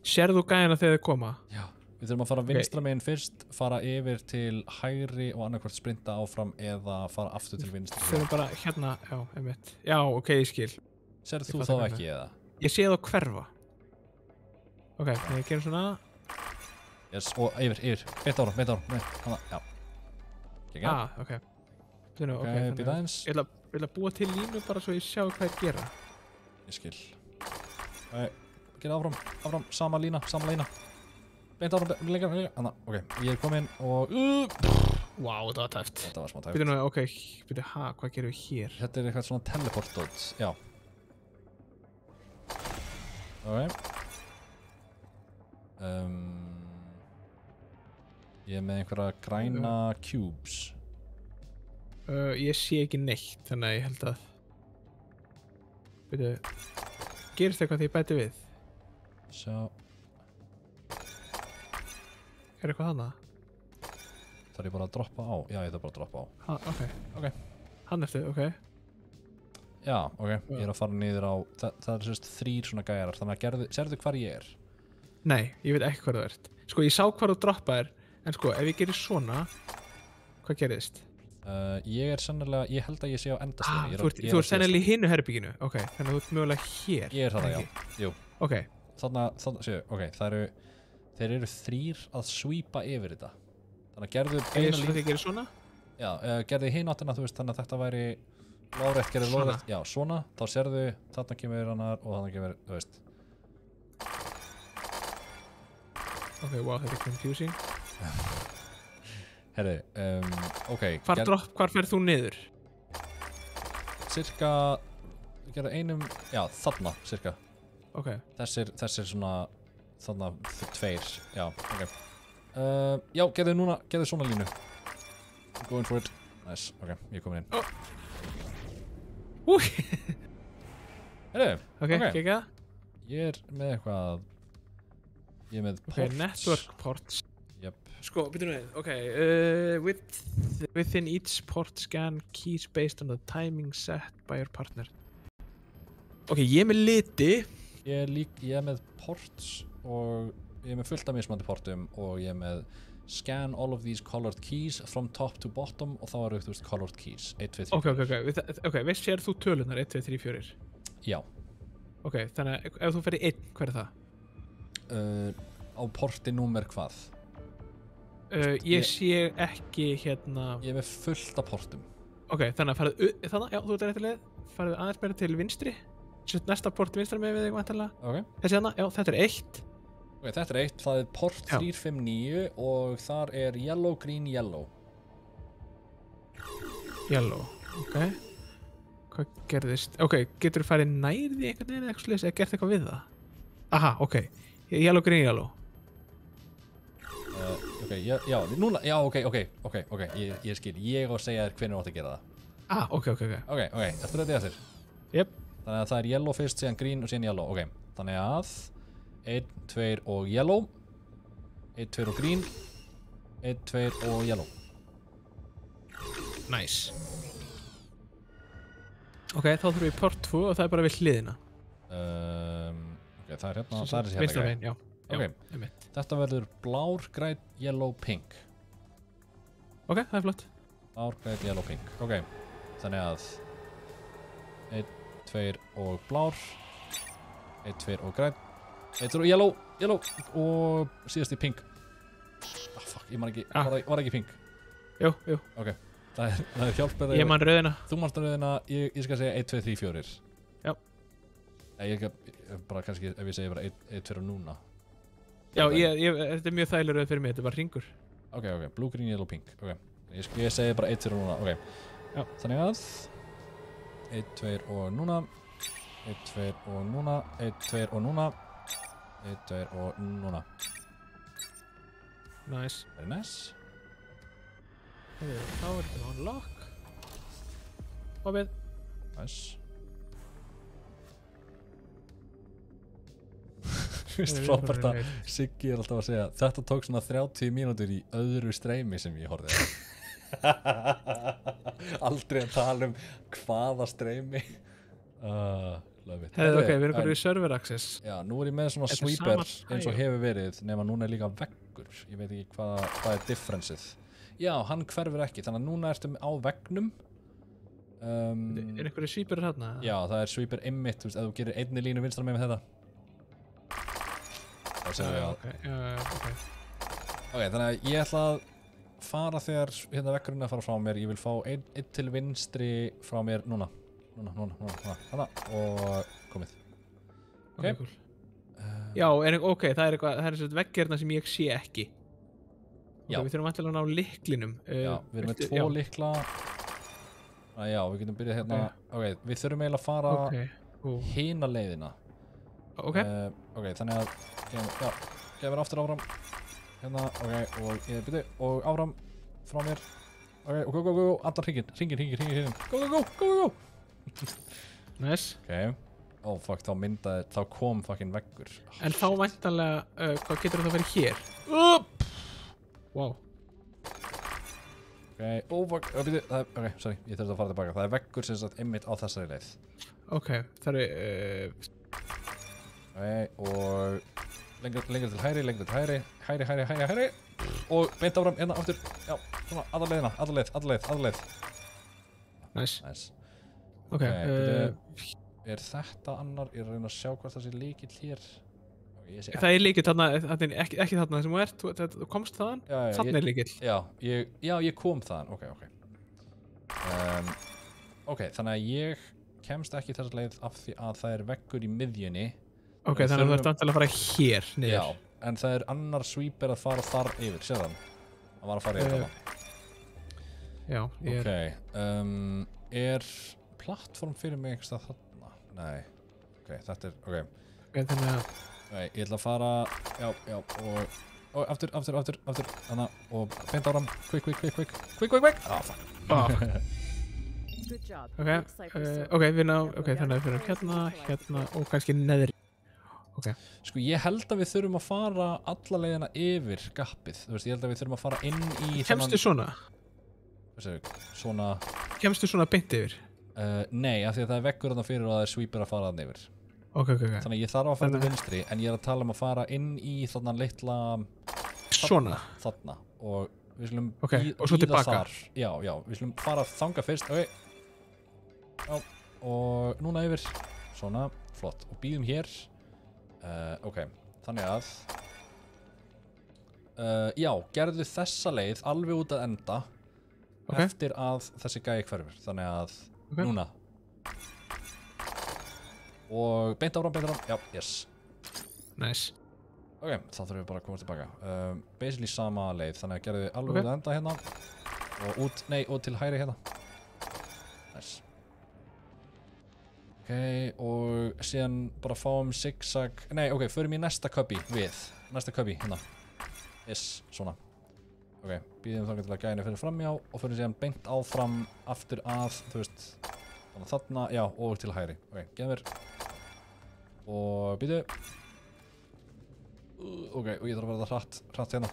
Sérðu gæjana þegar þið koma? Já, við þurfum að fara vinstra meginn fyrst, fara yfir til hægri og annarkvort sprinta áfram eða fara aftur til vinstri. Þau erum bara hérna, já, einmitt. Já, ok, ég skil. Serðu þú þá ekki eða? Ég sé það hverfa. Ok, þegar ég gerum svona. Yes, og yfir, beint ára, hana, já. Ok. Ok, býta eins. Ég ætla að búa til línu bara svo ég sjá hvað ég gera. Ég skil. Gera áfram, sama lína. Beint áfram, lengra, hana, ok. Ég er kominn og... Wow, það var tæft. Þetta var smá tæft. Býta nú, ok, hvað gerum við hér? Þetta er eitthvað svona teleport-dót, já. Ok. Ég er með einhverja græna cubes. Ég sé ekki neitt, þannig að ég held að... Býta... Gerist eitthvað því ég bæti við? Sjá... Er eitthvað þarna? Það er ég bara að droppa á? Já, ég þarf bara að droppa á. Ok. Hann ertu, ok. Já, ok. Ég er að fara niður á... Það er sérst 3 svona gæjarar, þannig að sérðu hvar ég er? Nei, ég veit ekki hvar þú ert. Sko, ég sá hvar þú droppaðir, en sko, ef ég gerir svona... Hvað gerist? Ég sennilega, ég held að ég sé á endastöðinni. Þú ert sennilega í hinu herbygginu. Ok, þannig að þú ert mögulega hér. Ég þarna, já. Jú. Ok. Þarna, séu, ok, þeir eru 3 að sweepa yfir þetta. Þannig að gerðu beina línu. Þið gerir svona? Já, gerðu í hináttina, þú veist, þannig að þetta væri lóðrétt, gerðu lóðrétt. Já, svona, þá sérðu, þarna kemur hannar og þarna kemur, þú veist. Ok, wow, þetta confusing. Herri, ok. Hvar ferð þú niður? Cirka, gerðu einum, já, þarna, cirka. Ok. Þessir svona, þarna 2, já, ok. Já, gerðu svona línu. Going for it. Nice, ok, ég er komin inn. Herri, ok, kekka. Ég er með eitthvað, ég er með ports. Ok, network ports. Yep. Sko, byrjum við, ok, within each port scan keys based on the timing set by your partner. Ok, ég er með liti. Ég er með ports og ég er með fullt af mismandi portum og ég er með scan all of these colored keys from top to bottom og þá eru þú veist colored keys 1, 2, 3, 4. Ok, veist sér þú tölunar 1, 2, 3, 4? Já. Ok, þannig að ef þú ferði 1, hver er það? Á porti númer hvað? Ég sé ekki hérna. Ég er með fullt af portum. Ok, þannig að farðu þannig, já, þú ert réttilega. Farðu aðeins meira til vinstri. Sett næsta port vinstra með við þig vantarlega. Ok. Þessi þarna, já, þetta er 1. Ok, þetta er 1, það er port 359 og þar er yellow, green, yellow. Yellow, ok. Hvað gerðist? Ok, getur þú farið nær því einhvern veginn eitthvað slúðis eða gert eitthvað við það? Aha, ok. Yellow, green, yellow. Ok, já, núna, já, ok, ég skil. Ég á að segja þér hvernig þú átt að gera það. Ok. Ok, þetta er þetta eftir. Jep. Þannig að það er yellow fyrst, síðan green og síðan yellow, ok. Þannig að 1, 2 og yellow 1, 2 og green 1, 2 og yellow. Nice. Ok, þá þurfum við port 2 og það er bara við hliðina. Ok, það er hérna, það er þessi vinstra megin, já. Ok, þetta verður blár, grænn, yellow, pink. Ok, það er flott. Blár, grænn, yellow, pink. Ok, þannig að 1, 2 og blár 1, 2 og grænn 1, 2 og yellow og síðast í pink. Fuck, ég man ekki, var ekki pink? Jú. Ok, það er hjálpað. Ég man rauðina. Þú manst rauðina, ég skal segja 1, 2, 3, 4. Já. Ég bara kannski, ef ég segi bara 1, 2 og núna. Já, þetta er mjög þægileg rauð fyrir mig, þetta er bara hringur. Ok, blue, green, yellow, pink. Ok, ég segi bara 1, 2 og núna, ok. Já. Þannig að 1, 2 og núna 1, 2 og núna 1, 2 og núna 1, 2 og núna. Nice. Very nice. Þá er þetta unlock. Opið. Nice. Vist frábært að Siggi er alltaf að segja þetta tók svona 30 mínútur í öðru streymi sem ég horfði aldrei að tala hvaða streymi love it. Ok, við erum komið í server access. Já, nú er ég með svona sweeper eins og hefur verið nema núna er líka veggur. Ég veit ekki hvað er differenceið. Já, hann hverfur ekki, þannig að núna ertu á veggnum. Er einhverju sweeper hérna? Já, það er sweeper einmitt, þú veist, ef þú gerir einni línu vinstra með þetta. Þá segir við ok, þannig að ég ætla að fara þegar hérna veggurinn að fara frá mér. Ég vil fá einn til vinstri frá mér núna. Þarna og komið. Ok, cool. Já, ok, það er eitthvað vegg hérna sem ég sé ekki. Ok, við þurfum alltaf að ná lyklinum. Já, við erum með 2 lykla. Já, við getum byrjað hérna. Ok, við þurfum eiginlega að fara hina leiðina. Ok, þannig að gefur aftur áfram hérna, ok, og ég byrju og áfram frá mér. Ok, go, allar hringin. Go. Nice. Ok, fuck, þá kom fucking veggur. En þá væntanlega, hvað getur það að vera hér? Wow. Ok, fuck, byrju, ok, sorry, ég þurfti að fara tilbaka. Það er veggur sem sagt einmitt á þessari leið. Ok, það er Ok, og lengra til hægri, hægri og beint áfram, hérna aftur, já, svona, alla leið. Nice. Ok, Ok, er þetta annar, ég er að reyna að sjá hvort það sé líkill hér. það er líkill þarna, ekki þarna sem þú ert, þú komst þaðan, þarna er líkill. Já, ég kom þaðan, ok. Ok, þannig að ég kemst ekki þessa leið af því að það er veggur í miðjunni. Ok, þannig að þú ert vantilega að fara hér niður. Já, en það er annar sweeper að fara þar yfir, sér þann. Hann var að fara yfir þarna. Já, ég er plattform fyrir mig einhvers stað þarna? Nei. Ok, þetta er, ok. Ok, þannig að... Nei, ég ætla að fara, já, og aftur, þannig, og beint áram, quick. Fuck. Good job. Ok, Looks like we're ok, þannig að við fyrir hérna og kannski neðri. Ok. Sko, ég held að við þurfum að fara alla leiðina yfir gappið. Þú veist, ég held að við þurfum að fara inn í Kemstu svona? Svona... Kemstu svona beint yfir? Nei, af því að það er veggur þarna fyrir og það er sweeper að fara þarna yfir. Ok. Þannig að ég þarf að fara til vinstri, en ég er að tala um að fara inn í þarna litla... Svona? Þarna, og við slum og svo tilbaka? Já, við slum fara þanga fyrst, ok. Já, og núna yfir, svona, flott, og býðum hér. Ok, þannig að já, gerðu þessa leið alveg út að enda eftir að þessi gæi hverfur, þannig að núna og beint áfram, já, yes. Nice. Ok, þá þurfum við bara að koma tilbaka. Basically sama leið, þannig að gerðu alveg út að enda hérna og út, og til hægri hérna. Nice. Ok, og síðan bara fáum zigzag, nei, ok, förum í næsta cubby hérna. Yes, svona. Ok, býðum þá til að gæðinu fyrir framjá og förum síðan beint áfram aftur að, þú veist, þarna, já, og til hægri. Ok, geðum mér. Og býðu. Ok, og ég þarf að verða hratt hérna,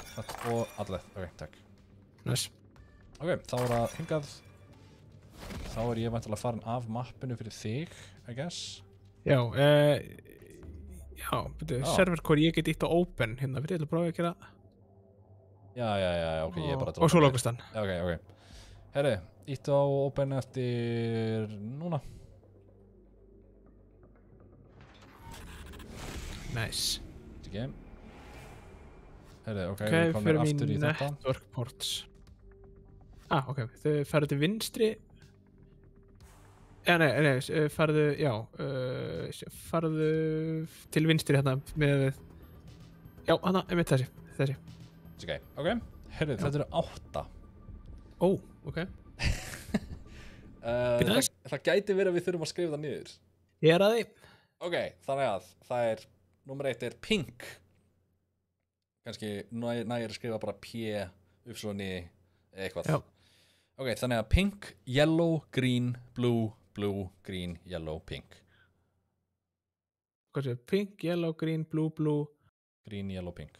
og allir, ok, takk. Nice. Ok, þá er það hingað. Þá er ég væntanlega farin af mappinu fyrir þig, I guess. Já, server core, ég get ítt á open hérna, við erum að prófa að gera. Já, ok, ég er bara að og svo lókast hann. Ok. Herri, ítt á open eftir núna. Nice. Ekki. Herri, ok, við komum aftur í þetta. Ok, network ports. Ok, þau farið til vinstri. Farðu til vinstri hérna með, já, hana, einmitt þessi. Ok, herri, þetta eru 8. Ok. Það gæti verið að við þurfum að skrifa það niður. Ég er að því. Ok, þannig að það er, númer 1 er pink. Kannski nægir að skrifa bara P, uppslunni, eitthvað. Já. Ok, þannig að pink, yellow, green, blue, green, yellow, pink. Hvað séu? Pink, yellow, green, blue. Green, yellow, pink.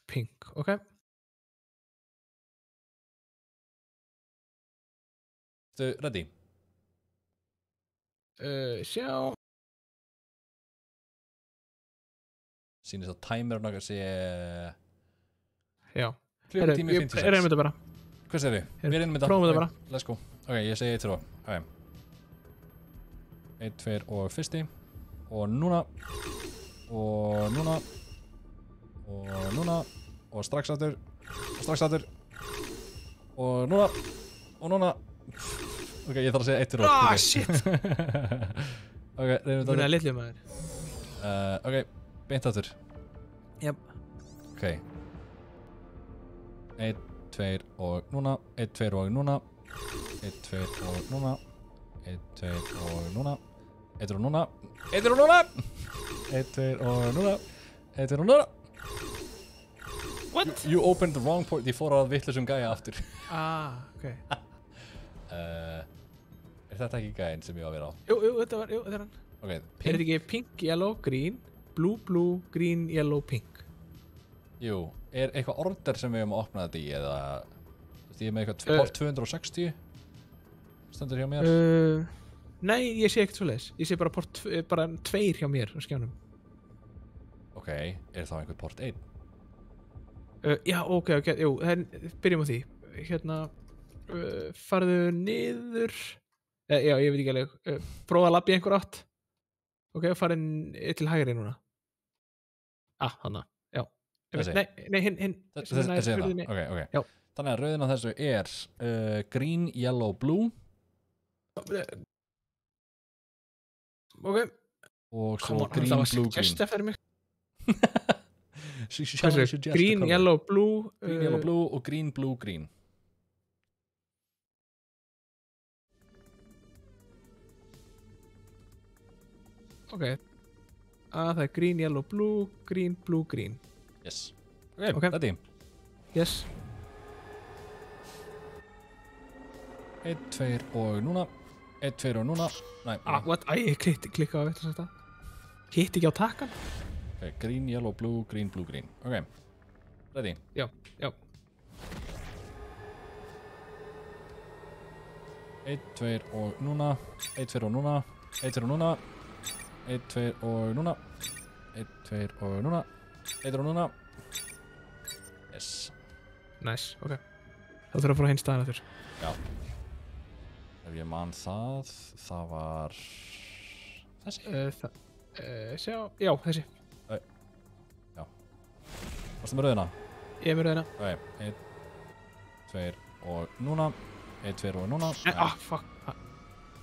Pink, ok. Ertu ready? Sjá. Sýnist að timerinn okkar sé... Já. Klukkutími 56. Reynum þetta bara. Hvað segir þið? Við reynum þetta. Prófum þetta bara. Let's go. Ok, ég segi 1, 2. Ok. 1, 2 og fyrsti. Og núna. Og núna. Og núna. Og strax aftur. Og strax aftur. Og núna. Og núna. Ok, ég þarf að segja 1, 2. Shit. Ok, reynum þetta. Þú er litlu maður. Ok, beint aftur. Jep. Ok. 1, 2 og núna. 1, 2 og núna. 1, 2 og núna. 1, 2 og núna. 1 og núna. 1 og núna. 1, 2 og núna. 1, 2 og núna. What? You opened the wrong point. Ég fór að vitlausum gæja aftur. Ok. Er þetta ekki gæinn sem ég á að vera á? Jú, þetta er hann. Ok, Er þetta ekki pink, yellow, green, blue, green, yellow, pink? Jú, er eitthvað order sem við höfum að opna þetta í eða... Þú veist, ég er með eitthvað 260 stendur hjá mér. Nei, ég sé ekkert svoleiðis. Ég sé bara 2 hjá mér á skjánum. Ok, er þá einhver port 1? Já, ok, jú, byrjum á því. Hérna, farðu niður. Já, ég veit ekki alveg. Prófa að labba í einhver átt. Ok, farið til hægri núna. Þarna, já. Þessi? Nei, hinn. Þessi hérna, ok. Já. Þannig að rauðin á þessu er green, yellow, blue. Ok. Og svo green, blue, green. Gesta fyrir mig. Þessu, green, yellow, blue. Green, yellow, blue og green, blue, green. Ok. Það er green, yellow, blue, green. Yes. Ok, ready? Yes. 1, 2 og núna. 1, 2 og núna. Nei. What? Ég klikka á þetta. Hitt ekki á takkan? Ok, green, yellow, blue, green, blue, green. Ok. Ready? Já. 1, 2 og núna. 1, 2 og núna. 1, 2 og núna. 1, 2 og núna. 1, 2 og núna. 1 og núna. Yes. Nice, ok. Það þurfa að fara hinn staðan aftur. Já. Ef ég man það var þessi. Já, þessi. Já. Varstu með rauðina? Ég er með rauðina. Ok, 1, 2 og núna. 1, 2 og núna. Fuck.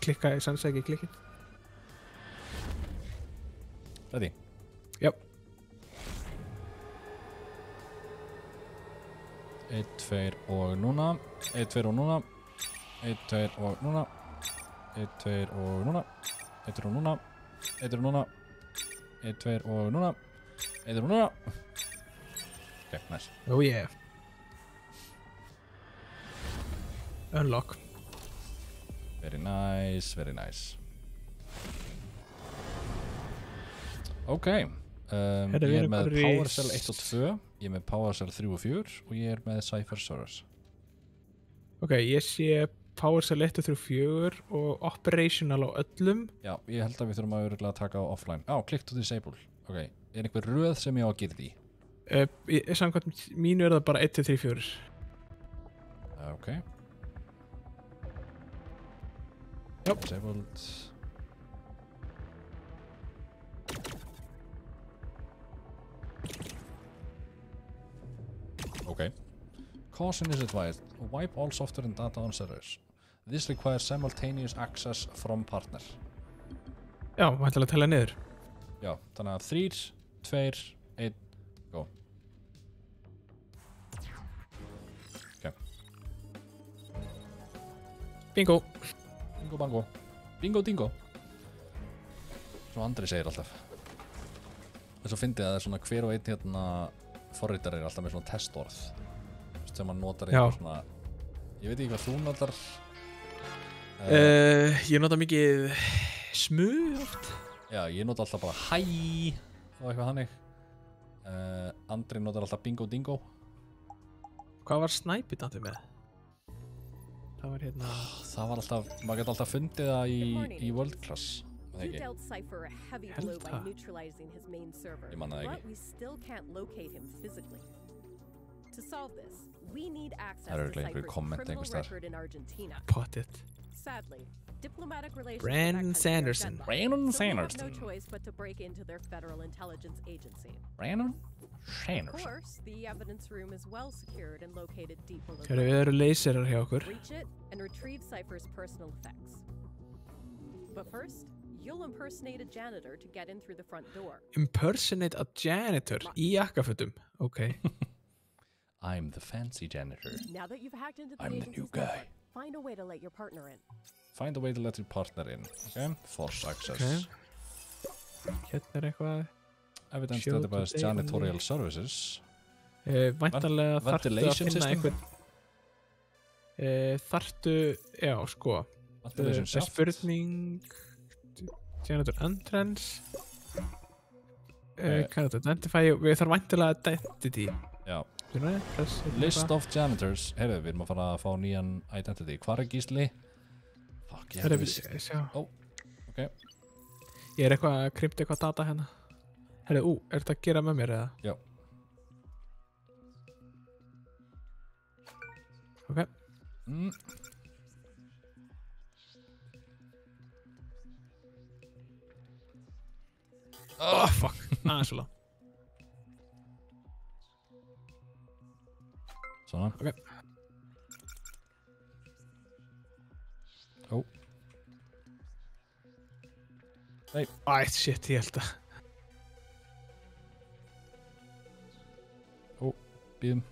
Klikkaði, sanns ekki klikkið. Ready? Já. 1, 2 og núna. 1, 2 og núna. 1, 2 og núna. 1, 2 og núna. 1, 2 og núna. 1, 2 og núna. 1, 2 og núna. 1, 2 og núna. Ok, nice. Oh yeah. Unlock. Very nice, very nice. Ok, ég er með PowerShell 1 og 2, ég er með PowerShell 3 og 4 og ég er með Cypher Servers. Ok, ég sé PowerShell 1 og 3 og 4 og Operational á öllum. Já, ég held að við þurfum að örugglega taka á offline. Click to disable. Ok, er einhver röð sem ég á að gera því? Samkvæmt mínu er það bara 1, 2, 3, 4. Ok. Yep. Disabled. Okay. Caution is advised. Wipe all software and data on servers. This requires simultaneous access from partner. Já, við ætlum að tella niður. Já, þannig að 3, 2, 1, go. Ok. Bingo. Bingo bango. Bingo dingo. Svo Andri segir alltaf. Þess að fyndi að það er svona hver og einn hérna forritar er alltaf með svona testorð sem hann notar eitthvað svona. Ég veit ekki hvað þú notar. Ég nota mikið smu oft. Já, ég nota alltaf bara hæ og eitthvað hannig. Andri notar alltaf bingo dingo. Hvað var Snæpit áttu með? Það var hérna... Það var alltaf, maður geta alltaf fundið það í World Class. You dealt Cypher a heavy blow by neutralizing his main server, but we still can't locate him physically. To solve this, we need access to Cypher's criminal record in Argentina. Pottet. Sadly, diplomatic relations Brandon Sanderson. Brandon so we have Sanderson. no choice but to break into their federal intelligence agency. Brandon Sanderson. Of course, the evidence room is well secured and located deep below. Við erum laserar hjá okkur. Reach it and retrieve Cypher's personal effects. But first, you'll impersonate a janitor to get in through the front door. Impersonate a janitor í jakkafötum. Okay. I'm the fancy janitor. Now that you've hacked into the I'm the new guy. Find a way to let your partner in. Find a way to let your partner in. Okay. Force access. Okay. Hérna er eitthvað. Evidence database janitorial services. Væntanlega þarftu að finna einhvern. Þarftu, já, sko. Spurning. Janitor entrance. Hvað er þetta? Identify. Við þarfum væntanlega identity. Já. List of janitors. Heyrðu, við erum að fara að fá nýjan identity. Hvar er Gísli? Fuck, ég hefði við sjá. Ég er eitthvað að krypta eitthvað data hérna. Herri, er þetta að gera með mér eða? Já. Ok. Fuck. Svo langt. Svona. Ok. Nei. Shit, ég held að. Bíðum.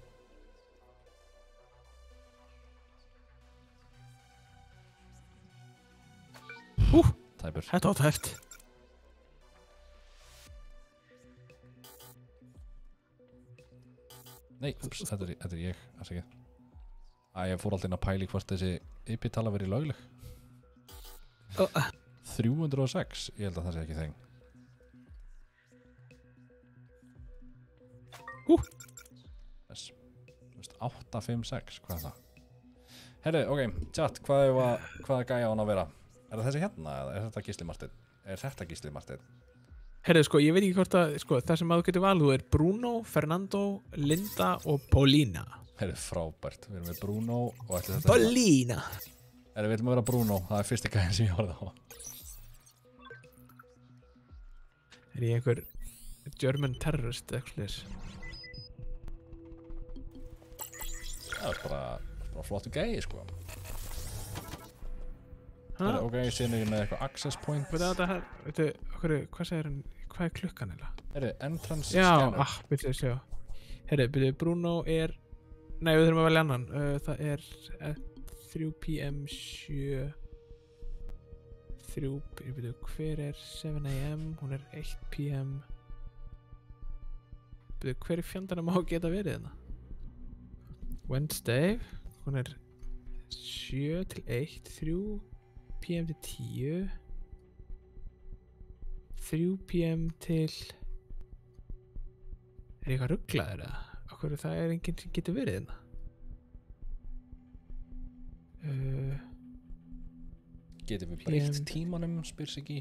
Tæpur. Þetta var tæft. Nei, þetta er ég, ekki. Ég fór alltaf inn að pæli hvort þessi IP-tala verið lögleg. 306, ég held að það sé ekki þeng. Þess, 856, hvað er það? Herri, ok, chat, hvaða gæja án að vera? Er það þessi hérna, eða er þetta Gísli Marteinn? Er þetta Gísli Marteinn? Herri, sko, ég veit ekki hvort að, sko, það sem að þú getur valið, þú er Bruno, Fernando, Linda og Paulina. Herri, frábært, við erum með Bruno og ætli þetta... Paulina! Herri, við ætlum að vera Bruno, það er fyrsti gæðin sem ég horfði á. Er ég einhver German terrorist eitthvað slis? Það er bara flottu gæði, sko. Herri, ok, síðan er ég með eitthvað access point. Veitu, hvað segir hann, hvað er klukkan eða? Herri, entrance scanner. Já, byrju að sjá. Herri, Bruno er... Nei, við þurfum að velja annan. Það er 3 p.m. 7... 3... Byrju, hver er 7 a.m. Hún er 1 p.m. Byrju, hver í fjandanum má geta verið hérna? Wednesday. Hún er 7 til 1, 3 p.m. til 10. 3 p.m. til... Er ég eitthvað rugglaður eða? Okkur það er enginn sem getur verið hérna. Getum við breytt tímanum, spyr sig í.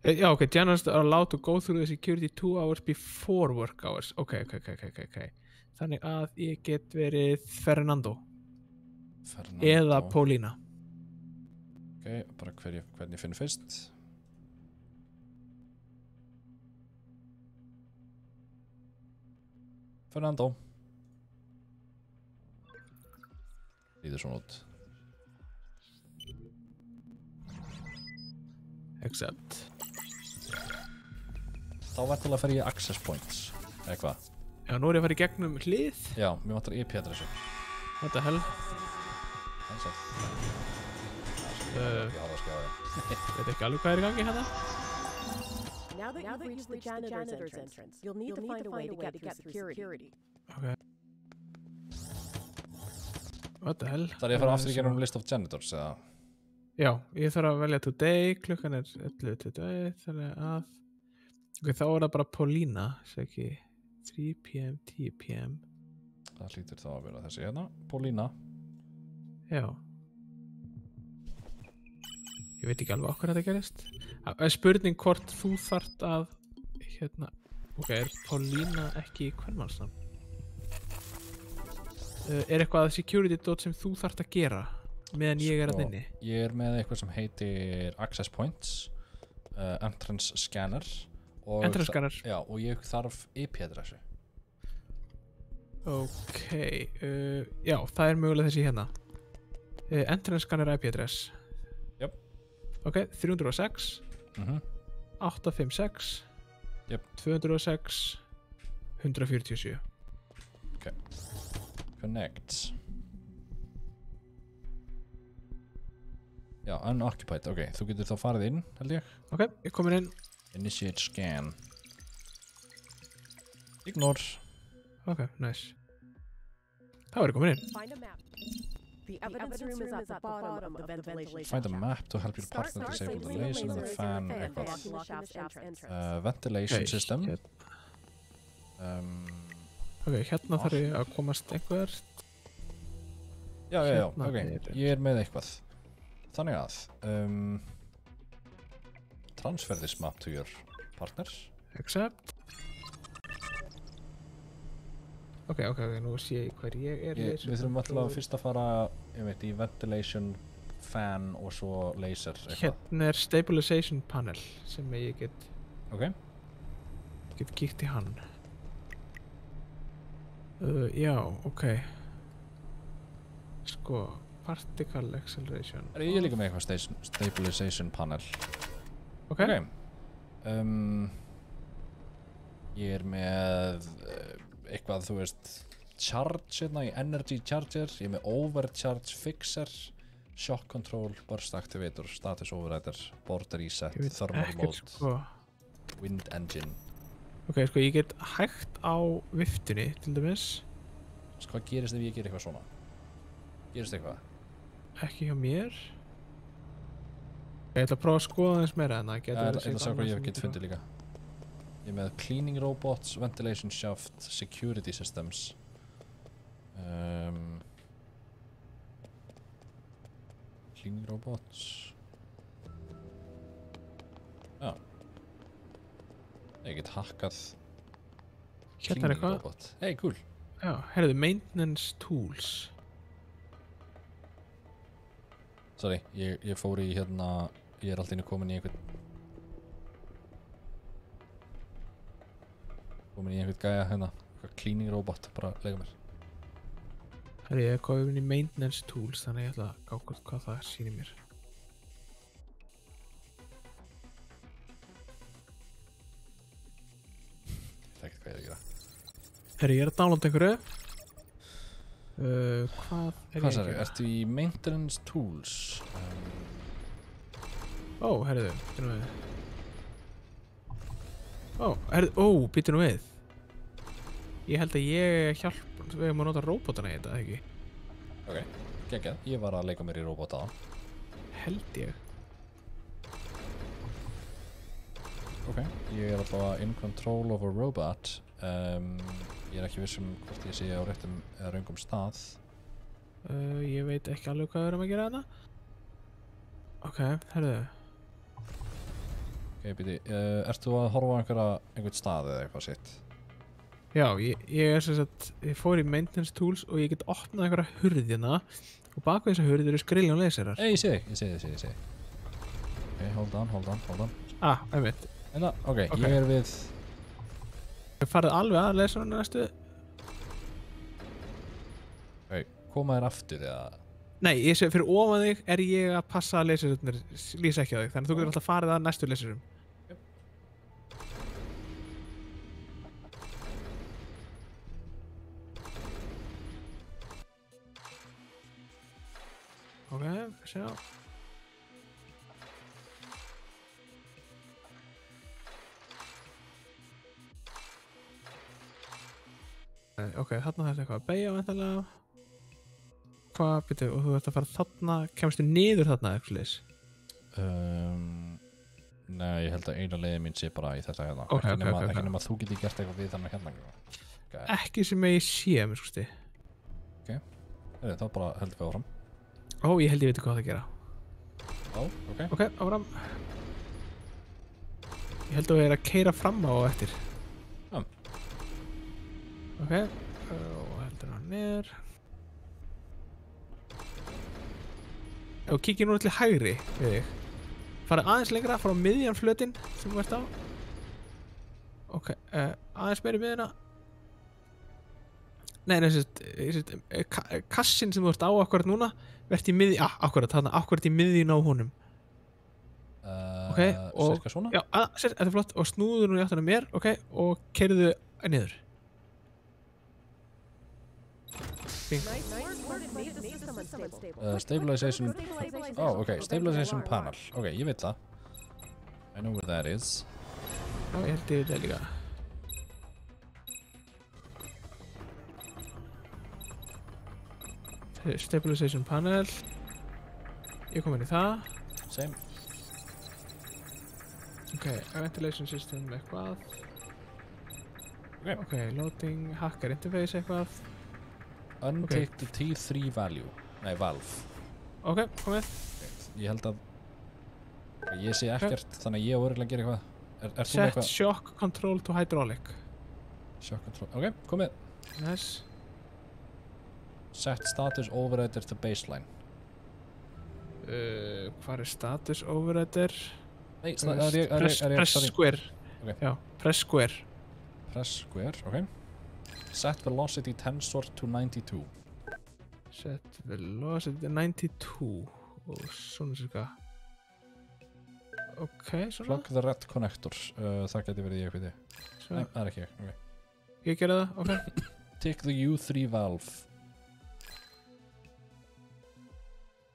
Já, ok, journalists are allowed to go through the security 2 hours before work hours. Ok. Þannig að ég get verið Fernando. Eða Paulina. Ok, bara hvernig ég finn fyrst. Fernando. Líður svona út. Accept. Þá verður að fara í access points. Eitthvað. Já, nú er ég að fara í gegnum hlið. Já, mér vantar IP-adressu. What the hell? Hansett. Veit ekki alveg hvað er í gangi hérna. Now that you've reached the janitor's entrance, you'll need to find a way to get through security. Okay. What the hell? Það er að fara aftur í gegnum list of janitors, eða? Já, ég þarf að velja today, klukkan er 11:22, þannig að... Ok, þá er það bara Paulina, sé ekki 3 p.m, 10 p.m. Það hlýtur þá að vera þessi hérna, Paulina. Já. Ég veit ekki alveg okkur að þetta gerist. Spurning hvort þú þarft að hérna, ok, er Paulina ekki í kvenmannsnafn? Er eitthvað security dot sem þú þarft að gera meðan ég er að inni? Ég er með eitthvað sem heitir access points, entrance scanner og entrance scanner? Já, og ég þarf IP-adressu. Ok, já, það er mögulega þessi hérna. Entrance scanner IP-adress. Jöp. Ok, 306 856 206 147. Ok. Connect. Já, unoccupied. Ok, þú getur þá farið inn, held ég. Ok, ég komin inn. Initiate scan. Ignore. Ok, nice. Það var ég komin inn. Find a map. The evidence room is at the bottom of the ventilation Find a map to help your partner disable the laser and the fan. Ventilation system. Ok, hérna þarf ég að komast einhver. Já, ok, ég er með eitthvað. Þannig að transfer this map to your partner. Accept. Ok, nú sé ég hver ég er. Við þurfum alltaf fyrst að fara, ég veit, í ventilation, fan og svo laser eitthvað. Hérna stabilization panel sem ég get kíkt í hann. Já, ok. Sko, particle acceleration. Ég líka með eitthvað stabilization panel. Ok. Ég með eitthvað, þú veist, charge hérna í energy charger. Ég með overcharge fixer, shock control, burst activator, status overrider, board reset, thermal mode, wind engine. Ok, sko, ég get hægt á viftunni, til dæmis. Sko, hvað gerist ef ég ger eitthvað svona? Gerist eitthvað? Ekki hjá mér. Ég ætla að prófa að skoða aðeins meira en það getur verið eitthvað. Ég ætla að sjá hvað ég get fundið líka. Ég er með cleaning robots, ventilation shaft, security systems. Cleaning robots. Já. Ég get hackað hérna er eitthvað. Robot. Hey, cool. Já, herðu, maintenance tools. Sorry, ég fór í hérna, ég er alltaf komin í einhvern gæja hérna, cleaning robot, bara lega mér. Herðu, ég er komin í maintenance tools, þannig ég ætla að gá hvað það sýnir mér. Ekkert hvað ég er að gera. Herri, ég er að downloada einhverju. Hvað er ég að gera? Ertu í maintenance tools? Herriðu, býttu nú við. Býttu nú við. Ég held að ég hjálp, við erum að nota robotana í þetta, ekki? Ok, geggjað. Ég var að leika mér í robota á. Held ég. Ok, ég er alltaf in control of a robot. Ég er ekki viss hvort ég sé á réttum eða röngum stað. Ég veit ekki alveg hvað við erum að gera þarna. Ok, herðu. Ok, býti, ert þú að horfa á einhvern stað eða eitthvað sitt? Já, ég er sem sagt, ég fór í maintenance tools og ég get opnað einhverja hurðina og bak við þessa hurð eru skriljón leyserar. Ég sé þig. Ok, hold on. Einmitt. Ok, ég er við... Ég farið alveg að leysarana næstu. Ok, koma þér aftur eða... Nei, ég sé fyrir ofan þig er ég að passa að leysararnir lýsa ekki á þig, þannig að þú getur alltaf farið að næstu leysarum. Ok, sjá. Ok, þarna þetta eitthvað að beigja væntanlega. Hvað, byrju, og þú ert að fara þarna, kemstu niður þarna eitthvað leys? Nei, ég held að eina leiði mín sé bara í þetta hérna. Ekki nema að þú geti gert eitthvað við þannig hérna. Ekki sem ég sé, mér skusti. Ok, þá bara heldum við áfram. Ég held ég veit hvað það gera. Ok. Ok, áfram. Ég held að við erum að keyra fram á og eftir. Ok, og heldur hann niður. Og kíkja nú til hægri við þig. Farið aðeins lengra, fara á miðjan flötinn sem þú ert á. Ok, aðeins meira í miðjuna. Nei, kassin sem þú ert á akkurat núna verðt í miðjuna, akkurat í miðjuna á honum. Ok, og... Cirka svona? Já, þetta er flott. Og snúður nú í áttina mér, ok, og keyrðu niður. Stabilization... ok, stabilization panel. Ok, ég veit það. I know where that is. Já, ég held ég veit það líka. Stabilization panel. Ég kom inn í það. Same. Ok, ventilation system eitthvað. Ok, loading, hacker interface eitthvað. Untick the T3 value. Nei, valve. Ok, komið. Ég held að... Ég sé ekkert, þannig að ég og örugglega gera eitthvað. Þú með Set eitthvað? shock control to hydraulic. Shock control. Ok, komið. Nice. Set status overrider to baseline. Hvað er status overrider? Nei, Press square. Ok. Já, press square. Press square, ok. Set velocity tensor to 92. Set velocity 92. Og svona cirka. Ok, svona. Plug the red connector. Það geti verið ég, veit ég. Nei, það er ekki ég. Okay. Ég gera það, ok. Tick the U3 valve.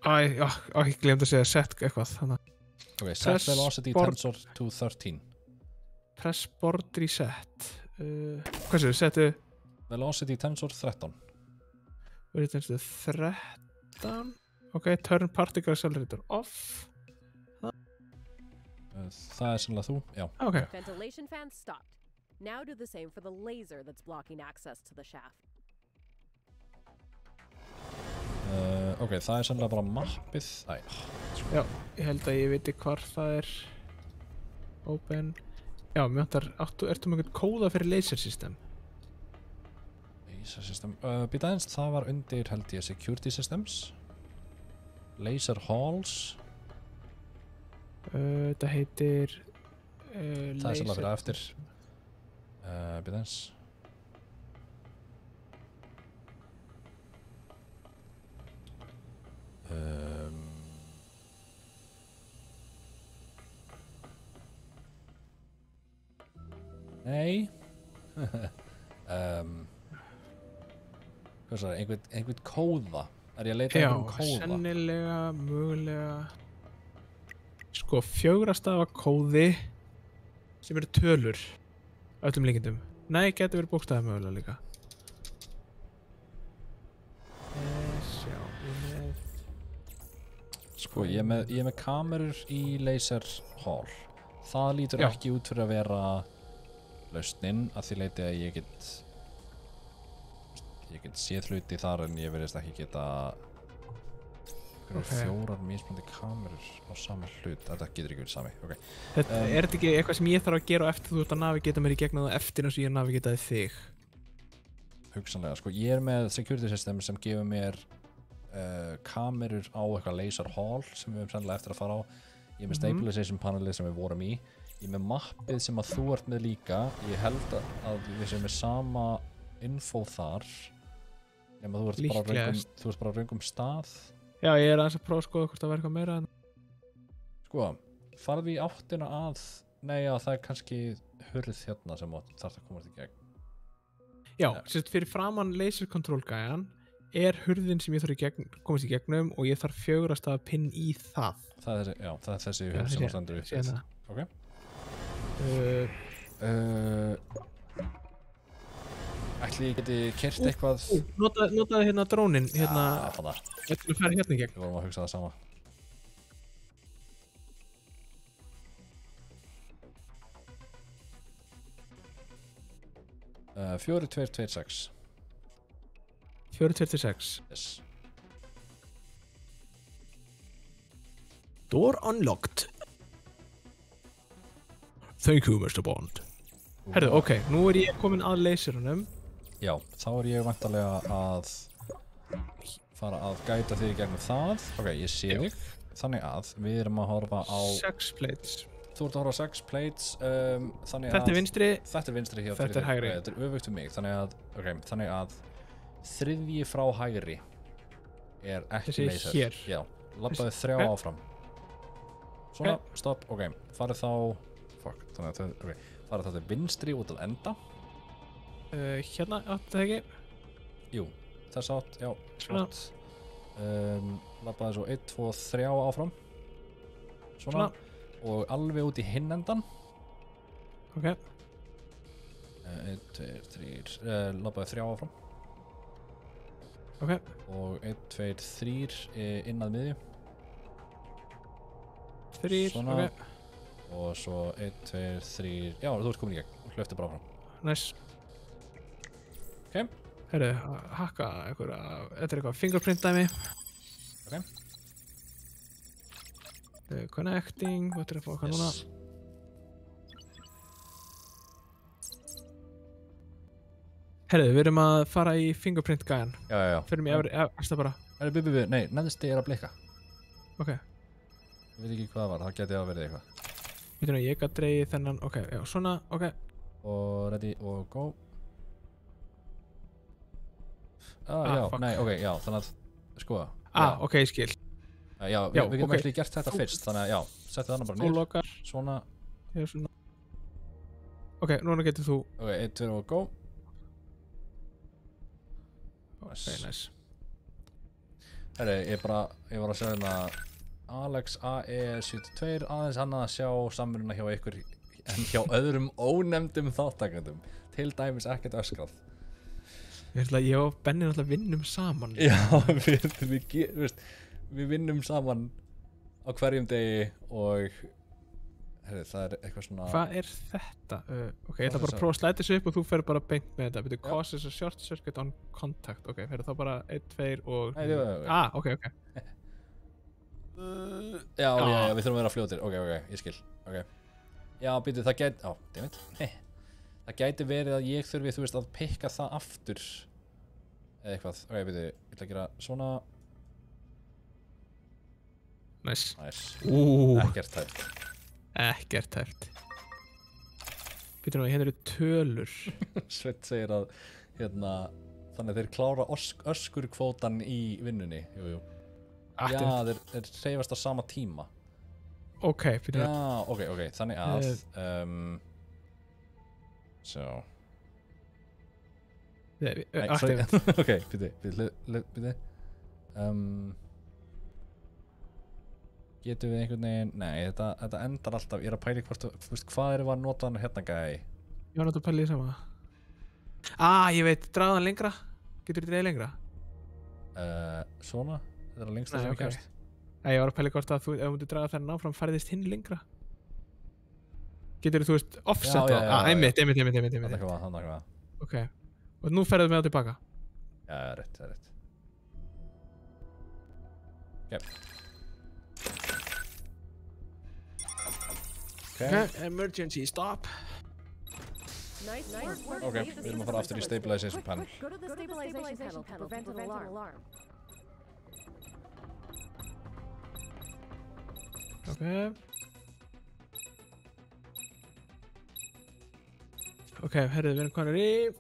Ég glemt að segja set eitthvað, þannig. Ok, set velocity tensor to 13. Press board reset. Hvað séu, setu? Velocity tensor 13. Velocity tensor 13. Ok, turn particle accelerator off. Það er sannlega þú, já. Ok. Ventilation fans stopped. Now do the same for the laser that's blocking access to the shaft. Ok, það er sannlega bara mappið. Æ. Já, ég held að ég veit hvar það er. Open. Já, mér vantar, ertu með eitthvað kóða fyrir laser system? Laser system, býta eins, það var undir held ég security systems. Laser halls. Þetta heitir það er sannlega fyrir eftir. Býta eins. Nei. Hvað svo er, einhvern kóða? Er ég að leita einhvern kóða? Já, sennilega, mögulega. Sko, 4 stafa kóði sem eru tölur öllum líkindum. Nei, getur verið bókstafir mögulega líka. Sjá, Sko, ég er með kamerur í laser hall. Það lítur ekki út fyrir að vera lausnin, að því leiti að ég get séð hluti þar en ég verðist ekki geta 4 mismunandi kamerur á sama hlut. Þetta getur ekki verið sami. Okay. Er þetta ekki eitthvað sem ég þarf að gera eftir þú ert að navigata mér í gegnum það eftir eins og ég navigataði þig? Hugsanlega, sko, ég er með security system sem gefur mér kamerur á eitthvað laser hall sem við höfum sennilega eftir að fara á. Ég er með stabilization panelið sem við vorum í. Ég er með mappið sem að þú ert með líka. Ég held að við séum með sama info þar nema þú ert bara á röngum stað. Já, ég er aðeins að prófa að skoða hvort það verður eitthvað meira en... Sko, farðu í áttina að það er kannski hurð hérna sem þarf að komast í gegn. Já, sérst fyrir framan laser control gæjan er hurðin sem ég þarf komast í gegnum og ég þarf 4 stafa pinn í það. Það er þessi hurð sem stendur upp. Ok. Ætli ég geti kert eitthvað. Notaði hérna drónin hérna. Já, Ég ætlum að fara hérna í gegn. Við vorum að hugsa það sama. Uh, 4226. 4226. Yes. Door unlocked. Thank you, Mr. Bond. Herðu, ok, nú er ég komin að laserunum. Já, þá er ég væntanlega að fara að gæta þig í gegnum það. Ok, ég sé þig. Þannig að við erum að horfa á 6 plates. Þú ert að horfa á 6 plates. Þannig Þetta er vinstri. Þetta er vinstri hjá Þetta er hægri. Þetta er öfugt við mig. Þannig að þriðji frá hægri er ekki þessi laser. Hér. Já, labbaði 3 áfram. Svona, stopp, ok. Farið þá farið þá til vinstri út að enda. Hérna, átti það ekki? Jú, þess átt, já. Svona. Labbaði svo 1, 2, 3 áfram. Svona. Og alveg út í hinn endan. Ok. 1, 2, 3, labbaði 3 áfram. Ok. Og 1, 2, 3 inn að miðju. 3, svona. ok. Og svo 1, 2, 3, já, þú ert komin í gegn. Hlöftu bara áfram. Nice. Ok. Herru, hakka einhverja, þetta er eitthvað fingerprint dæmi. Ok. Connecting, hvað er að fá hvað núna? Herðu, við erum að fara í fingerprint gæjan. Já. Fyrir mig eftir bara. Nei, neðsti er að blikka. Ok. Ég veit ekki hvað það var, það geti að verið eitthvað. Við erum að ég að dreigi þennan, ok, já, svona, ok. Og ready og go. Já, fuck. nei, ok, já, þannig að, sko. Ok, ég skil. Já, við getum ekki gert þetta fyrst, þannig að já, settu þannig bara Þú niður. lokar. Svona. Ég svona. Ok, núna getur þú. Ok, 1, 2 og go. Ok, nice. Herri, ég var að sjá hérna Alex AE72 aðeins hann að sjá samveruna hjá ykkur en hjá öðrum ónefndum þáttakendum. Til dæmis ekkert öskrað. Ég og Benni náttúrulega vinnum saman. Já, við vinnum saman á hverjum degi og herri, það er eitthvað svona... Hvað er þetta? Ok, ég ætla bara að prófa að slæta þessu upp og þú fer bara beint með þetta. Byrju, causes a short circuit on contact. Ok, fer þá bara 1, 2 og... Nei, ok. Já, við þurfum að vera fljótir. Ok, ég skil. Ok. Já, byrju, það gæti... dammit. Það gæti verið að ég þurfi, þú veist, að pikka það aftur. Eða eitthvað. Ok, byrju, ég ætla að gera svona... Nice. Ekkert tæft. Ekkert tæft. Býtum við, hérna eru tölur. Sveit segir að, hérna, þannig að þeir klára öskurkvótan í vinnunni. Jú. Já, þeir hreyfast á sama tíma. Ok, býtum við. Já, ok, þannig að, ok, býtu. Getum við einhvern veginn... Nei, þetta endar alltaf... Ég er að pæla hvort... Þú veist, hvað erum við að nota hann hérna gæi? Ég var náttúrulega að pæla í sama. Ég veit, draða hann lengra. Getur þú dreigð lengra? Svona? Þetta er að lengsta sem við kemst. Nei, ég var að pæla hvort að ef þú myndir draga þennan áfram færðist hinn lengra. Getur þú veist, offset það? Einmitt. Þannig hvað. Ok. Og nú ferðu með það tilbaka? Já, rétt. Okay, emergency stop. Nice. Ok, við erum að fara aftur í stabilization panel. Go to the stabilization panel to prevent an alarm. Ok, herðu, við erum konur í.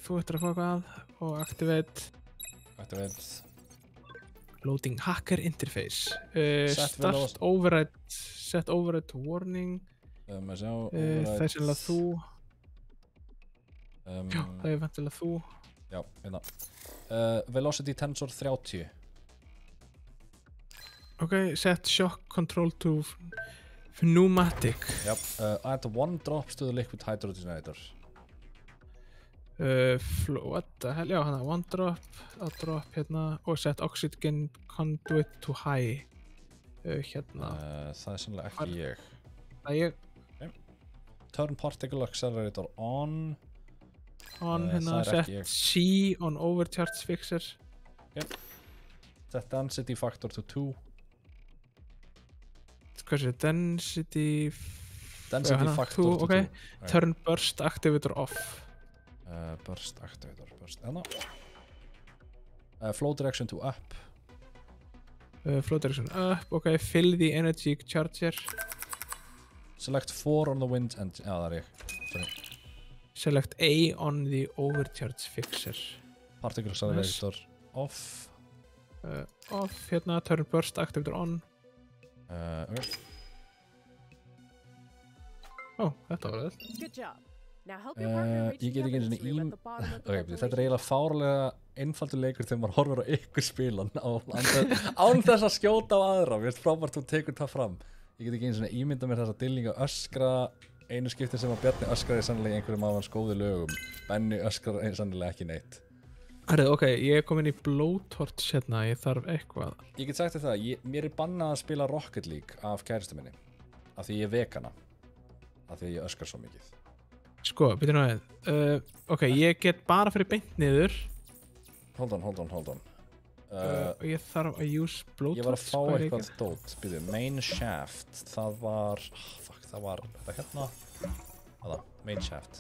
Þú ættir að fá hvað og activate. Loading hacker interface. Set override to warning. Það er sennilega þú. Já, það er vantilega þú. Já, hérna. Velocity tensor 30. Ok, set shock control to pneumatic. Yep. Add 1 drops to the liquid hydrogenator. What the hell, já, hana, 1 drop, a drop hérna og set oxygen conduit to high. Hérna. Það er sannlega ekki ég. Það er ég. Okay. Turn particle accelerator on. Hérna, set C on overcharge fixer. Okay. Set density factor to 2. Hvað er density factor to 2. Ok, turn burst activator off. Burst activator, flow direction to up. Flow direction up, ok, fill the energy charger. Select 4 on the wind and... Já, það er ég. Sorry. Select A on the overcharge fixer. Particle accelerator off. Off, hérna, turn burst activator on. Ok. Þetta var það. Good job. Ég get ekki eins og þetta er eiginlega fárlega einfaldur leikur þegar maður horfir á ykkur spilan án þess að skjóta á aðra. Mér finnst frábært þú tekur það fram. Ég get ekki eins og ímynda mér þessa dillinga öskra einu skipti sem að Bjarni öskraði sannlega í einhverjum af hans góðu lögum. Benni öskraði sannlega ekki neitt. Ok, ég er komin í blowtorch hérna, ég þarf eitthvað. Ég get sagt þér það, mér er bannað að spila Rocket League af kæristu minni af því ég vek hana af því ég öskar svo mikið. Sko, byrju nú við. Ok, ég get bara fyrir beint niður. Hold on. Og ég þarf að use blowtorch. Ég var að fá eitthvað dót, býðu, main shaft, það var, það var þetta hérna, main shaft.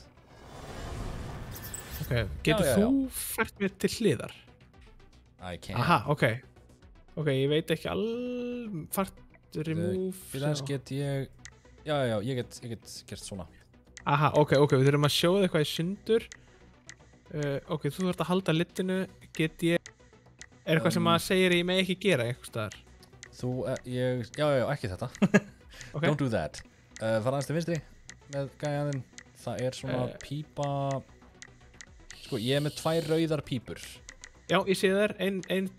Ok, getur þú fært mér til hliðar? I can. Aha, ok. Ok, ég veit ekki fært remove. Fyrir þess get ég, já, ég get gert svona. Aha, ok, við þurfum að sjóða eitthvað í sundur. Ok, þú þarft að halda litinu, get ég... Er eitthvað sem að segir ég með ekki gera eitthvað staðar? Já, ekki þetta. Okay. Don't do that. Fara aðeins til vinstri með gæjaðinn. Það er svona pípa... Sko, ég er með 2 rauðar pípur. Já, ég sé þær. Ein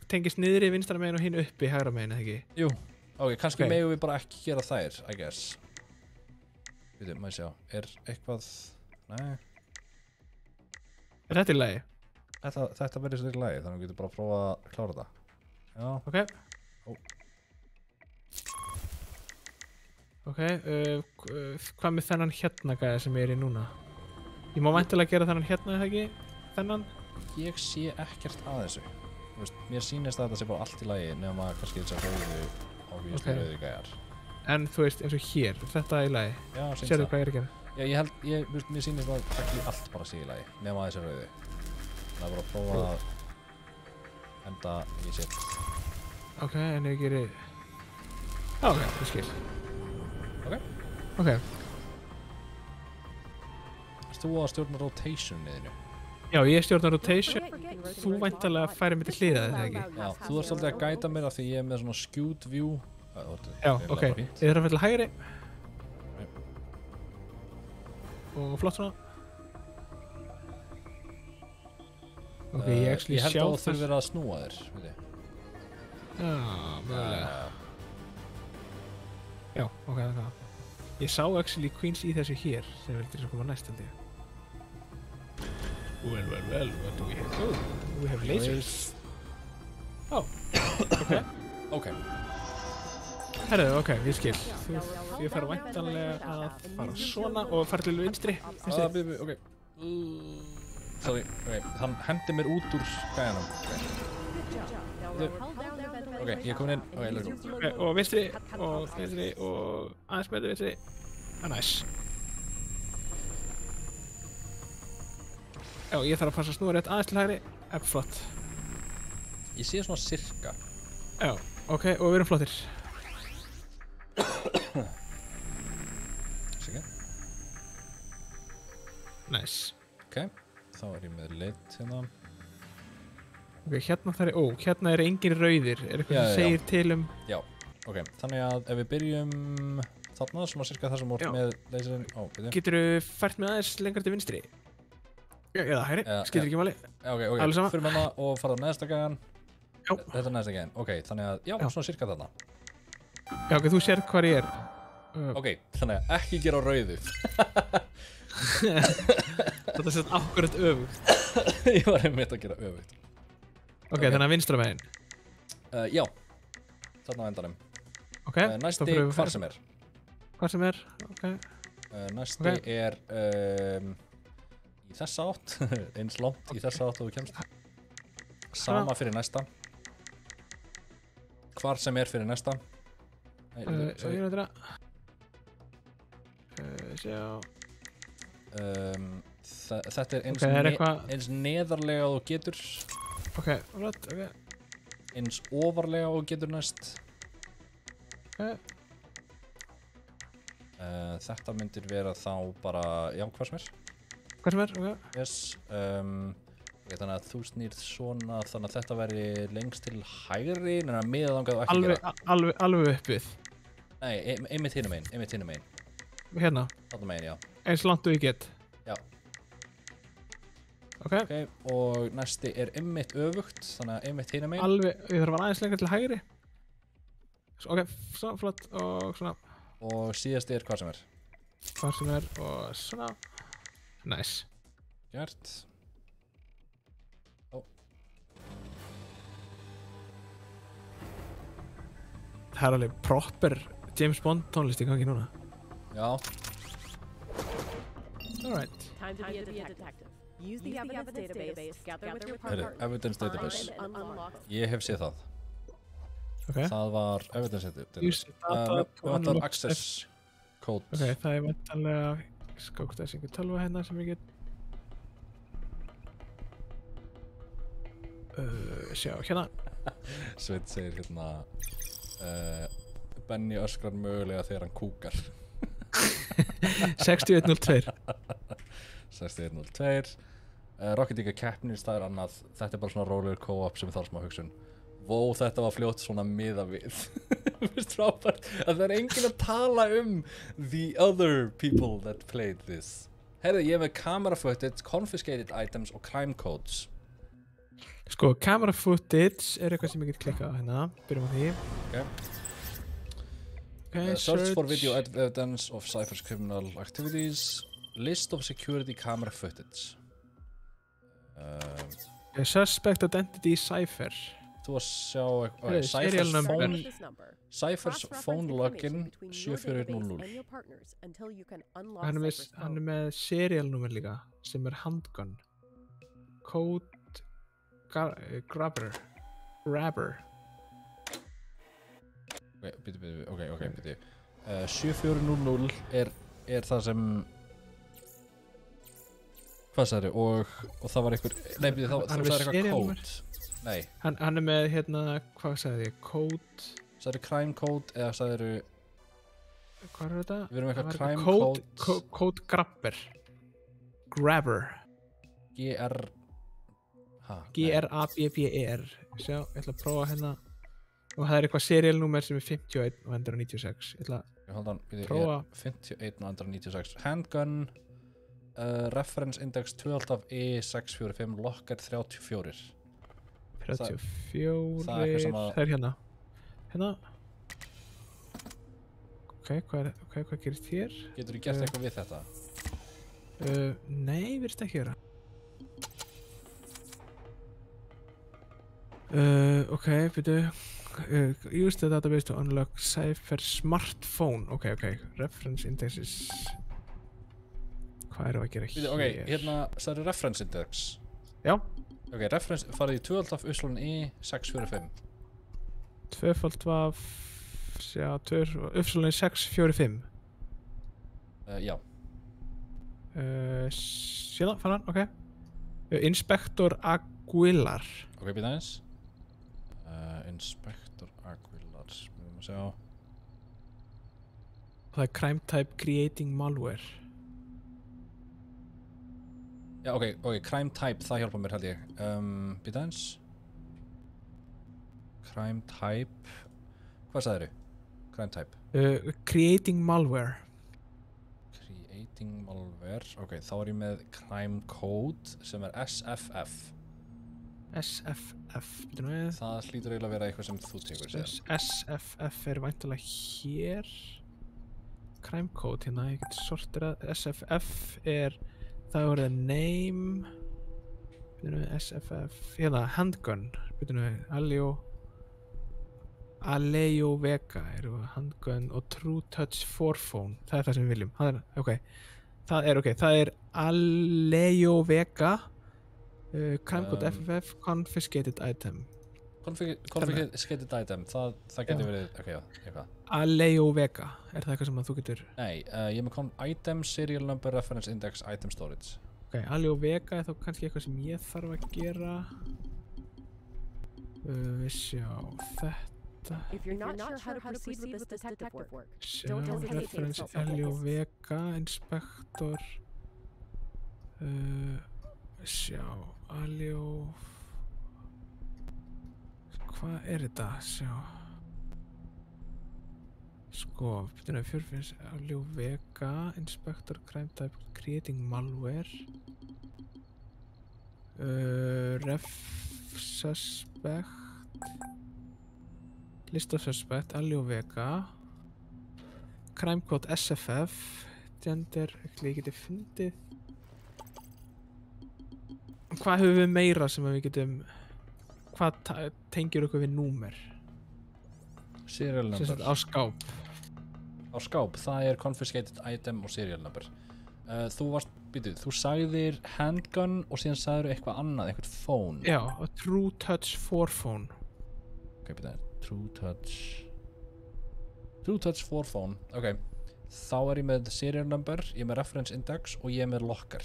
tengist niðri vinstra megin og hinn uppi hægra megin, eða ekki? Jú. Ok, kannski megum við bara ekki gera þær, I guess. Við maður sjá. Er eitthvað... Nei. Er þetta í lagi? Þetta verður svo í lagi, þannig að við getum bara að prófa að klára þetta. Já. Ok. Ok, hvað með þennan hérna gæða sem ég er í núna? Ég má væntanlega gera þennan hérna, eða ekki? Þennan? Ég sé ekkert að þessu. Þú veist, mér sýnist að þetta sé bara allt í lagi nema kannski þess að rauðu gæjar. En þú veist, eins og hér, þetta er í lagi. Já, sýnist það. Sérðu hvað ég er að gera? Já, mér sýnist að ekki allt bara sé í lagi nema þessi rauðu. Það er bara að prófa að henda í sitt. Ok, en ég gerir... Ok, ég skil. Ok. Erst þú að stjórna rotation-niðinu? Já, ég stjórna rotation. Þú væntanlega færir mig til hliðar, eða ekki? Já, þú ert svolítið að gæta mér af því ég er með svona skewed view. Já, ok. Ég þarf að færa til hægri. Og flott svona. Ok, ég actually sjá þess. Ég held að þú þurfir að snúa þér, veit ég. Já, mögulega. Já, ok, það er. Ég sá actually Queens í þessu hér, sem vildi þess að koma næst, held ég. Well, what do we have? Oh, we have lasers. Oh, ok. Ok. Herðu, ok, ég skil. Ég þarf væntanlega að fara svona og fara til vinstri. Ok. Sorry, ok, hann hendi mér út úr gæjanum. Ok, ég er komin inn. Ok, let's go. Ok, og vinstri, og aðeins með vinstri. Nice. Já, ég þarf að passa að snúa rétt aðeins til hægri. Flott. Ég sé svona cirka. Já, ok, og við erum flottir. Sikka. Nice. Ok, þá er ég með lit hérna. Ok, hérna er engin rauðir. Er eitthvað sem segir til um... Já, ok, þannig að ef við byrjum þarna, svona cirka þar sem voru með laserinn. Geturðu fært mig aðeins lengra til vinstri? Eða hægri, skilur ekki máli. Ok, fyrir með það og fara á neðsta gæjan. Já. Þetta er neðsta gæjan, ok, þannig að, já, svona cirka þarna. Já, ok, þú sér hvar ég er. Ok, þannig að ekki gera rauðu. Þetta er svona akkurat öfugt. Ég var einmitt að gera öfugt. Ok, þannig að vinstra megin. Já, þarna á endanum. Ok, næsti hvar sem er. Hvar sem er, ok. Næsti er í þessa átt, eins langt í þessa átt og þú kemst. Sama fyrir næsta. Hvar sem er fyrir næsta. Svo ég veit það. Sjá. Þetta er eins neðarlega og þú getur. Ok, alright, ok. Eins ofarlega og getur næst. Ok. Þetta myndir vera þá bara, já, hvað sem er. Hvað sem er, ok. Yes. Okay, þannig að þú snýrð svona, þannig að þetta veri lengst til hægri, en að miðaðangað og ekki gera. Alveg upp við. Nei, einmitt hinum megin. Hérna? Þarna megin, já. Eins langt og ég get? Já. Ok. Ok, og næsti er einmitt öfugt, þannig að einmitt hinum megin. Alveg, ég þarf að aðeins lengra til hægri. Ok, svona flott og svona. Og síðast er hvað sem er. Hvað sem er og svona. Nice. Gert. Það er alveg proper James Bond tónlist í gangi núna. Já. Alright. Time to be a detective. Use the evidence database together with your Heyrðu, partner. evidence Find database. and unlock. Ég hef séð það. Ok. Það var evidence database. Use data Við to vantar unlock access code. Ok, það er vantanlega skókstæsingu 12 hérna sem ég get sjá, hérna Sveit segir hérna Benny öskrar mögulega þegar hann kúkar. 6102 6102 Rocket League keppnis, það er annað. Þetta er bara svona roller co-op sem þarf smá hugsun. Vó, þetta var fljótt svona miða við. Fyrst frábært að það er enginn að tala the other people that played this. Herðu, ég er með camera footage, confiscated items og crime codes. Sko, camera footage er eitthvað sem ég get klikkað á hérna. Byrjum á því. Okay, search for video evidence of Cypher's criminal activities. List of security camera footage. Suspect identity Cypher. Þú að sjá Serial number. Cypher's phone login 7400. Hann er með serial nummer líka sem er handgun. Code grabber. Býtu. 7400 er það sem hvað sagði og það var einhver nei, býtu, þú sagði eitthvað code. Nei. Hann er með hérna, hvað sagði ég? Code. Sagði crime code eða sagði hvað er þetta? Við erum eitthvað crime code. Code grabber. G-R-A-B-B-E-R. Sjá, ég ætla að prófa hérna. Og það er eitthvað serial nummer sem er 51 og endur á 96. Ég ætla að prófa. 51 og endur á 96. Handgun, reference index 12E645, locker 34. 34, það er hérna. Hérna. Ok, hvað gerist hér? Getur þú gert eitthvað við þetta? Nei, virðist ekki vera. Ok, byrju. Use the database to unlock Cypher smartphone. Ok. Reference indexes. Hvað erum við að gera hér? Ok, hérna, það er reference index. Já. Ok, reference, farið í 12 af Y645. 2 af, já, Y645. Já. Síðan, fann hann, ok. Inspektor Aguilar. Ok, býta eins. Inspektor Aguilar, við erum að sjá. Það er crime type creating malware. Já, ok, crime type, það hjálpa mér held ég. Býta eins. Crime type. Hvað sagðir þau? Crime type. Creating malware. Creating malware. Ok, þá er ég með crime code sem er SFF. SFF, byrjum við. Það hlýtur eiginlega að vera eitthvað sem þú tekur sér. SFF er væntanlega hér. Crime code hérna, ég get sorterað. SFF er, það er name. Byrjum við, SFF. Hérna, handgun. Byrjum við, Aleo Vega eru handgun og True Touch 4 phone. Það er það sem við viljum. Það er Aleo Vega. Crime code FFF confiscated item. Confiscated item, það getur verið, ok, já, eitthvað. Aleo Vega, er það eitthvað sem að þú getur? Nei, ég er með item, serial number, reference index, item storage. Ok, Aleo Vega er þá kannski eitthvað sem ég þarf að gera. Við sjá, þetta. If you're not sure how to proceed with this detective work, Sjá, don't hesitate to reference consult Aleo us. Vega, inspektor. Sjá, Aleo. Hvað er þetta? Sjá. Sko, byrjum við fjörfinns Aleo Vega, inspektor, crime type, creating malware. Ref suspect. List of suspect, Aleo Vega. Crime code SFF. Gender, ekki ég geti fundið. Hvað höfum við meira sem við getum, hvað tengir okkur við númer? Serial number. Á skáp. Á skáp, það er confiscated item og serial number. Þú sagðir handgun og síðan sagður eitthvað annað, eitthvað phone. Já, True Touch 4 phone. Ok, býta, True Touch 4 phone, ok. Þá er ég með serial number, ég er með reference index og ég er með locker.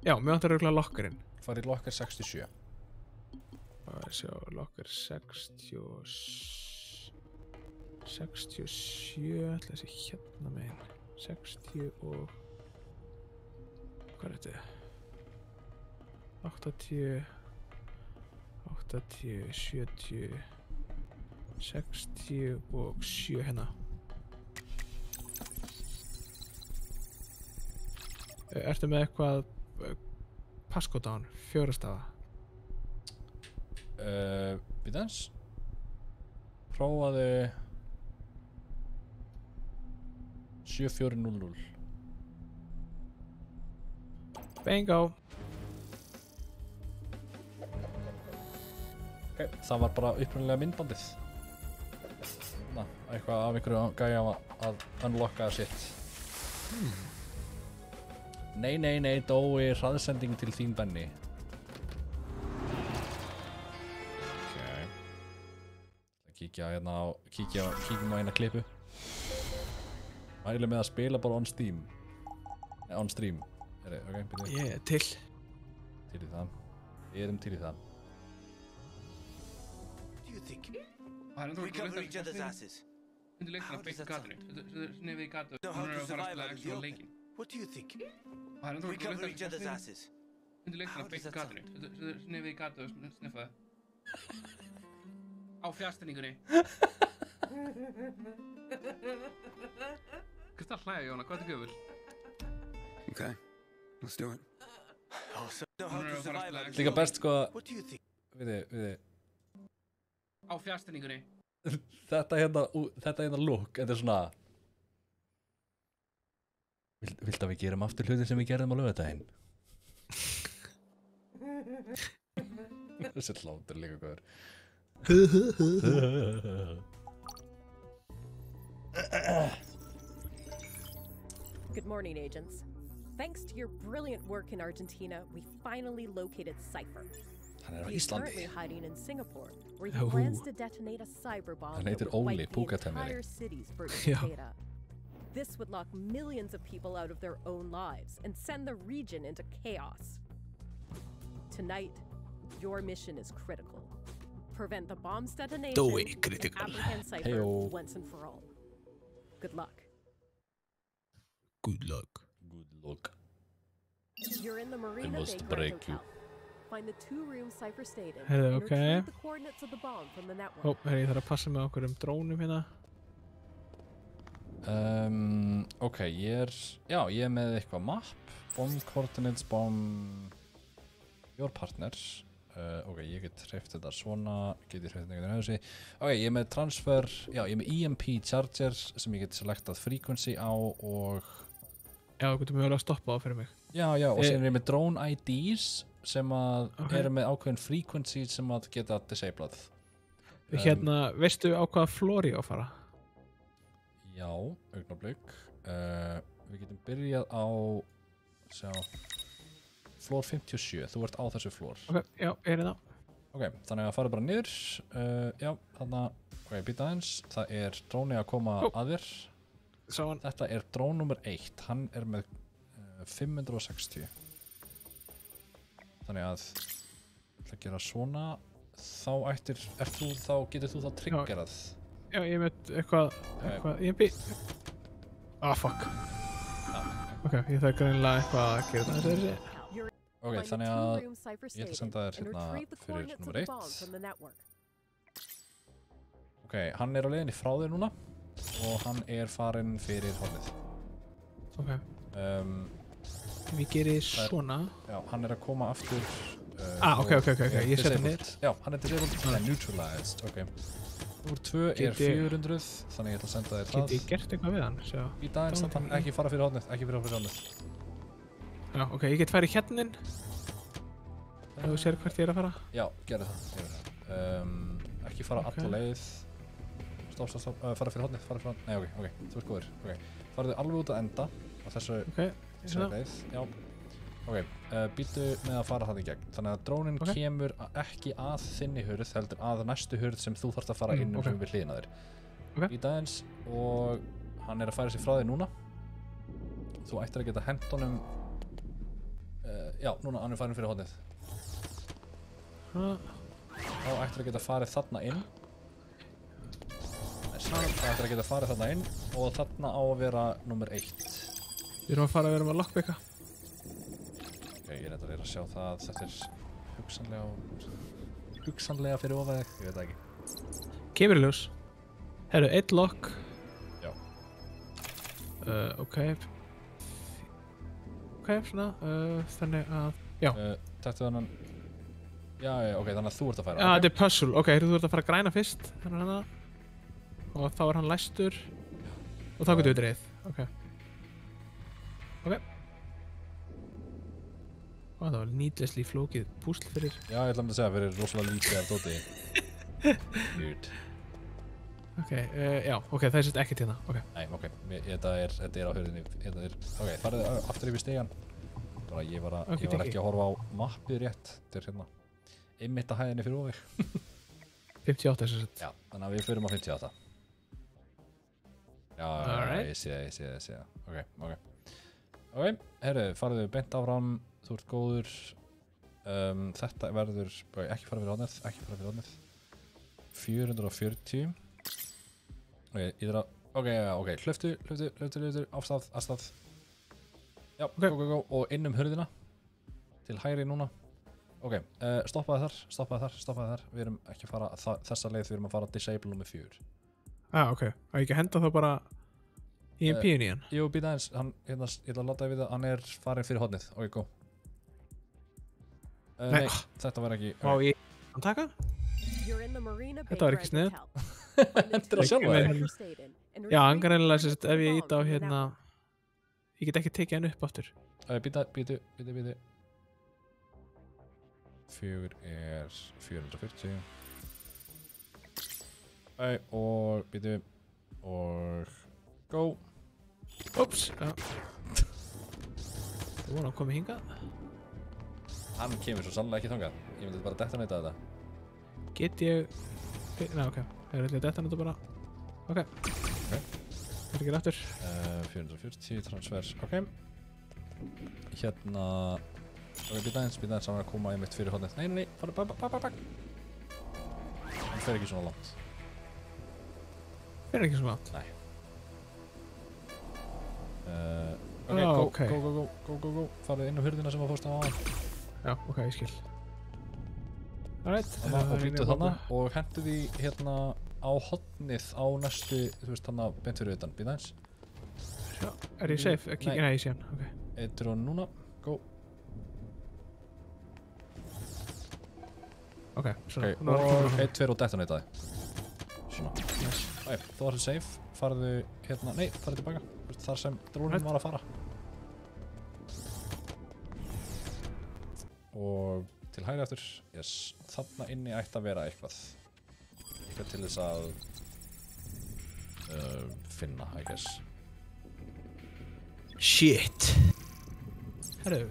Já, mér vantar örugglega lockerinn. Fari í locker 67. Sjá, locker 67, ætla þessi hérna megin. 60 og... Hvað er þetta? 80, 70, 60 og 7 hérna. Ertu með eitthvað passkóta á hann? 4 stafa? Býta eins. Prófaðu 7400. Bingo! Ok, það var bara upprunalega myndbandið. Eitthvað af einhverju gæja að unlocka shit. Nei, Dói, hraðsending til þín Benni. Ok. Kíkjum á eina klippu. Mæli með að spila bara on Steam. On stream. Ok, byrju. Ég er til. Til í það. Við erum til í það. What do you think? We cover each other's asses. How does that sound? Know how to survive out in the open. What do you think? We cover each other's asses. How does that sound? Á fjarstýringunni. Hvað það hlæði, Jóna? Hvað er gömul? Okay, let's do it. Oh, so know how to survive out in the Líka open. best sko. What do you think? Við Á fjarstýringunni. Þetta hérna look, þetta er svona. Viltu að við gerum aftur hlutin sem við gerðum á laugardaginn? Þessi hlátur líka góður. Good morning, agents. Thanks to your brilliant work in Argentina, we finally located Cypher. Hann er á He's Íslandi. currently hiding in Singapore, where he Oh. plans to detonate a cyber bomb Hann that heitir would Óli, wipe the Púkatemjari. entire city's Já. virtual data. This would lock millions of people out of their own lives and send the region into chaos. Tonight, your mission is critical. Prevent the bomb's detonation Dói and critical. apprehend Cypher Heyo. once and for all. Good luck. Good luck. Good luck. You're in the Marina must Bay Grand break you. Hotel. Find the 2-room Cypher stayed in Hello, and okay. retrieve the coordinates of the bomb from the network. Ó, ég þarf að passa með okkur drónum hérna. Ok, ég er með eitthvað map, bomb coordinates, bomb your partners. Ok, ég get hreyft þetta svona, get ég hreyft þetta þessi. Ok, ég er með transfer, ég er með EMP charger sem ég get selectað frequency á og... Já, þú getur mögulega að stoppa það fyrir mig. Já, og síðan er ég með drone IDs sem að eru með ákveðin frequency sem að geta disabled. Hérna, veistu á hvaða floor ég á að fara? Já, augnablik. Við getum byrjað á floor 57, þú ert á þessu floor. Ok, já, er það. Ok, þannig að fara bara niður. Já, þarna, ok, býta aðeins. Það er dróni að koma að þér. Sá hann. Þetta er drón nummer 1, hann er með 560. Þannig að ég ætla að gera svona. Þá getur þú þá triggerað. Já, ég met eitthvað, ég fuck. Ok, ég þarf greinilega eitthvað að gera þetta. Ok, þannig að ég ætla að senda þér hérna fyrir nummer 1. Ok, hann er á leiðinni frá þér núna og hann er farinn fyrir hornið. Ok. Ef ég gerir svona. Já, hann er að koma aftur. Ok, ég set hann niður. Já, hann er disabled, hann er neutralized, ok. Númer 2 er 400, þannig ég ætla að senda þér það. Get ég gert eitthvað við hann? Í daginn samt hann ekki fara fyrir hornið, ekki fyrir hornið. Já, ok, ég get farið hérna. Ef þú sér hvert ég er að fara. Já, gerðu það. Ekki fara alla leið. Stopp, fara fyrir hornið, nei, ok, þú ert góður. Ok, faraðu alveg út að enda á þessu leið, já. Ok, býtu með að fara það í gegn. Þannig að drónin kemur ekki að þinni hurð, heldur að næstu hurð sem þú þarft að fara inn sem við hliðina þér. Býta aðeins og hann að færa sig frá þér núna. Þú ættir að geta hent honum... já, núna hann farin fyrir hornið. Þá ættir að geta farið þarna inn. Þá ættir að geta farið þarna inn og þarna á að vera nummer 1. Við erum að fara að vera með lockpicka. Ég er að sjá það, þetta er hugsanlega fyrir ofað þig, ég veit það ekki. Kemur í ljós. Herru, 1 lock. Já. Ok, svona, þannig að, já. Taktu þannig, já, ok, þannig að þú ert að færa. Já, þetta er puzzle, ok, þú ert að fara að græna fyrst, þannig hana. Og þá er hann læstur. Og þá getur við dreif, ok. Ó, það var needlessly flókið púsl fyrir... Já, ég ætla að segja, fyrir rosalega lítið af dóti. Weird. Ok, já, ok, það er sérst ekkert hérna, ok. Nei, ok, þetta er á hurðinni, ok, farið aftur yfir stegan. Bara ég var ekki að horfa á mappið rétt, þetta er hérna, einmitt að hæðinni fyrir ofið. 58 sérst. Já, þannig að við förum á 58. Já, ég sé það, ok. Ok, herru, farðu beint áfram. Þú ert góður, þetta verður, ekki fara fyrir hodnið, 440, ok, hlöftu, afstað, já, go, og inn hurðina, til hægri núna, ok, stoppaði þar, við erum ekki að fara þessa leið, við erum að fara disable nummer 4. Ok, og ég ekki að henda þá bara EMP-in í hann? Jú, býta eins, ég ætla að láta þið við að hann er farin fyrir hodnið, ok, go. Nei, þetta var ekki... Má ég hann taka? Þetta var ekki snið. Hendur það sjálfa þig? Já, hann kan reynilega sérst ef ég íta á hérna... Ég get ekki tekið hann upp aftur. Býtu. 4 er 440. Og býtu. Og... Go. Ups. Þú voru að koma hingað. Hann kemur svo sannlega ekki þangað. Ég myndi bara detonata þetta. Get ég... Nei, ok. Ég er eitthvað detonata bara. Ok. Það er ekki aftur. 440, transfers, ok. Hérna... Ok, býta eins, hann er að koma einmitt fyrir hodnið. Nei, fara, bak. Hann fer ekki svona langt. Fer ekki svona langt? Nei. Ok, go. Farið inn á hurðina sem að fórst á hann. Já, ok, ég skil. Alright. Og býtu þarna og hentu því hérna á hodnið á næstu, þú veist þarna beint fyrir utan, býta eins. Já, er ég safe? Nei, ég sé hann, ok. Eittur og núna, go. Ok, svona. Og 1, 2 og detonataði. Svona. Ok, þú varst safe, farðu hérna, nei, farðu tilbaka. Þar sem drónin var að fara. Og til hægri aftur, yes, þarna inni ætti að vera eitthvað til þess að finna, I guess. Shit. Herru,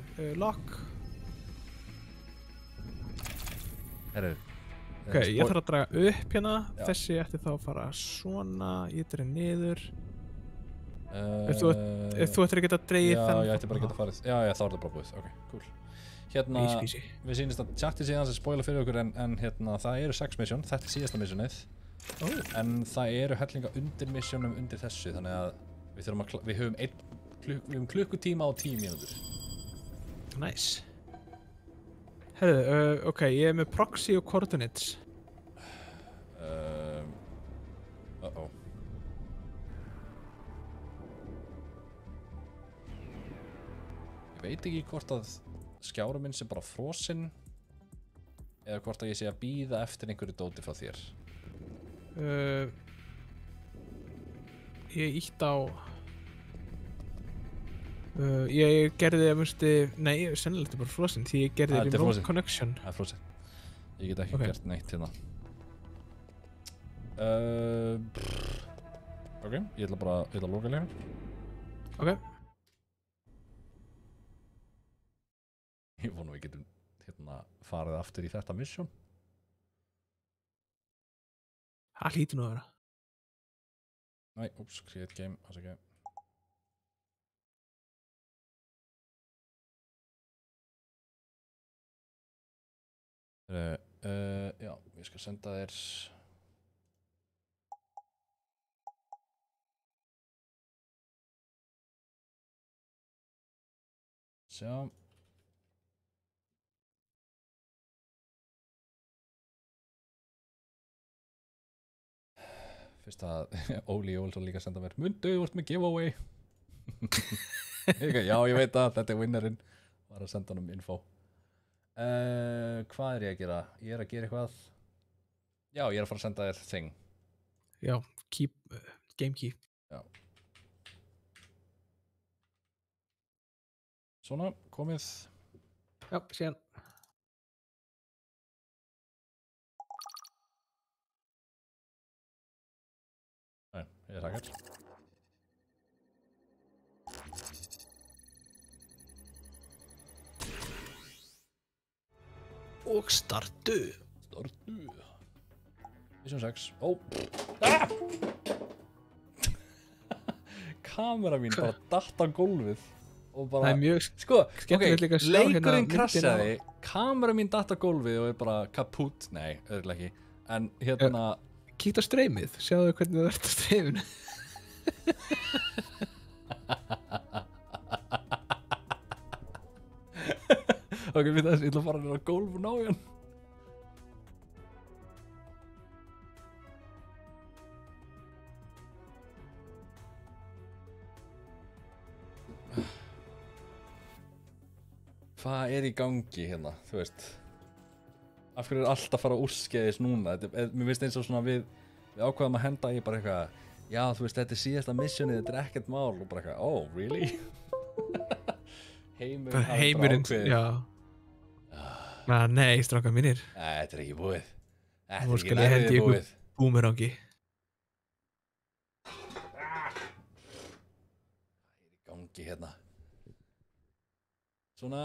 lock. Herru. Ok, ég þarf að draga upp hérna, þessi ætti þá að fara svona, ég dreif niður. Ef þú ættir að geta dreigið þennan. Já, ég ætti bara að geta farið, já, þá er það bara búið, ok, cool. Hérna, við sýnist að chatti síðan sem spoila fyrir okkur en hérna, það eru 6 mission, þetta er síðasta missionið. En það eru hellinga undir missionum undir þessu, þannig að við höfum klukkutíma og 10 mínútur. Nice. Herðu, ok, ég er með proxy og coordinates. Ég veit ekki hvort að skjárum minn sé bara frosinn eða hvort að ég sé að bíða eftir einhverju dóti frá þér. Ég ítt á... ég gerði að nei, sennilega þetta er bara frosinn því ég gerði remote connection. Það er frosinn. Ég get ekki gert neitt hérna. Ok, ég ætla að loka leikinn. Ok. Ég vona við getum farið aftur í þetta mission. Það hlýtur nú að vera. Nei, úps, create game, afsakið. Já, ég skal senda þér sjá fyrst að Óli Jóelsson líka senda mér Mundu, þú ert með giveaway. Já, ég veit að þetta winnerinn var að senda honum info. Hvað ég að gera? Ég að gera eitthvað. Já, ég að fara að senda þér thing. Já, game key. Já. Svona, komið. Já, síðan. Nei, ég takkar. Og startu. Mission 6. Kamera mín bara datt á gólfið og bara... Það mjög skemmtilegt líka að sjá leikurinn krassaði, kamera mín datt á gólfið og bara kaput. Nei, öðrulega ekki. En kíkt á streymið, sjáðu hvernig það ert á streyminu. Ok, við þess, ég ætla að fara nýra á gólf og ná í hann. Hvað í gangi hérna, þú veist? Af hverju alltaf að fara úrskeiðis núna? Mér finnst eins og svona við ákvaðum að henda í bara eitthvað, já, þú veist, þetta síðasta missionið, þetta ekkert mál og bara eitthvað, oh, really? Heimurinn, já. Nei, strákar mínir. Nei, þetta ekki búið. Nú skal ég hendi ykkur búmerangi. Hvað í gangi hérna? Svona...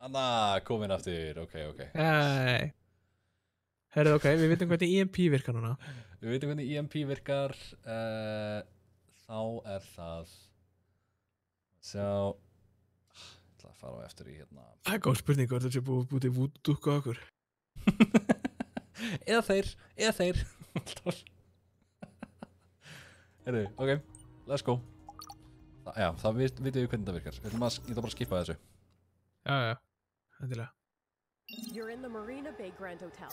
Anna, komin aftur, ok. Nei. Herðu, ok, við veitum hvernig EMP virkar núna. Við veitum hvernig EMP virkar. Þá það... Sjá... Ég ætla að fara á eftir í hérna... Það er góð spurning hvort það sé búið vúdukku á okkur. Eða þeir. Heyrðu, ok, let's go. Já, það vitum við hvernig það virkar. Ég ætla bara að skipa þessu. Já, endilega. You're in the Marina Bay Grand Hotel.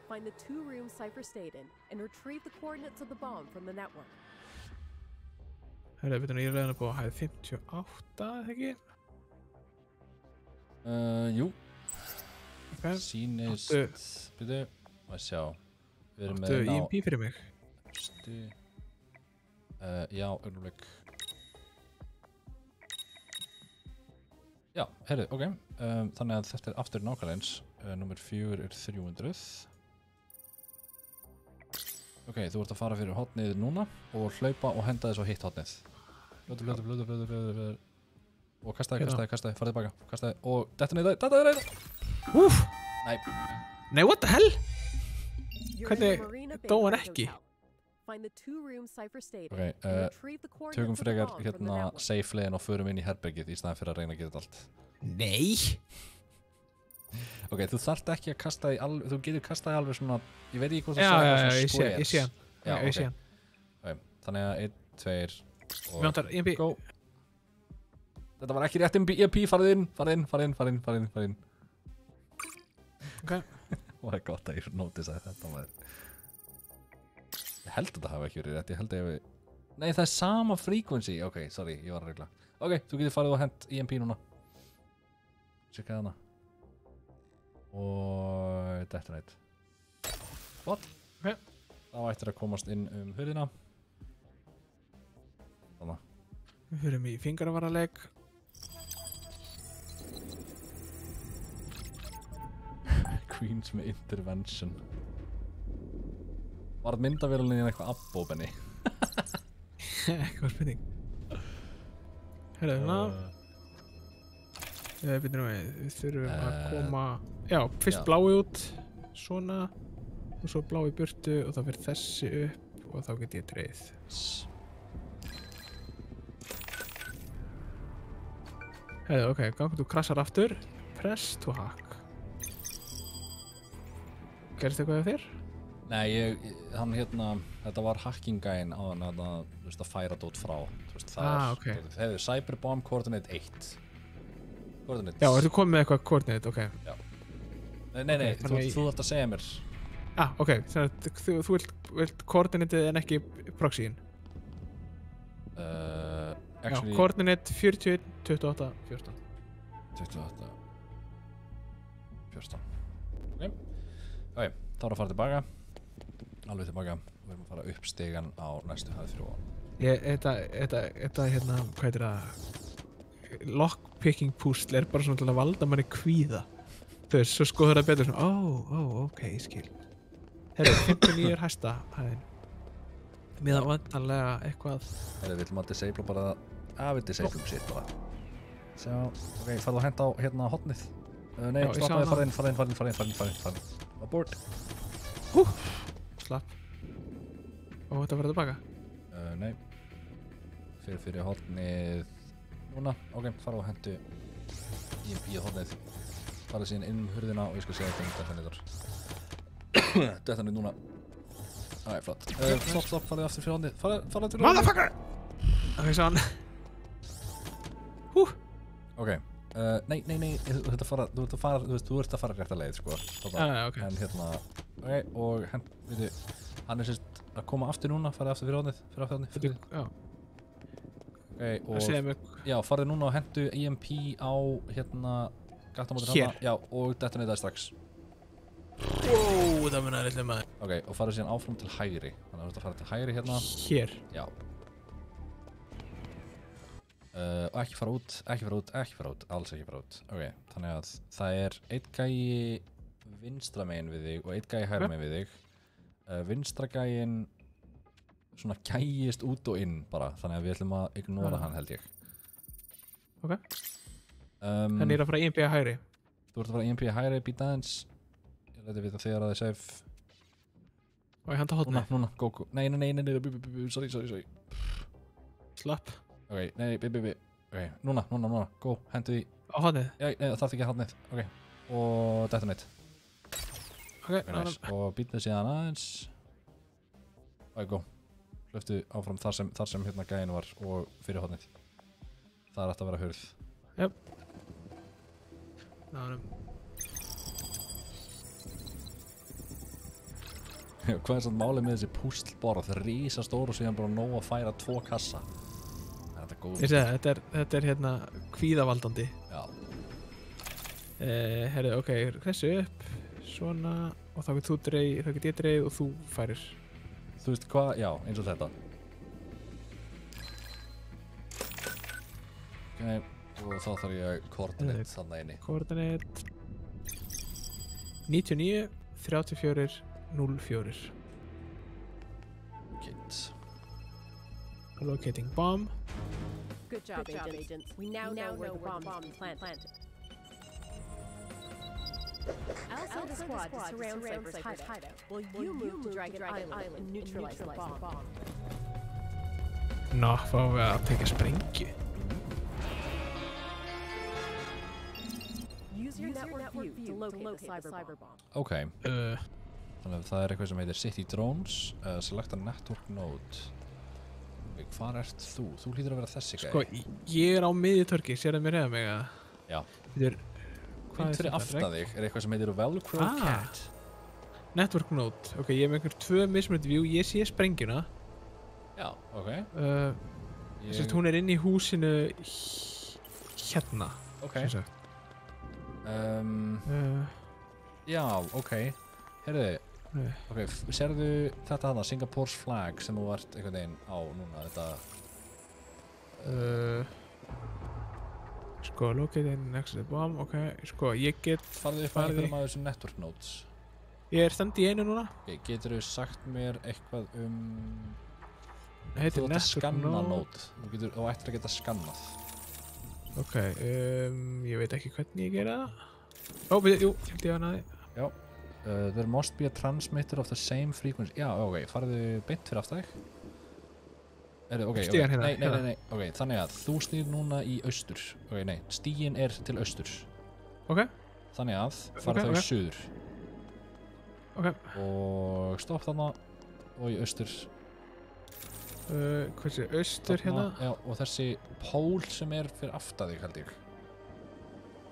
Find the 2-room Cypher stayed in and retrieve the coordinates of the bomb from the network. Herðu, ég er reyðan að búið að hæði 58, eða ekki? Jú. Ok. Sýnist... Byrju, maður sjá. Við erum með... Áttu EMP fyrir mig? Já, augnablik. Já, heyrðu, ok. Þannig að þetta aftur nákvæmlega eins. Númer 4 300. Ok, þú ert að fara fyrir hotnið núna og hlaupa og henda þess á hitt hotnið. Fljótu. Og kastaði, farið tilbaka. Kastaði og detta niður. Úff! Nei. Nei, what the hell? Hvernig dó hann ekki? Ok, tökum frekar hérna safe-legin og förum inn í herbergið í staðan fyrir að reyna að gera þetta allt. Nei! Ok, þú þarft ekki að kasta því alveg, þú getur kastað því alveg svona, ég veit ekki hvað þú sagði svona squares. Ég sé hann. Já, ég sé hann. Ok, þannig að 1, 2 og... Mér vantar EMP. Go. Þetta var ekki rétt EMP, farið inn. Ok. Og það er gott að ég notice að þetta var... Ég held að þetta hafi ekki verið rétt, ég held að ég hafi... Nei, það er sama frequency. Ok, sorry, ég var að regla. Ok, þú getur farið og hent EMP núna. Tjekka hana. Og... detonate. What? Ok. Þá ættir að komast inn hurðina. Þannig. Við förum í fingravaraleik. Queens með intervention. Var myndavélinni eitthvað abbo, Benny? Eitthvað spurning. Herðu, Við þurfum að koma... Já, fyrst blái út, svona, og svo blái í burtu og þá fyrir þessi upp og þá get ég dreigð. Heiðu, ok, gangur þú krassar aftur, press to hack. Gerist eitthvað af þér? Nei, hann þetta var hacking-gæinn á hann að færa dót frá. Ok. Hefur Cyberbomb Coordinate 1. Coordinates. Já, ertu komið með eitthvað coordinate, ok. Já. Nei, þú þarft að segja mér. Ok, þannig að þú vilt coordinate en ekki proxy-in. Já, coordinate 41, 28, 14. 28, 14. Ok, þá er að fara tilbaka. Alveg tilbaka. Við erum að fara upp stigan á næstu hæð fyrir ofan. Þetta hvað heitir það? Lockpicking púsl er bara svona til að valda manni kvíða. Þú veist, svo skoður það betur svona, ok, ég skil. Herru, 59 er hæsta hæðin. Mér það vantanlega eitthvað... Herru, við viljum að disable bara við disablum sitt bara. Sjá, ok, farðu að henda á hérna hotnið. Nei, fara inn. Abort. Slapp. Og þetta verður tilbaka? Nei. Fyrir hotnið... Núna, ok, fara og hendu í hotnið. Fara síðan inn hurðina og ég skal segja þetta þetta er núna. Flott. Stopp, farið aftur fyrir hotnið. Farið aftur fyrir hotnið. Motherfucker! Ok, svo hann. Ok, nei, þú ert að fara rétt að leið, sko. Ok. En ok, og hann sérst að koma aftur núna, farið aftur fyrir hotnið. Já. Ok, og já, farið núna og hendu EMP á gattamótin hana. Já, og detonataði strax. Wow, það munar eitthvað maður. Ok, og farið síðan áfram til hægri. Þannig að þú ert að fara til hægri hérna. Hér? Já. Og ekki fara út, alls ekki fara út. Ok, þannig að það er einn gæi vinstra megin við þig og einn gæi hægra megin við þig. Vinstra gæin svona gæjist út og inn bara, þannig að við ætlum að ignora hann held ég. Ok. Þannig er að fara EMP að hægri. Þú ert að fara EMP að hægri, býta aðeins. Ég leti við það þegar að það er safe. Og ég handa hotnið. Núna, go. Nei, sorry. Slapp. Ok, nei, ok, núna, go, hendu því. Á hotnið? Já, það þarf ekki að hotnið, ok. Og detonate. Ok, nice. Og býta síðan aðeins. Ok, go. Hlöftu áfram þar sem hérna gæin var og fyrir hotnið. Það er ætti að vera hurð. Jöp. Náðum. Hvað er svona málið með þessi púslborð? Rísastór og síðan bara nóg að færa 2 kassa. Þetta er hérna kvíðavaldandi. Já. Herru, ok, þessu upp. Svona, og þá get ég dreigð og þú færir. Þú veist hvað, já, eins og þetta. Ok, og þá þarf ég coordinate þarna inni. Coordinate 99 34 04. Kit. Locating bomb. Good job, agents. We now know where the bomb is planted. I'll send a squad to surround Cyber's hideout, while you move to Dragon Island and neutralize the bomb. Ná, fáum við að teka sprengju. Use your network view to locate the cyberbomb. Ok. Þannig að það er eitthvað sem heitir City Drones, select a network node. Hvar ert þú? Þú hlýtur að vera þessi gæi. Sko, ég er á miðjutörki, sér það mér eða mig að... Já. Hvað fyrir aftan þig er eitthvað sem heitir Velcro Cat. Network node. Ok, ég hef einhver 2 mismunandi view, ég sé sprengjuna. Já, ok. Hún er inn í húsinu hérna. Ok. Já, ok. Heyrðu, ok, sérðu þetta hana, Singapore's flag sem þú vart einhvern veginn á núna, þetta... Sko, locating next to the bomb, ok, sko, ég get... Farðu upp að einhverjum af þessum network nodes. Ég er stend í einu núna. Ok, getur þú sagt mér eitthvað Það heitir network node. Þú ættir að geta skannað. Ok, ég veit ekki hvernig ég gera það. Ó, jú, held ég að naði. Já. There must be a transmitter of the same frequency. Já, ok, farðu beint fyrir aftur þig. Stígan hérna. Nei. Ok, þannig að þú snýr núna í austur. Ok, nei, stígin er til austurs. Ok. Þannig að fara þau í suður. Ok. Og stopp þarna og í austur. Hversu austur hérna? Já, og þessi pól sem er fyrir aftan þig held ég.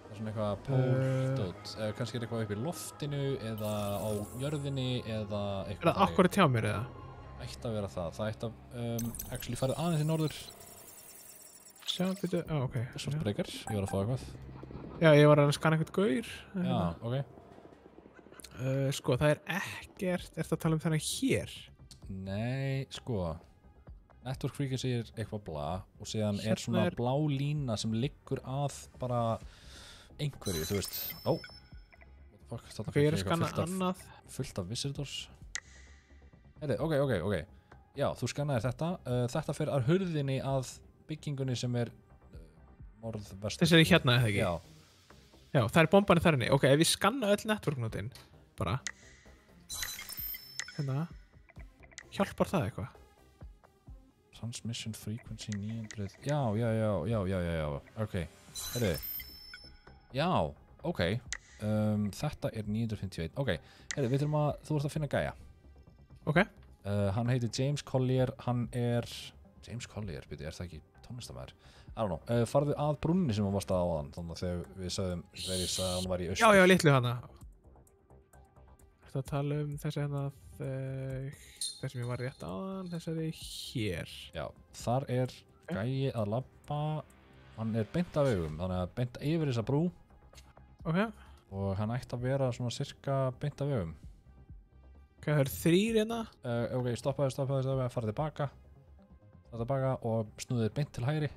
Það er svona eitthvað póldót. Kannski er eitthvað upp í loftinu eða á jörðinni eða eitthvað. Er það akkurat hjá mér eða? Ætti að vera það. Það ætti að actually farið aðeins í norður. Sjá, byrju, ok. Svartbreykar, ég var að fá eitthvað. Já, ég var að skanna eitthvað gaur. Já, ok. Sko, það er ekkert, ertu að tala um þennan hér? Nei, sko. Network frequency er eitthvað bla og síðan er svona blá lína sem liggur að bara einhverju, þú veist. Ó. What the fuck, Ok, ég er að skanna annað. Fullt af visitors. Ok. Já, þú skannaðir þetta. Þetta fer að hurðinni að byggingunni sem er norðvestur. Þessi er hérna, eða ekki? Já. Já, það er bombanir þar inni. Ok, ef ég skanna öll networknotin, bara. Hérna. Hjálpar það eitthvað? Transmission frequency 900. Já. Ok, herriði. Já, ok. Þetta er 951. Ok, herriði, við þurfum að, þú ert að finna gæja. Ok. Hann heitir James Collier, hann er... James Collier, byrju, er það ekki tónlistamæður? I don't know. Farðu að brúnni sem hann varst að áðan, þannig að þegar við sagðum, þegar ég sagði að hann var í austur. Já, litlu hana. Þetta að tala um þessi hérna, þess sem ég var rétt áðan, þessari hér. Já, þar er gæi að labba, hann er beint af augum, þannig að beint yfir þessa brú. Ok. Og hann ætti að vera svona cirka beint af augum. Ok, það eru 3 hérna. Ok, stoppaðu, fara tilbaka og snúðið beint til hægri.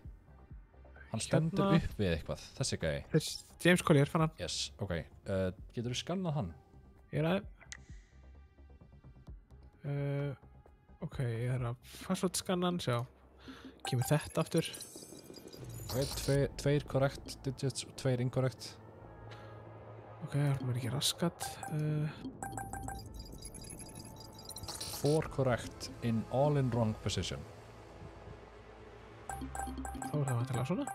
Hann stendur upp við eitthvað, þessi gæi. James Collier, fann hann. Yes, ok. Getur þú skannað hann? Ég er að... ok, ég er að password skanna hann, sjá. Kemur þetta aftur. Ok, 2 correct digits og 2 incorrect. Ok, það er ekki raskat. 4 correct in all in wrong position. Þá er það vantilega svona.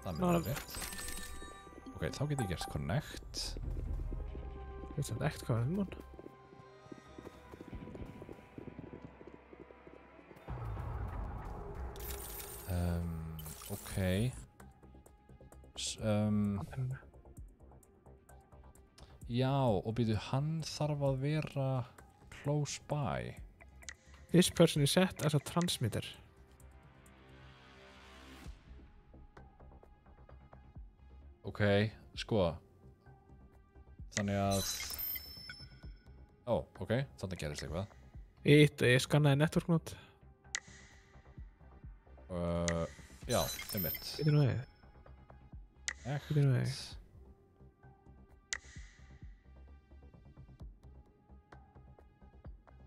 Það með rétt. Ok, þá get ég gert connect. Ég veit samt ekkert hvað það ok. Já, og býtu, hann þarf að vera close by. This person is set as a transmitter. Ok, sko. Þannig að... Ó, ok, þannig gerist eitthvað. Ég skannaði network node. Já, einmitt. Býtu nú við. Býtu nú við.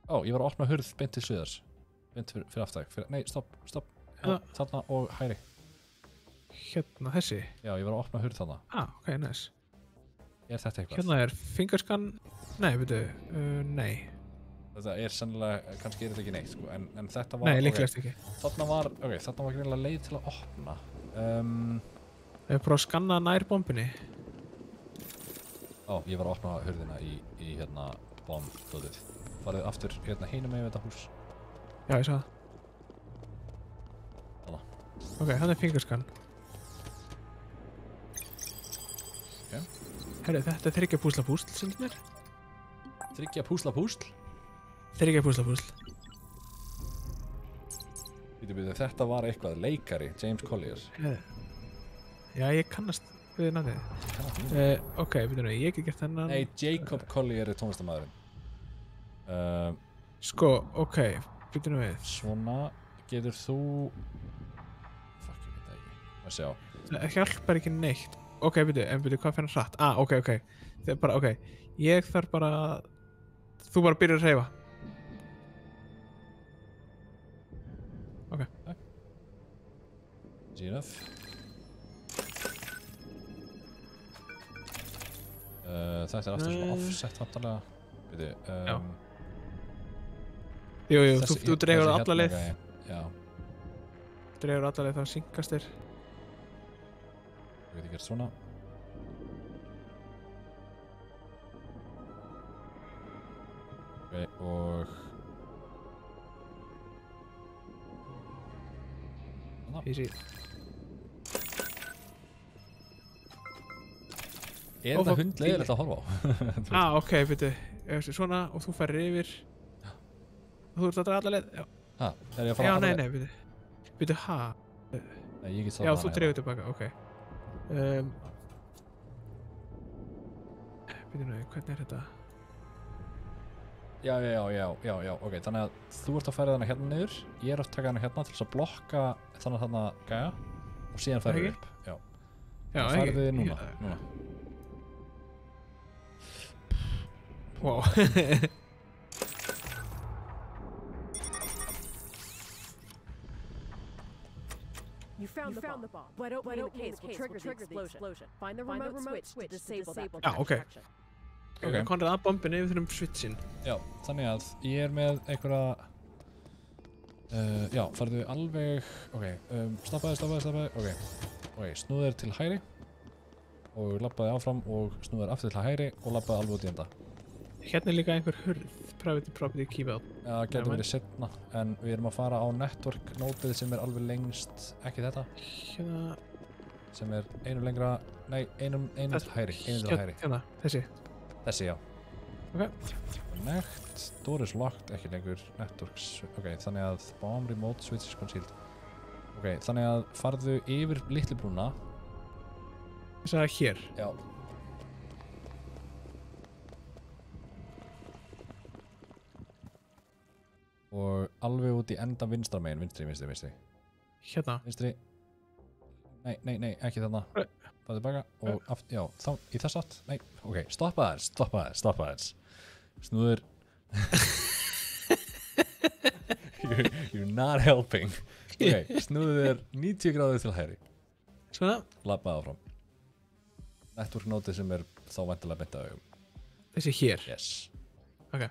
Ó, ég var að opna hurð beint til suðars. Beint fyrir aftæk. Nei, stopp. Þarna og hægri. Hérna, þessi? Já, ég var að opna hurð þarna. Ok, nice. Er þetta eitthvað? Hérna er fingerscan... Nei, veitu, nei. Þetta er sennilega, kannski er þetta ekki neitt, sko, en þetta var... Nei, líklegast ekki. Þarna var greinilega leið til að opna. Ég prófa að skanna nær bombinni. Ó, ég var að opna hurðina í hérna bombdótið. Farið aftur hérna hinum með þetta hús. Já, ég sá það. Þarna. Ok, hann er fingerscan. Ok. Herru, þetta er 3 púsla púsl, sínst mér. 3 púsla púsl? 3 púsla púsl. Býtu, þetta var eitthvað leikari, James Collier. Já, ég kannast við nafnið. Ok, býtu nú, ég hef gert þennan... Nei, Jacob Collier er tónlistamæðurinn. Sko, ok, býtu nú við. Svona, getur þú... Fuck, ég veit það ekki. Að sjá. Það hjálpar ekki neitt. Ok, býtu, hvað fyrir hratt? Ok. Það er bara, ok. Ég þarf bara... Þú bara byrjar að hreyfa. Ok. Easy enough. Þetta aftur svona offset aftarlega. Já. Jú, þú dregur alla leið. Já. Dregur alla leið, þá synkast þér. Ég veit ekki svona. Og... Easy. Þetta hundleiðilegt að horfa á? Ok, byrju. Svona, og þú færir yfir. Og þú ert að draga alla leið. Já, er ég að fara að nei, byrju. Byrju, Nei, ég get já, þú dregur tilbaka, ok. Byrju, hvernig þetta? Já, ok, þannig að þú ert að færa þarna hérna niður, ég að taka þarna hérna til þess að blokka þannig þarna gæja og síðan færa upp. Já, færðu þið núna. Wow. You found the bomb. But opening the case will trigger the explosion. Find the remote switch to disable that. Ok. Konrad að bombinu við þurfum switchin. Já, þannig að ég er með einhverja... já, farðu alveg... Ok, stoppaði. Ok, snúðu þér til hægri og labbaði áfram og snúðu þér aftur til hægri og labbaði alveg út í enda. Hérna er líka einhver hurð, private property keyboard. Já, það getur verið setna, en við erum að fara á network nótið sem er alveg lengst, ekki þetta. Hérna... Sem er einu lengra, nei, einu til hægri, Hérna, þessi, já. Ok. Connect, door is locked, ekki lengur, networks, ok, þannig að bomb remote switch is concealed. Ok, þannig að farðu yfir litlu brúna. Þess að hér? Já. Og alveg út í enda vinstra megin, vinstri. Hérna? Vinstri. Nei, ekki þarna. Það tilbaka og aftur, já, þá, í þess átt. Nei, ok, stoppa þess. Snúður. You're not helping. Ok, snúður þér 90 gráður til hægri. Svona? Labbaði áfram. Network notið sem er þá væntanlega beint að augum. Þessi hér? Yes. Ok.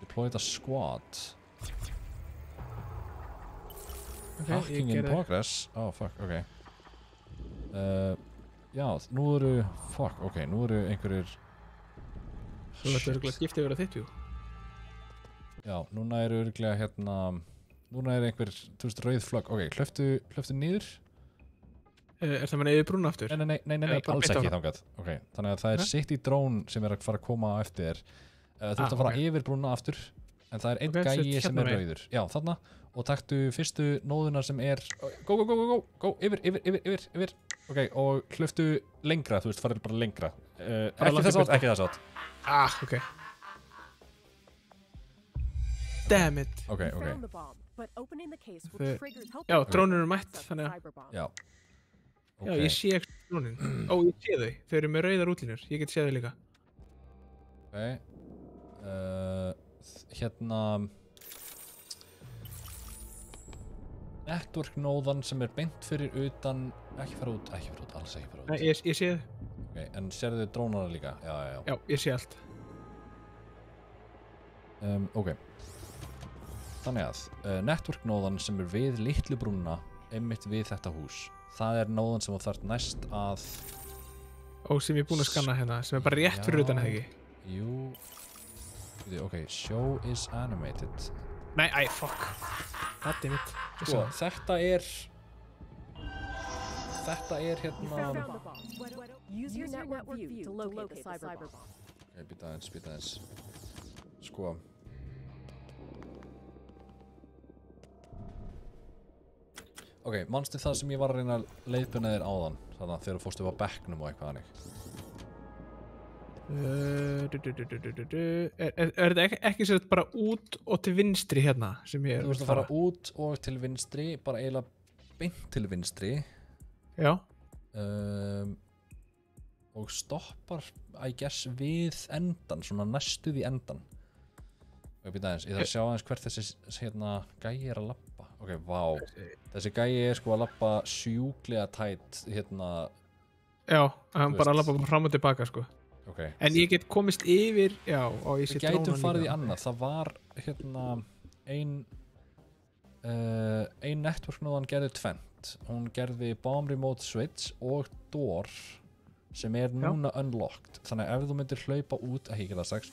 Deploy the squad. Okay, hacking in progress. Oh fuck, ok. Já, nú eru einhverjir... Þú ætti örugglega skipta yfir að þitt, jú. Já, núna eru örugglega hérna... Núna er einhver, þú veist, rauð flögg. Ok, hlöftu niður. Er það með yfir brúna aftur? Nei, alls ekki þangað. Ok, þannig að það er sitt í drón sem er að fara að koma á eftir þér. Þú ert að fara yfir brúna aftur, en það er einn gæi sem er rauður. Já, þarna. Og taktu fyrstu nóðuna sem er... Go, yfir. Ok, og hlöftu lengra, þú veist, farið bara lengra. Ekki þess átt. Ok. Damn it. Ok. Já, drónur eru mætt, þannig að... Já. Já, ég sé ekki drónin. Ég sé þau. Þau eru með rauðar útlínur. Ég get séð þau líka. Ok. Hérna... Network nóðan sem er beint fyrir utan... Ekki fara út, alls ekki fara út. Nei, ég sé þau. Ok, en sérðu drónara líka? Já. Já, ég sé allt. Ok. Þannig að network nóðan sem er við litlu brúnna einmitt við þetta hús. Það er nóðan sem þú þarft næst að... sem ég er búinn að skanna hérna, sem er bara rétt fyrir utan, eða ekki? Jú... Ok, show is animated. Nei, fuck. Goddammit. Sko, þetta er hérna... Use your network view to locate the cyberbomb. Ok, býta aðeins. Sko... Ok, manstu það sem ég var að reyna að leiðbuna þér áðan, þannig að þegar þú fórstu á bekknum og eitthvað hannig? Er þetta ekki sér bara út og til vinstri hérna sem ég er Þú veist að fara út og til vinstri, bara eiginlega beint til vinstri. Já. Og stoppar, I guess, við endan, svona næstuð í endan. Og ég býta aðeins, ég þarf að sjá aðeins hvert þessi hérna gæi er að labba. Ok, vá. Þessi gæi sko að labba sjúklega tætt, hérna... Já, hann bara labba fram og tilbaka, sko. Ok. En ég get komist yfir, já, og ég sé drónan líka. Við gætum farið í annað. Það var, hérna, ein network-nóðan gerði tvennt. Hún gerði bomb remote switch og door sem núna unlocked. Þannig að ef þú myndir hlaupa út, ekki gera það strax,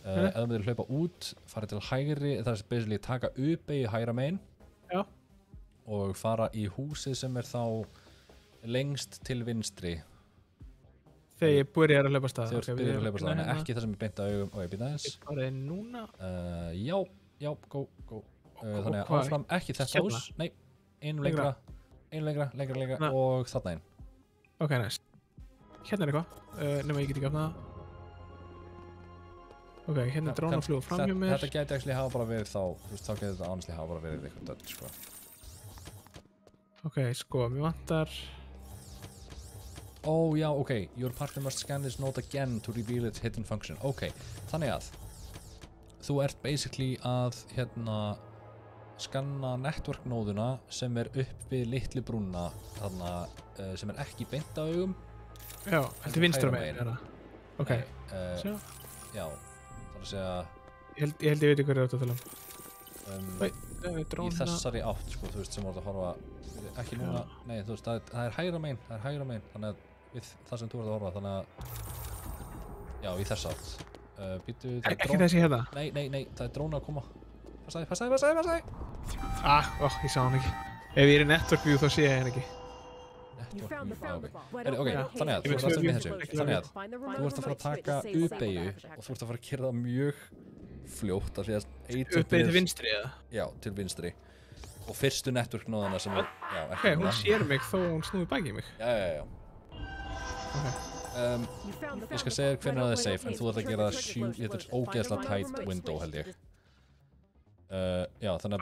ef þú myndir hlaupa út, farið til hægri, það er basically taka upp í hægra megin og fara í húsið sem þá lengst til vinstri. Þegar ég byrjar að hlaupa stað. Þegar byrjar að hlaupa stað, en ekki það sem beint að augum og ég býta þess. Ég farið núna? Já, go. Þannig að áfram ekki þetta hús. Nei, einu lengra og þarna einn. Ok, nice. Hérna eitthvað, nema ég get ekki afnað. Ok, hérna drónar fljúa fram hjá mér. Þetta gæti actually hafa bara verið þá, þú veist, þá gæti þetta honestly hafa bara verið eitthvað dödd, sko. Ok, sko, mér vantar... Já, ok. Your partner must scan this node again to reveal its hidden function. Ok, þannig að þú ert basically að, hérna, skanna network-nóðuna sem upp við litli brúna, þarna, sem ekki beint á augum. Já, þetta vinstra megin, það. Ok, sjá. Já, það að segja... Ég held ég veit hvað átt að tala í þessari átt, sko, þú veist, sem voruð að horfa... Ekki núna, nei, þú veist, það er hægra megin, þannig að við það sem þú voruð að horfa, þannig að... Já, í þess átt. Ekki þessi hérna? Nei, það er dróna að koma. Passaði! Ég sá hann ekki. Ef ég er í network view þá sé ég hann ekki. Ok, þannig að þú ert aftur með þessu. Þannig að þú ert að fara að taka U-beygju og þú ert að fara að kyrra það mjög fljótt af því að U-beygju til vinstri, eða? Já, til vinstri. Og fyrstu network-nóðana sem Ok, hún sér mig þó hún snúi baki í mig. Já. Ég skal segja hvernig það er safe, en þú ert að gera þetta ógeðslega tight window, held ég. Já, þannig að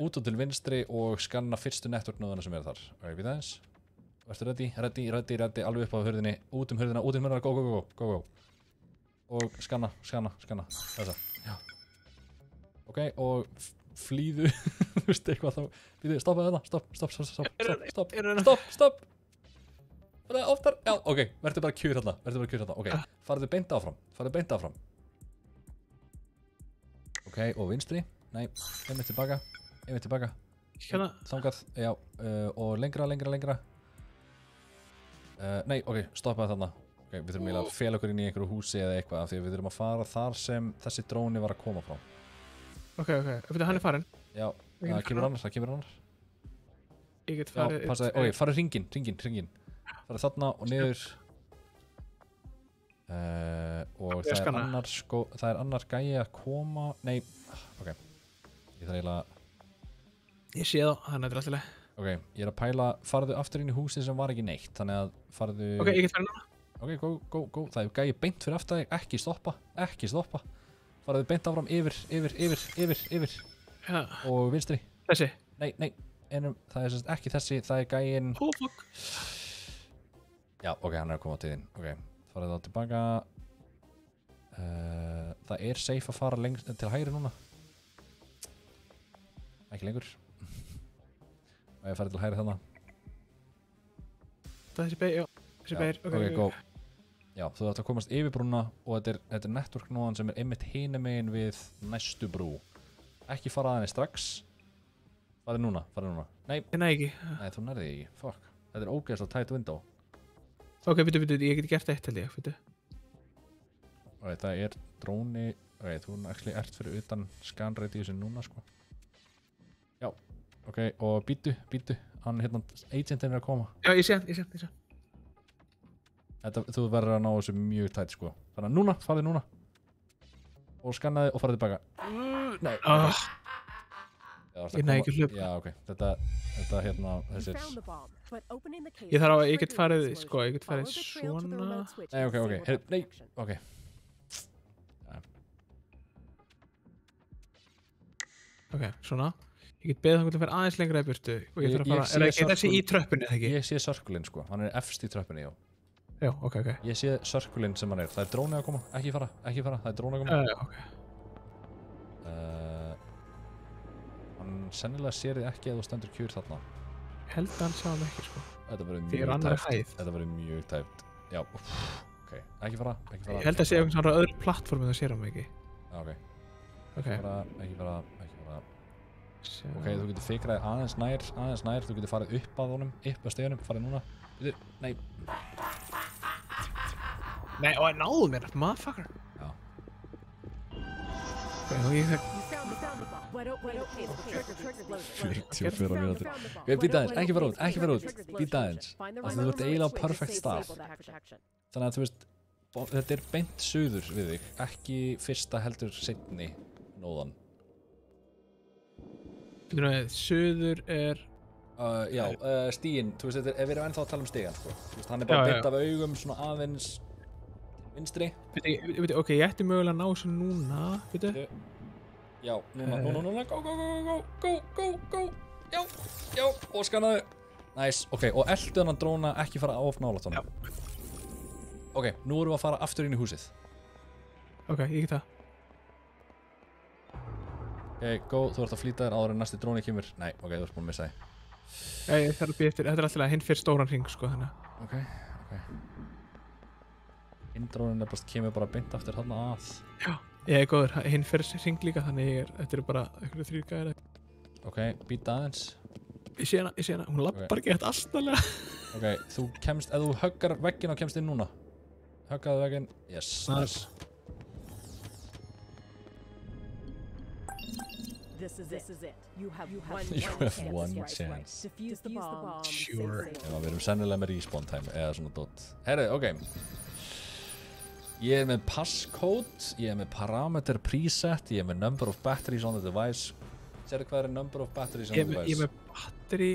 út og til vinstri og skanna fyrstu network-nóðana sem þar. Ok, við aðeins. Vertu ready, alveg upp á hurðinni, út um hurðina, go. Og skanna. Þessa, já. Ok, og flýðu, þú veist eitthvað þá, býðu, stoppa þetta, stopp. Það er oftar, já, ok, verður bara kjur hérna, ok, farðu beint áfram. Ok, og vinstri, nei, einmitt tilbaka. Hérna. Þangað, já, og lengra. Nei, ok, stoppaði þarna. Ok, við þurfum eiginlega að fela okkur inn í einhverju húsi eða eitthvað af því að við þurfum að fara þar sem þessi dróni var að koma frá. Ok, hann er farin. Já, það kemur annar. Ég get farið... Já, passaði, ok, farið hringinn. Farið þarna og niður. Og það er annar gæi að koma... Nei, ok. Ég þarf eiginlega... Ég sé þá, þannig að þetta er alltaf leið. Ok, ég að pæla, farðu aftur inn í húsið sem var ekki neitt, þannig að farðu... Ok, ég get farið núna. Ok, go, það er gæi beint fyrir aftur þig, ekki stoppa. Farðu beint áfram, yfir. Ja. Og vinstri. Þessi? Nei, það er ekki þessi, það er gæin... Oh, fuck. Já, ok, hann er að koma á tíðin. Ok, farðu þá tilbaka. Það er safe að fara til hægri núna. Ekki lengur. Og ég farið til hægri þarna. Þessi beigir, ok. Go. Já, þú þarft að komast yfir brúna og þetta er network-nóðan sem er einmitt hinum megin við næstu brú. Ekki fara að henni strax. Farið núna. Nei. Ég næ ekki. Nei, þú nærði ekki. Fuck. Þetta er ógeðslega tight window. Ok, byrju, ég get gert eitt held ég, byrju. Ok, það er dróni. Ok, þú actually ert fyrir utan scan radiusin núna, sko. Já, ok, og býtu. Hann, hérna, agentinn er að koma. Já, ég sé. Þú verður að ná þessu mjög tætt, sko. Þannig að farið núna. Og skannaði og farið tilbaka. Nei. Ég næ ekki hljóp. Já, ok. Þetta hérna, þessir... Ég get farið, sko, svona... Nei, ok. Ok. Ok, svona. Ég get beðið þannig að vera aðeins lengra í burtu og ég þarf að fara... Er þessi í tröppunni, eða ekki? Ég sé circulinn, sko. Hann er efst í tröppunni, já. Já, ok. Ég sé circulinn sem hann er. Það er dróni að koma. Ekki fara. Það er dróni að koma. Ok. Hann hann sennilega sér þið ekki ef þú stendur kjur þarna. Held að hann sjá hann ekki, sko. Þetta verður Því er mjög annarri tæpt. hæð. Þetta verður mjög tæpt. Já, ok. Ekki fara. Ég held að sé einhvern svona öðru plattform en það sér hann ekki. Já, ok. Ok. Ekki fara. Ok, þú getur fikraði aðeins nær, þú getur farið upp að honum, upp að stegunum, farið núna. Nei. Nei, og það náðu mér, motherfucker. Já. Ok, og ég þekk... 44 mínútur. Ok, býta aðeins, ekki fara út, býta aðeins. Þú ert eiginlega á perfect stað. Þannig að þú veist, þetta er beint suður við þig, ekki fyrsta heldur seinni nóðan. Suður er... Já, stíginn, þú veist, við erum ennþá að tala stigann, sko. Þú veist, hann er bara beint af augum, svona aðeins vinstri. Ok, ég ætti mögulega að ná þessu núna, veitu? Já, núna, go, já, og skannaðu. Nice, ok, og eldu hann að dróna ekki fara of nálægt honum. Ok, nú erum við að fara aftur inn í húsið. Ok, ég get það. Ok, go, þú ert að flýta þér áður en næsti dróni kemur. Nei, ok, þú ert búin að missa þig. Ég þarf að býja eftir, þetta er alltaf hinn fyrir stóran hring, sko, þannig. Ok. Hinn drónin kemur bara beint aftur þarna að. Já, ég er góður, hinn fyrir hring líka, þannig þetta eru bara einhverju 3 gæðir. Ok, býta aðeins. Ég sé hana, hún lappar ekki eitthvað astanlega. Ok, þú kemst, ef þú höggar vegginn og kemst inn núna. Höggaðu vegginn, yes, nice. This is it. You have one chance. Defuse the bomb. Sure. Já, við erum sennilega með respawn time, eða svona dot. Herri, ok. Ég er með passcode, ég er með parameter preset, ég er með number of batteries on the device. Sérðu hvað er number of batteries on the device? Ég er með batteri,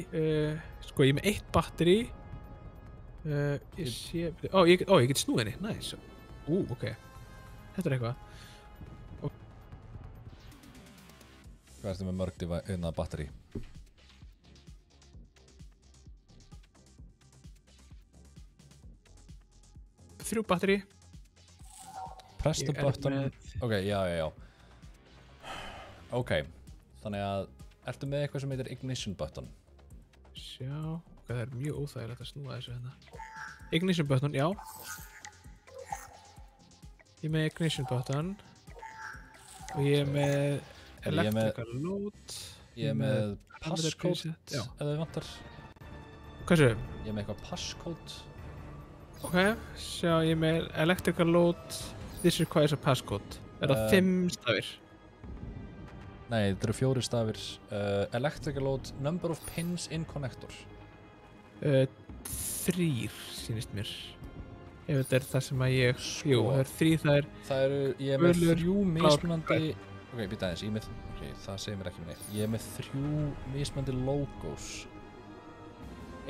sko, ég er með 1 batteri. Ég sé... ég get snúið henni, nice. Ok. Þetta er eitthvað. Hvað ertu með mörg batteri? Þrjú batteri. Press the button. Ok, já. Ok, þannig að ertu með eitthvað sem heitir ignition button? Sjá, ok, það er mjög óþægilegt að snúa þessu hérna. Ignition button, já. Ég er með ignition button. Og ég er með electrical load. Ég er með passcode, ef þið vantar. Hversu? Ég er með eitthvað passcode. Ok, sjá, ég er með electrical load. This requires a passcode. Er það 5 stafir? Nei, þetta eru 4 stafir. Electrical load, number of pins in connector. 3, sýnist mér. Ef þetta er það sem að ég... Jú, það er 3, það er... Ég er með 3 mismunandi... Ok, býta aðeins, það segir mér ekki með neitt. Ég er með 3 mismunandi logos.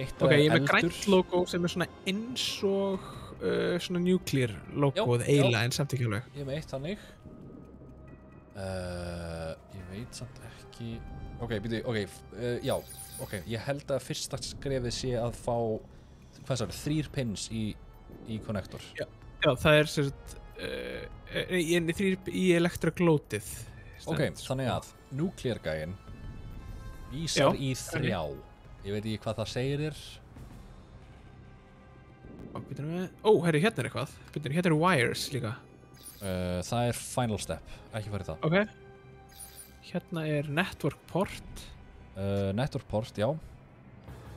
Ok, ég er með grænt logo sem er svona eins og svona nuclear logoð eiginlega en samt ekki alveg. Ég er með 1 þannig. Ég veit samt ekki... Ok, býtu, já, ok. Ég held að fyrsta skrefið sé að fá, hvað það er, 3 pins í connector. Já, það er sérst, 3 í electric loadið. Ok, þannig að nuclear gæinn vísar í 3. Ég veit ekki hvað það segir þér. Herri, hérna er eitthvað. Hérna eru wires líka. Það er final step, ekki farið það. Ok. Hérna er network port. Network port, já.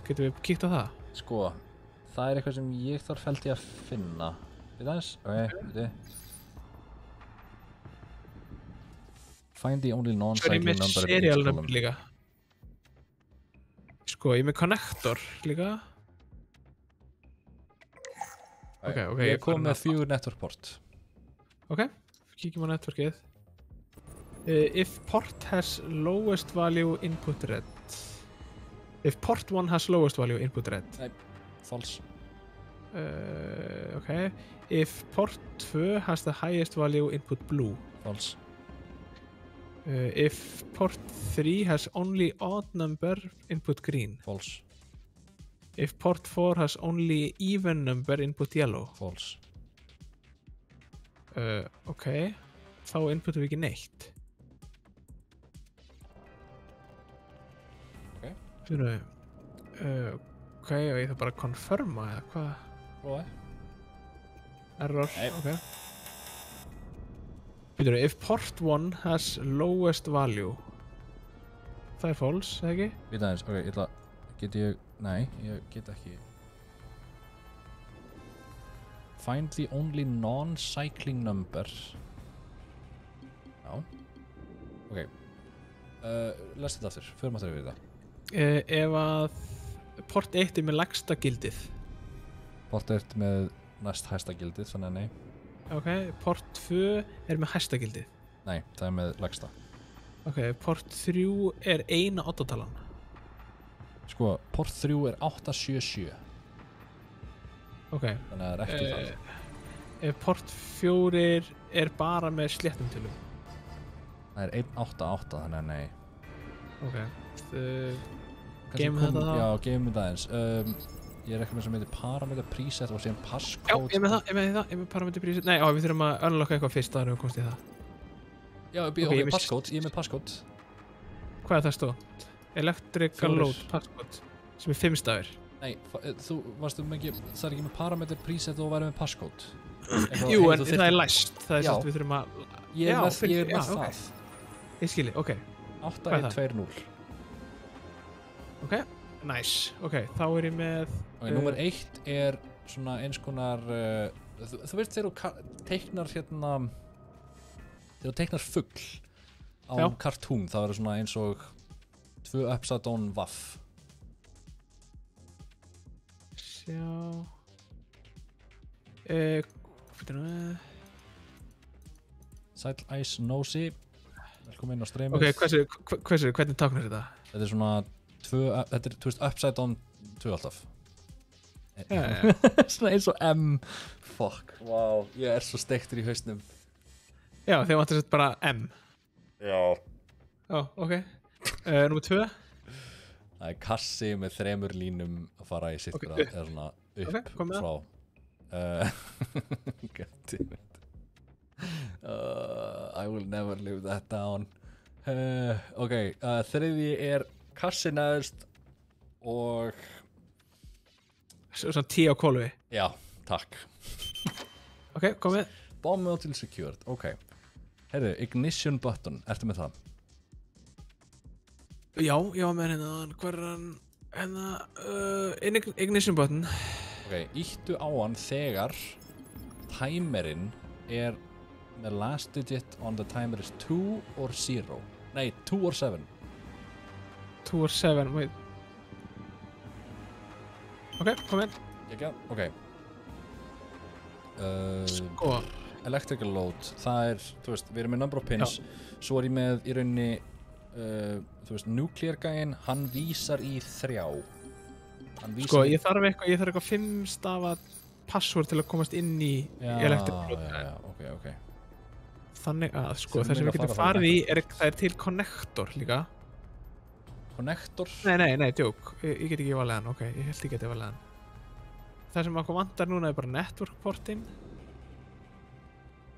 Getum við kíkt á það? Sko, það er eitthvað sem ég þarf held ég að finna. Við aðeins? Ok, Find the only non-cycling number of each column. Líka. Sko, ég er með connector líka. Ok. Ég kom með 4 network port. Ok, kíkjum á networkið. If port has lowest value input red. If port 1 has lowest value input red. Nei, false. Ok. If port 2 has the highest value input blue. False. If port 3 has only odd number input green. False. If port 4 has only even number input yellow. False. Ok, þá inputum við ekki neitt. Ok, og ég þarf bara að confirma eða hvað? Prófa. Error, Nei. ok. If port 1 has lowest value. Það false, eða ekki? Býta aðeins, ok, get ég, nei, ég get ekki. Find the only non-cycling number. Já. Ok. Lestu þetta aftur, förum aftur yfir þetta. Ef að port 1 er með lægsta gildið. Port 1 með næst hæsta gildið, þannig að nei. Ok, port 2 er með hæsta gildið. Nei, það er með lægsta. Ok, port 3 er eina oddatalan. Sko, port 3 er 877. Ok. Þannig að það er ekki það. Ef port 4 er bara með sléttum tölum. Það er 188, þannig að nei. Ok. Geymum þetta þá? Já, geymum þetta eins. Ég er eitthvað sem heitir parameter preset og síðan passcode. Já, ég er með parameter preset. Nei, við þurfum að unlocka eitthvað fyrst að við komst í það. Já, ok, passcode, ég er með passcode. Hvað er það stóð? Electrical load passcode, sem er 5 stafir. Nei, þú varstu ekki, það er ekki með parameter preset og verður með passcode. Jú, en það er læst, það er svolítið við þurfum að... Ég er með það. Ég skilji, ok. 8120. Ok, nice. Ok, þá er ég með... Ok, nummer 1 er svona eins konar... Þú veist þegar þú teiknar hérna... Þegar þú teiknar fugl á kartún, það verður svona eins og 2 upside down vaff. Sjá... Sæll Ice Nosy. Velkomin inn á streamið. Ok, hvernig táknar þetta? Þetta er svona 2, þetta er, þú veist, upside down 2 alltaf. Svona eins og M. Fuck, wow, ég er svo steiktur í hausnum. Já, þegar maður þetta bara M. Já. Já, ok. Númer 2. Það er kassi með 3 línum að fara í sitt eða svona upp frá. God damn it. I will never live that down. Ok, þriðji er kassi neðst og... Svona 10 á kólfi. Já, takk. Ok, komið. Bomb module secured, ok. Herru, ignition button, ertu með það? Já, með hérna, hver er hann? Ignition button. Ok, íttu á hann þegar timerinn er the last digit on the timer is 2 or 0. Nei, 2 or 7. 2 or 7, wait. Ok, kom inn. Ekki, ok. Sko. Electrical load, það er, þú veist, við erum með number of pins, svo er ég með í rauninni, þú veist, nuclear gæinn, hann vísar í 3. Sko, ég þarf eitthvað 5 stafa password til að komast inn í electrical load. Já, ok. Þannig að, sko, það sem við getum farið í, það er til connector líka. Connector? Nei, djók, ég get ekki valið hann, ok, ég held ég geti valið hann. Það sem okkur vantar núna er bara network portin.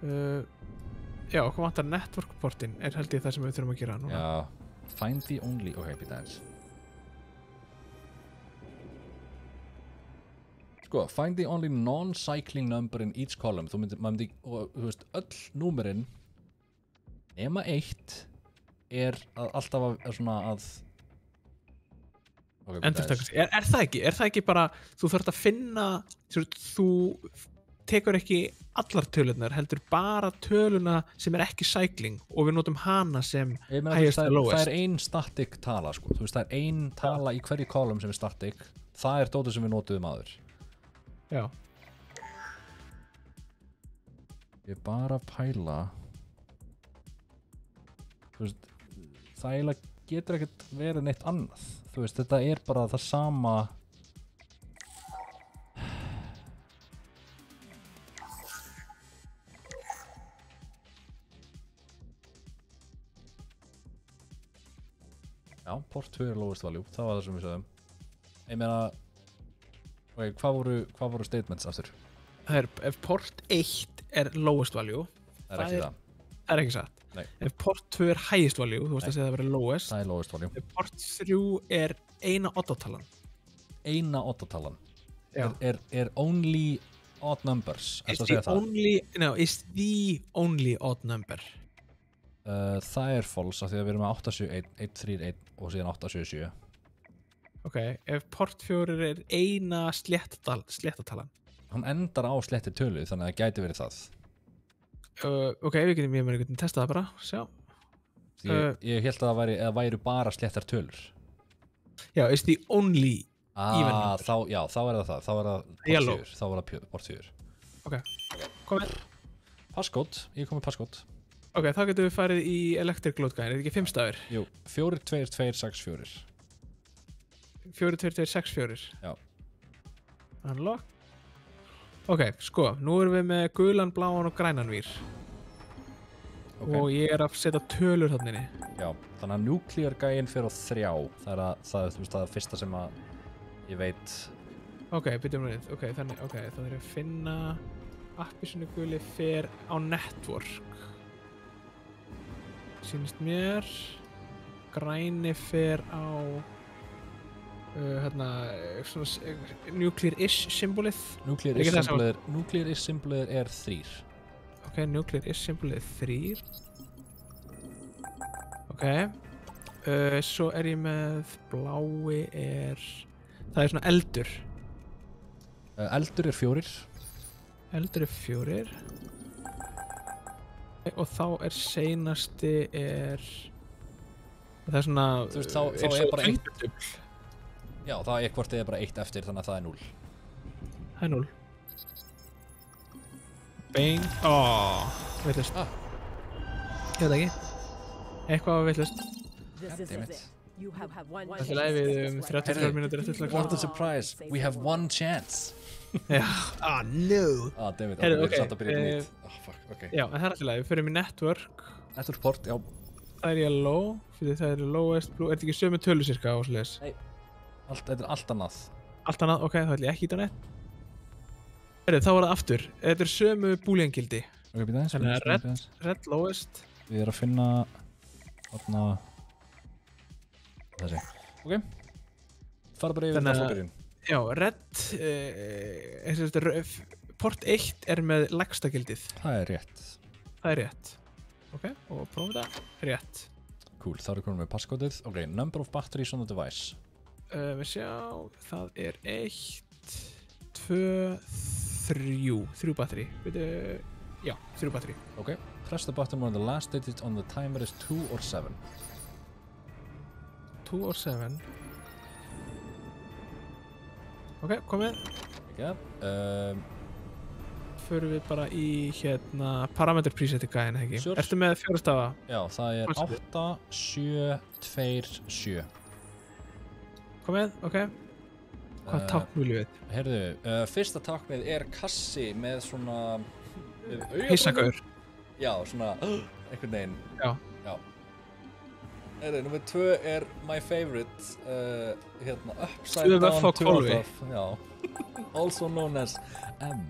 Já, okkur vantar network portin, er held ég það sem við þurfum að gera núna. Já, find the only, ok, býta eins. Sko, find the only non-cycling number in each column. Maður myndi, og þú veist, öll númerinn nema 1 er alltaf svona að okay, endurtakast. Er það ekki bara, þú þarft að finna, þú tekur ekki allar tölurnar, heldur bara töluna sem er ekki cycling og við notum hana sem highest and lowest. Það er ein static tala, sko. Þú veist, það er ein tala í hverju kolum sem er static. Það er dótið sem við notuðum áður. Já. Ég er bara að pæla. Þú veist, það eiginlega getur ekkert verið neitt annað. Þú veist, þetta er bara það sama. Já, port 2 er lowest value. Það var það sem við sögðum. Ég meina, okay, hvað voru statements aftur? Það er, ef port 1 er lowest value, það er ekki það. Það er ekki satt. Nei. Ef port 2 er highest value, þú veist að segja það verið lowest. Það er lowest value. Ef port 3 er eina oddatalan. Eina oddatalan. Já. Er only odd numbers. Is the only odd number. Það er false af því að við erum með 871, 131 og síðan 877. Ok, ef port 4 er eina sléttatalan. Hann endar á sléttir tölu þannig að það gæti verið það. Ok, við getum ég með einhvern veginn testa það bara, sjá. Ég held að það væri bara sléttar tölur. Já, is the only even number. Þá er það. Þá er það port 4. Ok, komið. Passcode, ég kom með passcode. Ok, þá getum við farið í electric load guide, er þetta ekki 5 stafir? Jú, 4, 2, 2, 6, 4. 4, 2, 2, 6, 4. Já. Unlock. Ok, sko, nú erum við með gulan, bláan og grænan vír. Okay. Og ég er að setja tölur þarna inni. Já, þannig að nuclear gæinn fer á 3. Það er fyrsta sem að ég veit. Ok, byrjum við. Ok, þannig, þá þarf ég að finna appisinu guli fer á network. Sýnist mér. Græni fer á nuclear-ish symbolið. Nuclear-ish symbolið er 3. Ok, nuclear-ish symbolið 3. Ok. Svo er ég með blái það er svona eldur. Eldur er 4. Eldur er 4. Og þá er seinasti það er svona þú veist, þá er bara 1. Já, það er hvort þið er bara 1 eftir þannig að það er 0. Það er 0. Bing. Veitlust. Ég veit ekki. Eitthvað veitlust. Það er leið við 34 mínútur eftir slag. What a surprise. We have one chance. Já. No. David, við erum satt að byrja nýtt. Okay. Já, en það er alltaf leið. Við fyrir í network. Network port, já. Það er yellow. Fyrir það er lowest blue. Er þetta ekki sömu tölu cirka á svoleiðis? Nei. Þetta er allt annað. Allt annað, ok, þá ætlum ég ekki í það neitt. Þá var það aftur. Þetta er sömu boolean-gildi. Ok, býta eins. Þannig að red lowest. Við erum að finna þarna þessi. Ok. Fara bara yfir það frá byrjun. Já, red port 1 er með lægsta gildið. Það er rétt. Það er rétt. Ok, og prófum þetta. Rétt. Cool, þá erum við komin með passcode-ið. Ok, number of batteries on the device. Við sjá, það er 1, 2, 3. 3 batteri. Já, 3 batteri. Ok, press the button when the last digit on the timer is 2 or 7. 2 or 7. Ok, komið. Ok. Förum við bara í parameter preset gæðin, ekki? Sure. Ertu með 4 stafa? Já, það er 8, 7, 2, 7. Komið, ok. Hvað tákn viljum við? Heyrðu, fyrsta táknið er kassi með svona Heissagaur. Já, svona einhvern veginn. Já. Heyrðu, nummer 2 er my favorite upside down 12. Já. Also known as M.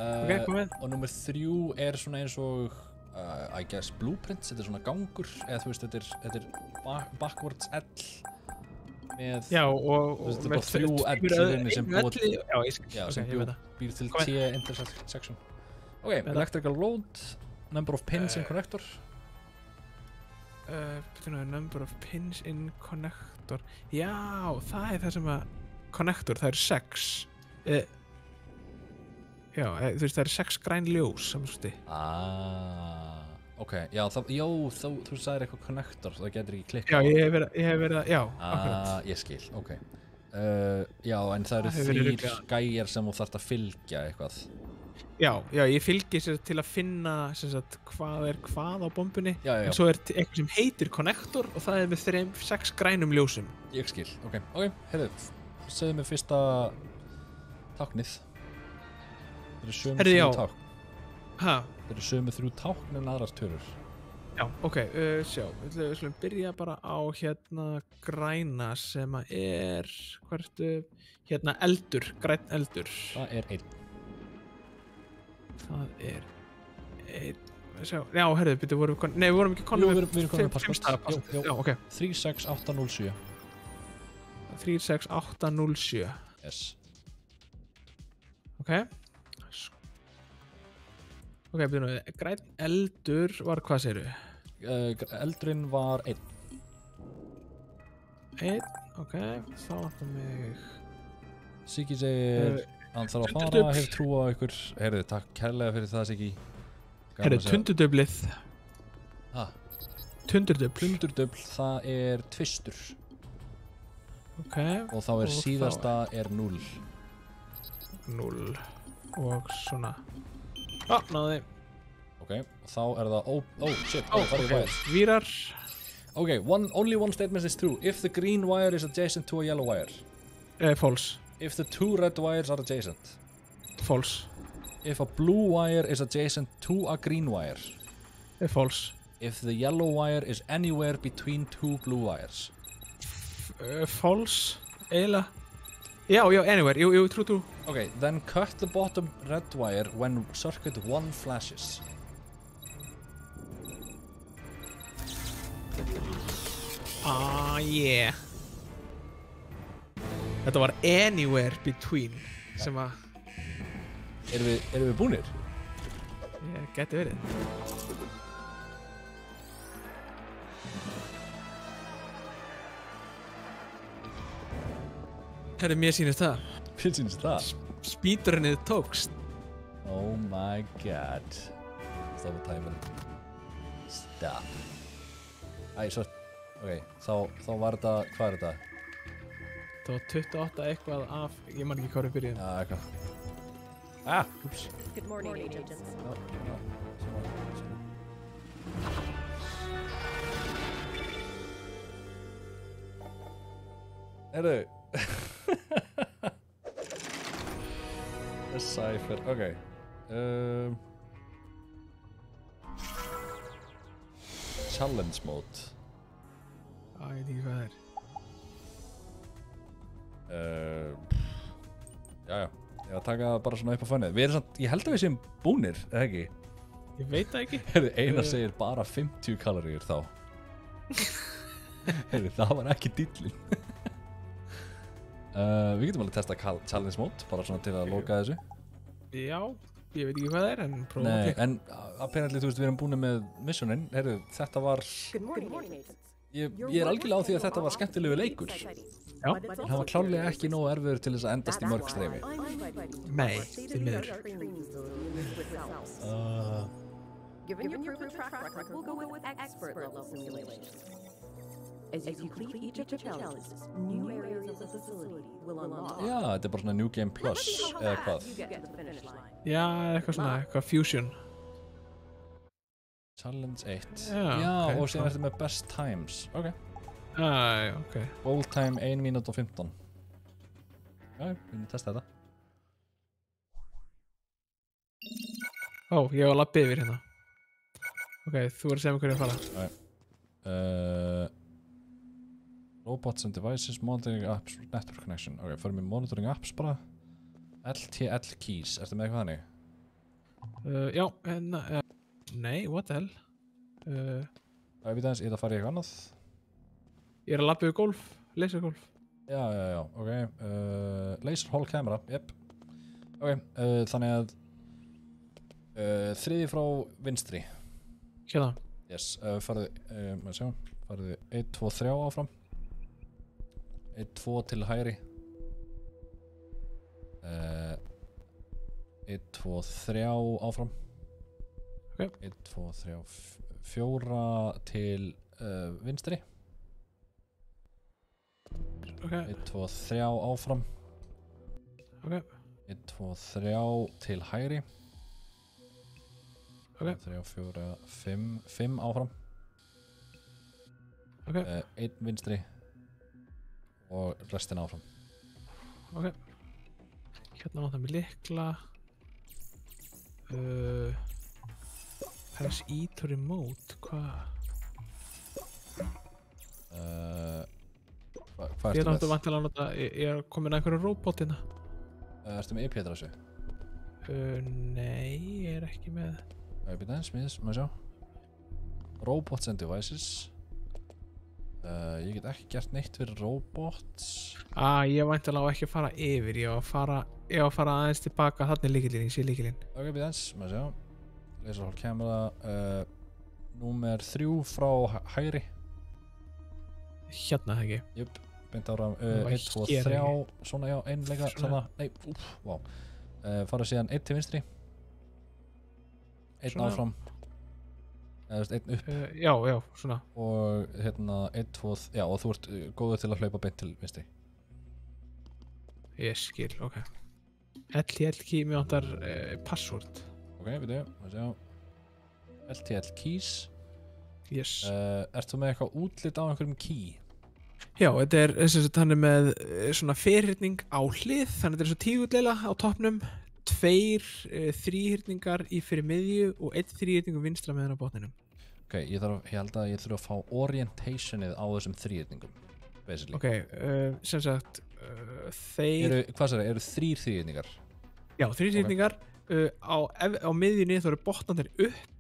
Ok, komið. Og nummer 3 er svona eins og I guess blueprints, þetta er svona gangur eða þú veist, þetta er backwards L með já, og með 3 L í rauninni sem býr til T intersection. Ok, electrical load, number of pins in connector. Number of pins in connector. Já, það er það sem að connector, það er 6. Já, þú veist, það eru 6 græn ljós samsluti. Ok, já, þú sagðir eitthvað connector, það getur ekki klikkað. Já, ég hef verið að, já, akkurat. Ég skil, ok. Já, en það eru 3 gæjar sem þú þarft að fylgja eitthvað. Já, ég fylgi sér til að finna hvað er hvað á bombunni. Já. En svo er eitthvað sem heitir connector og það er með 6 grænum ljósum. Ég skil, ok, heyrðu, segðu mig fyrsta táknið. Það eru sömu 3 tákn. Það eru sömu 3 tákn en aðrar tölur. Já, ok, sjá, við slum byrja bara á græna sem að er, hvað ertu, eldur, græn eldur. Það er 1. Það er Sjá, já, herðu, byrju, vorum við nei, við vorum ekki konum við erum konum með passkort. Já, ok. 36807. 36807. Yes. Ok. Ok, byrju, grænn eldur var, hvað segirðu? Eldurinn var 1. 1, ok, þá vantar mig Siggi segir hann þarf að fara, hefur trú á ykkur. Heyrðu, takk kærlega fyrir það, Siggi. Heyrðu, tundurdöflið. Tundurdöfl, það er tvistur. Ok. Og þá er síðasta er 0. 0. Og svona. Náði. Ok, og þá er það, shit, vírar. Ok, only one statement is true. If the green wire is adjacent to a yellow wire. False. If the 2 red wires are adjacent. False. If a blue wire is adjacent to a green wire. False. If the yellow wire is anywhere between 2 blue wires. False. Eiginlega. Já, anywhere. Jú, true. Okay, then cut the bottom red wire when circuit 1 flashes. Yeah. Þetta var anywhere between sem að Erum við búnir? Gæti verið. Herri, mér sýnist það. Mér sýnist það? Speedrunnið tókst. Oh my god. Stop timer. Stop. Svo, ok, þá var þetta, hvað er þetta? Það var 28 eitthvað af, ég man ekki hvað við byrjuðum. Já, eitthvað. Oops. Good morning, agents. Heyrðu. Cypher, ok. Challenge mode. Ég veit ekki hvað það er. Jæja, ég var að taka það bara svona upp á fannið. Við erum samt, ég held að við séum búnir, eða ekki? Ég veit það ekki. Heyrðu, Einar segir bara 50 kaloríur þá. Heyrðu, það var ekki dýllinn. Við getum alveg testa challenge mode, bara svona til að loka þessu. Já, ég veit ekki hvað það er, en prófa að klikka. Nei, en apparently, þú veist, við erum búin með missionin. Heyrðu, þetta var... Ég er algjörlega á því að þetta var skemmtilegu leikur. Já. Það var klárlega ekki nógu erfiður til þess að endast í mörg streymi. Nei, því miður. Given your proven track record, we'll go with expert level simulation. As you complete each of the challenges, new areas of the facility will unlock. Já, þetta er bara svona New Game Plus, eða hvað? Já, eitthvað svona, eitthvað fusion. Challenge 1. Já, og síðan ertu með best times. Ok. Ok. Bowl time 1 mínúta og 15. Já, við erum að testa þetta. Ég var að labba yfir hérna. Ok, þú verður að segja mig hverju að fara. Robots and devices, monitoring apps, network connection. Ok, förum við monitoring apps bara. LTL keys, ertu með eitthvað þannig? Já, hérna... Nei, what the hell? Ég veit aðeins, ég ætla að fara í eitthvað annað. Ég er að labba yfir golf, lasergolf. Já, ok. Laser hall camera, jep. Ok, þannig að þriði frá vinstri. Hérna? Yes, farðu 1, 2, 3 áfram. 1, 2 til hægri. 1, 2, 3 áfram. Ok. 1, 2, 3, 4 til vinstri. Ok. 1, 2, 3 áfram. Ok. 1, 2, 3 til hægri. Ok. 3, 4, 5 áfram. Ok. 1 vinstri. Og restin áfram. Ok. Hérna vantar mér lykla. Press E to remote, hvað? Hvað Ég ertu með? vantilega að nota, ég er komin að einhverju róbót hérna. Ertu með IP-adressu? Nei, ég er ekki með. Býta eins, maður sjá. Robots and devices. Ég get ekki gert neitt fyrir robots. Ég væntanlega á ekki að fara yfir. Ég á að fara aðeins tilbaka. Þarna lykillinn, ég sé lykillinn. Ok, býta eins, maður sjá. Laserhall camera. Númer 3 frá hægri. Hérna, það ekki? Jöp, beint ára 1, 2, 3. Svona, já, einleika. Svona, nei, vá. Fara síðan 1 til vinstri. 1 áfram. Eða 1 upp. Já, svona. Og hérna 1, 2, já, og þú ert góður til að hlaupa beint til vinstri. Ég skil, ok. LTL-key, mér áttar password. Ok, veitu, maður sjá. LTL keys. Yes. Ert þú með eitthvað útlit á einhverjum key? Já, þetta er hann er með svona fyrirhyrning á hlið, þannig þetta er svo tígulleila á toppnum, 2 þríhyrningar í fyrir miðju og 1 þríhyrningu vinstra meðan á botninum. Ok, ég held að ég þurfa að fá orientationið á þessum þríhyrningum, basically. Ok, sem sagt, þeir... Hvað sér það, eru 3 þríhyrningar? Já, 3 þríhyrningar, á miðjunni þá eru botnarnir upp,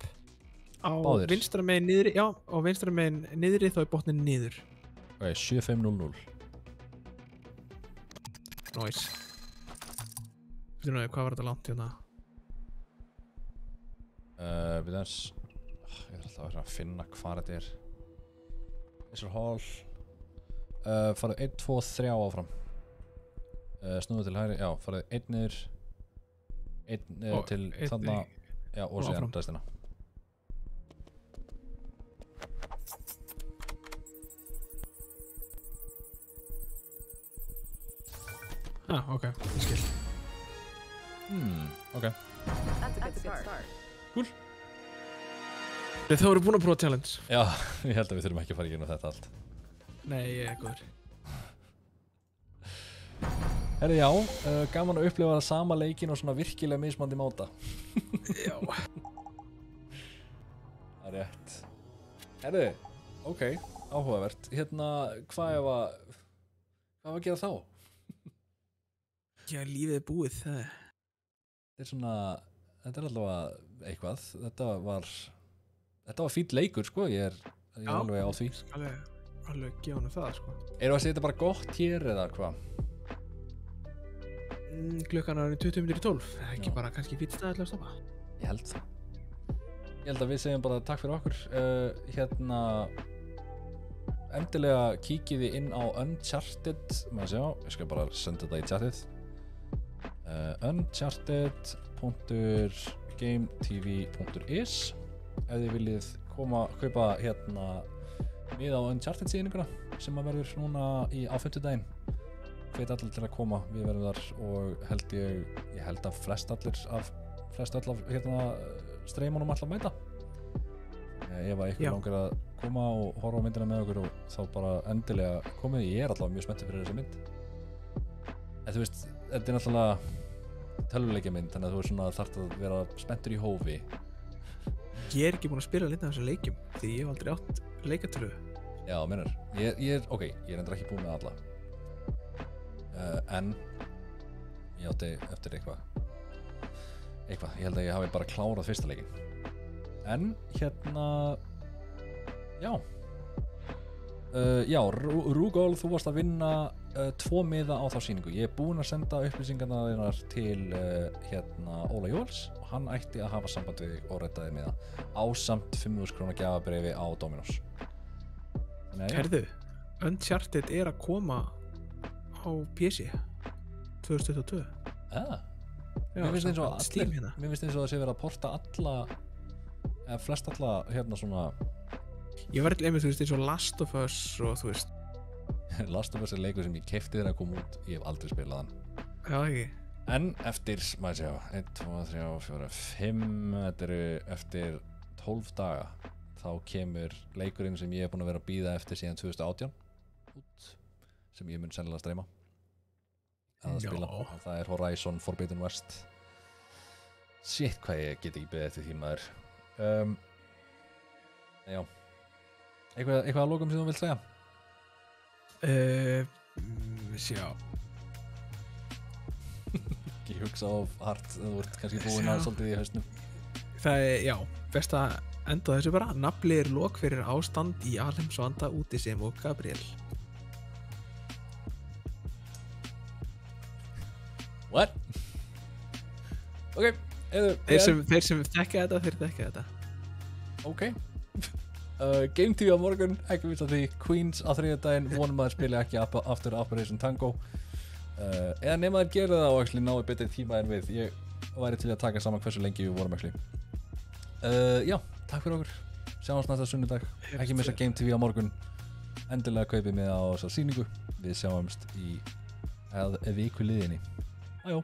á vinstra megin niðri, já, á vinstra megin niðri þá er botnin niður. Ok, 7500. Nice. Hvað var þetta langt hérna? Ég þarf alltaf að finna hvað þetta er. Laserhall. Farið 1, 2, 3 áfram. Snúðu til hægri, já, farið 1 niður. 1 til þarna. Já, og síðan restina. Ok, ég skil. Ok. That's a good start. Cool. Þá erum við búin að prófa challenge. Já, ég held að við þurfum ekki að fara í gegnum þetta allt. Nei, ég er góður. Herri, já, gaman að upplifa sama leikinn og svona virkilega mismandi máta. Já. Það er rétt. Herri, ok, áhugavert. Hérna, hvað ef að gera þá? Já, lífið er búið, það er. Þetta er allavega eitthvað. Þetta var fínt leikur, sko. Ég er alveg á því. Alveg gefa hann það, sko. Erum við að segja þetta bara gott hér eða hvað? Klukkan er 20:12. Ekki bara kannski fínt stað til að stoppa. Ég held það. Ég held að við segjum bara takk fyrir okkur. Hérna, endilega kíkiði inn á Uncharted. Maður sjá, ég skal bara senda þetta í chatið. Uncharted.gametv.is ef þið viljið kaupa hérna miða á Uncharted sýninguna sem að verður núna á 50-daginn. Hvet allir til að koma, við verðum þar og ég held að flest öll af hérna streymunum alltaf mæta. Ef að ykkur langar að koma og horfa á myndina með okkur og þá bara endilega komið, ég er alltaf mjög spenntið fyrir þessi mynd. En þú veist, þetta er náttúrulega tölvuleikjamynd, þannig að þú er svona þarft að vera spenntur í hófi. Ég er ekki búinn að spila lítið af þessum leikjum, því ég hef aldrei átt leikatölu. Já, meinar. Ég er endur ekki búinn með alla. En ég átti eftir eitthvað. Ég held að ég hafi bara klárað fyrsta leikinn. En hérna, já, Rúgól, þú varst að vinna 2 miða á þá sýningu. Ég er búinn að senda upplýsingarna þínar til hérna Óla Jóels og hann ætti að hafa samband við þig og redda þér miða ásamt 5.000 króna gjafabréfi á Dominos. Herðu, Uncharted er að koma á PC 2022. Mér finnst eins og það sé verið að porta eða flest alla hérna svona. Ég var eitthvað einmitt, þú veist, eins og Last of Us og þú veist. Last of Us er leikur sem ég keypti þegar að koma út, ég hef aldrei spilað hann. Já, ekki. En eftir, maður sjá, 1, 2, 3, 4, 5, þetta eru eftir 12 daga, þá kemur leikurinn sem ég hef búin að vera að bíða eftir síðan 2018 út, sem ég mun sennilega streyma að spila. Og það er Horizon Forbidden West. Shit, hvað ég get ekki beðið eftir því, maður. Já. Eitthvað að lokum sem þú vilt segja? Sjá. Ekki hugsa of hart, þú ert kannski búinn að svolítið í hausnum. Það já, best að enda þessu bara. Nafli lok fyrir ástand í alheimsvanda Útisem og Gabriel. What? Ok, Þeir sem þekka þetta, þeir þekka þetta. Ok. Game TV á morgun, ekki vita því. Queens á þriðjudaginn, vonum að spila ekki aftur Operation Tango. Eða nema þeir gera það og actually náðu betri tíma en við. Ég væri til að taka saman hversu lengi við vorum actually. Já, takk fyrir okkur. Sjáumst næsta sunnudag. Ekki missa Game TV á morgun. Endilega kaupið með á þessa sýningu. Við sjáumst í viku liðinni. Ajó.